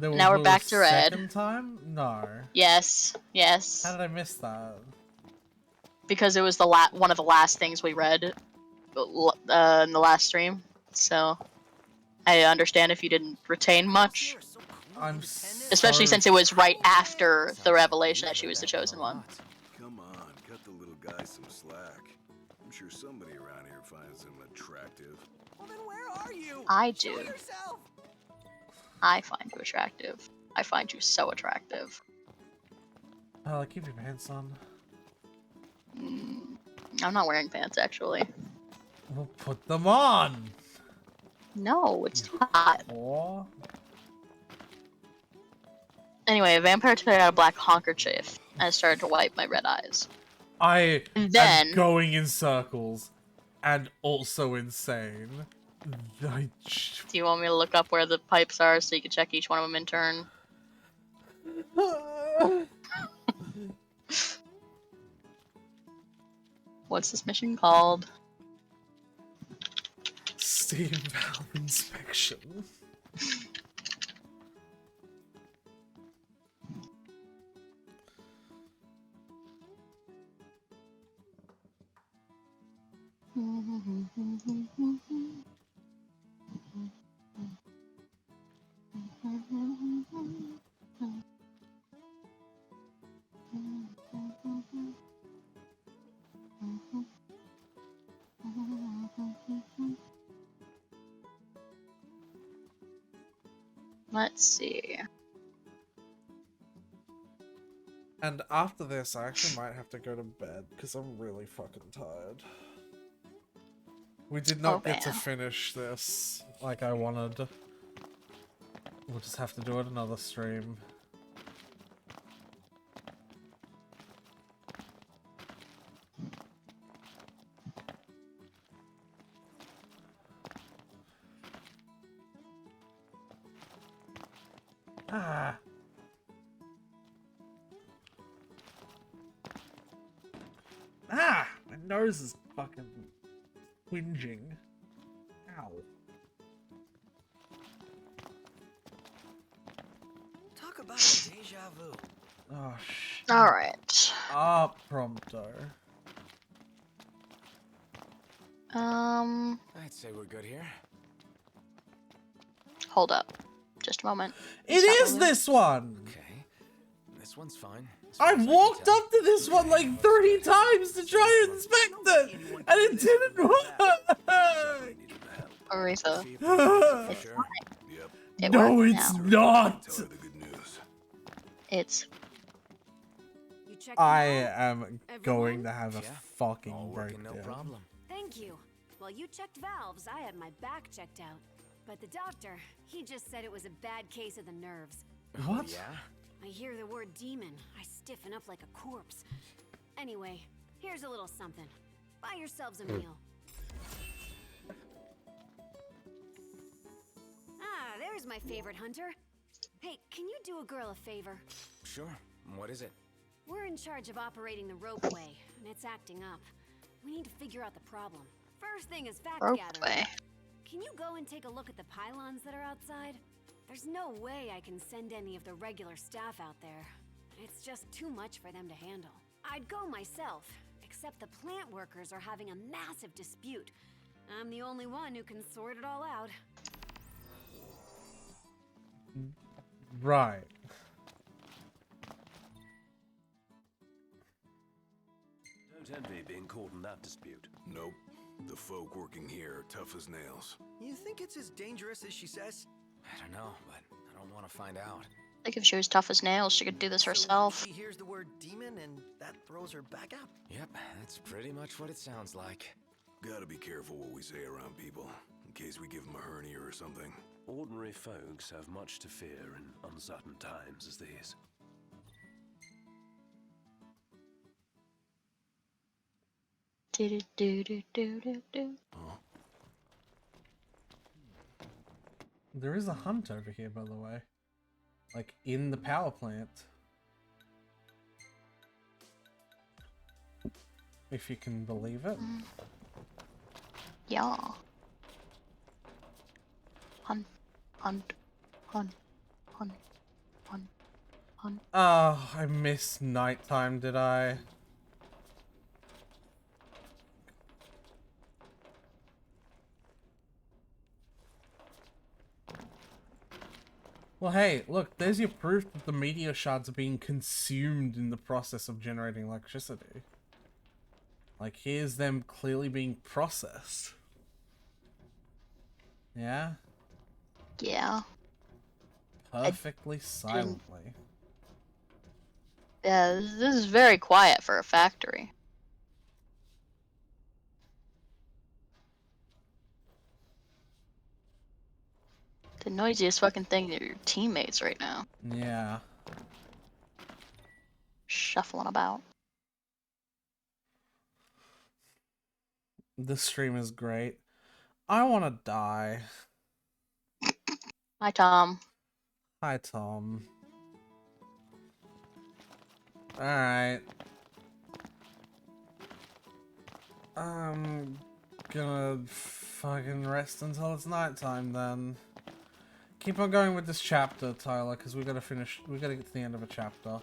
Now we're back to red. Second time? No. Yes. How did I miss that? Because it was the one of the last things we read in the last stream. So I understand if you didn't retain much. Especially since it was right after the revelation that she was the chosen one. Come on, cut the little guy some slack. I'm sure somebody around here finds him attractive. Well, then where are you? I do. Show yourself. I find you attractive. I find you so attractive. Oh, keep your pants on. I'm not wearing pants, actually. Well, put them on! No, it's too hot. Or... Anyway, a vampire took out a black handkerchief and started to wipe my red eyes. I am going in circles and also insane. Do you want me to look up where the pipes are so you can check each one of them in turn? What's this mission called? Steam valve inspection. Let's see. And after this, I actually might have to go to bed because I'm really fucking tired. We did not get to finish this like I wanted. We'll just have to do it another stream. Ah! My nose is fucking twinging. Ow. Talk about a deja vu. Oh, shit. Alright. Ah, prompto. I'd say we're good here. Hold up. Just a moment. It is this one! Okay. This one's fine. I've walked up to this one like 30 times to try and inspect it, and it didn't work! Aretha. It No, worked it's now. not! It's... I am going to have a fucking breakdown. Thank you. While you checked valves, I had my back checked out. But the doctor, he just said it was a bad case of the nerves. What? Yeah? I hear the word demon, I stiffen up like a corpse. Anyway, here's a little something. Buy yourselves a meal. Ah, there's my favorite hunter. Hey, can you do a girl a favor? Sure. What is it? We're in charge of operating the ropeway, and it's acting up. We need to figure out the problem. First thing is fact gathering. Can you go and take a look at the pylons that are outside? There's no way I can send any of the regular staff out there. It's just too much for them to handle. I'd go myself, except the plant workers are having a massive dispute. I'm the only one who can sort it all out. Right. Don't envy being caught in that dispute. Nope. The folk working here are tough as nails. You think it's as dangerous as she says? I don't know, but I don't want to find out. I think if she was tough as nails, she could do this herself. She hears the word demon and that throws her back out? Yep, that's pretty much what it sounds like. Gotta be careful what we say around people, in case we give them a hernia or something. Ordinary folks have much to fear in uncertain times as these. There is a hunt over here, by the way. Like, in the power plant. If you can believe it. Yeah. Hunt, hunt, hunt, hunt, hunt, hunt. Oh, I missed nighttime, did I? Well, hey, look, there's your proof that the meteor shards are being consumed in the process of generating electricity. Like, here's them clearly being processed. Yeah? Yeah. Perfectly silently. Yeah, this is very quiet for a factory. The noisiest fucking thing are your teammates right now. Yeah. Shuffling about. This stream is great. I want to die. Hi, Tom. Hi, Tom. Alright. I'm gonna fucking rest until it's nighttime then. Keep on going with this chapter, Tyler, because we gotta finish. We gotta get to the end of a chapter.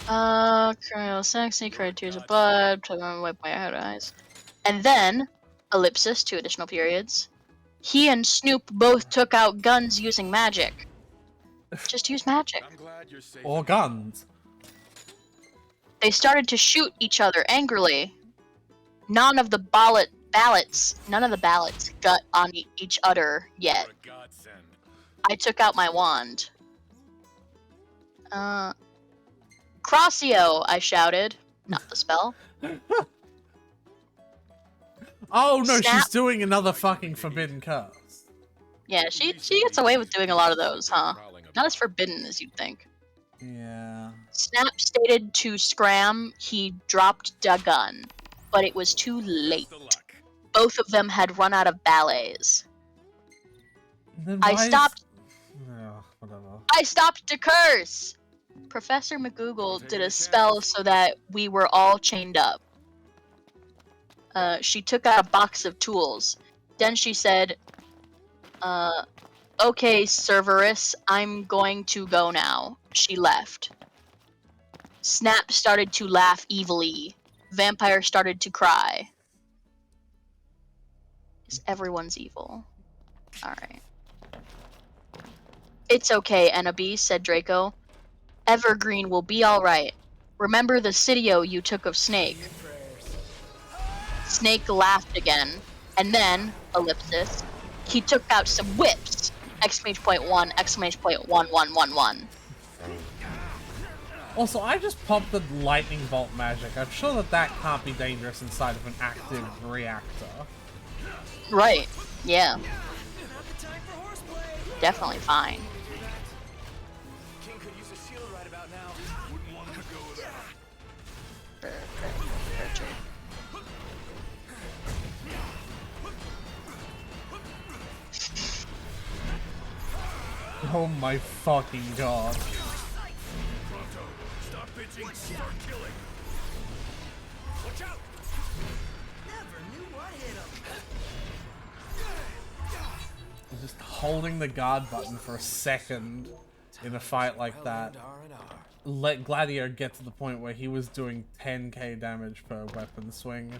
Colonel Sexy, cried tears of blood, wipe my head eyes. And then, ellipsis, 2 additional periods. He and Snoop both took out guns using magic. Just use magic. Or guns. They started to shoot each other angrily. None of the ballots got on each other yet. I took out my wand. Crossio, I shouted. Not the spell. Oh no, Snap. she's doing another fucking forbidden curse. Yeah, she gets away with doing a lot of those, huh? Not as forbidden as you'd think. Yeah. Snap stated to Scram he dropped the gun, but it was too late. Both of them had run out of ballets. Then I why stopped. Oh, whatever. I stopped to curse. Professor McGoogle did a spell so that we were all chained up. She took out a box of tools. Then she said, okay, Cerberus, I'm going to go now. She left. Snap started to laugh evilly. Vampire started to cry. Everyone's evil. Alright. It's okay, Ennaby, said Draco. Evergreen will be alright. Remember the Sitio you took of Snake. Snake laughed again. And then, ellipsis, he took out some whips! Exclamation point 1, exclamation point 1111. Also, I just popped the lightning bolt magic. I'm sure that that can't be dangerous inside of an active reactor. Right. Yeah. Definitely fine. King could use a shield right about now. Wouldn't want to go without. Oh my fucking god. Pronto, stop bitching, start killing. Watch out! Never knew what hit him. Just holding the guard button for a second in a fight like that. Let Gladio get to the point where he was doing 10k damage per weapon swing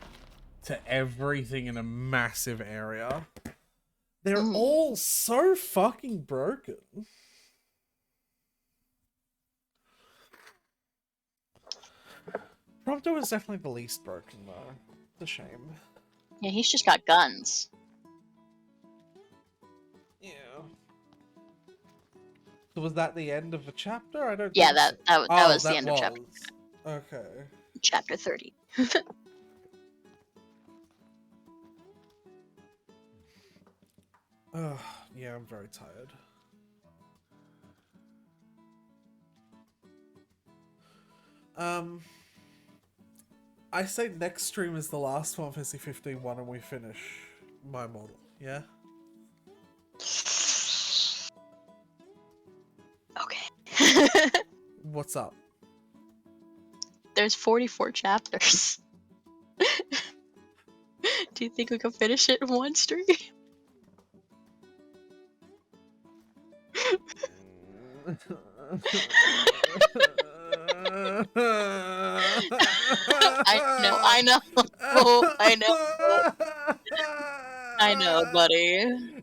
to everything in a massive area. They're all so fucking broken. Prompto is definitely the least broken though. It's a shame. Yeah, he's just got guns. Yeah. So was that the end of the chapter? I don't. Yeah, think that so. was the that end of chapter. Okay. Chapter 30. Yeah, I'm very tired. I say next stream is the last Final Fantasy 15 one and we finish my model, yeah? Okay. What's up? There's 44 chapters. Do you think we can finish it in one stream? I know, I know, buddy.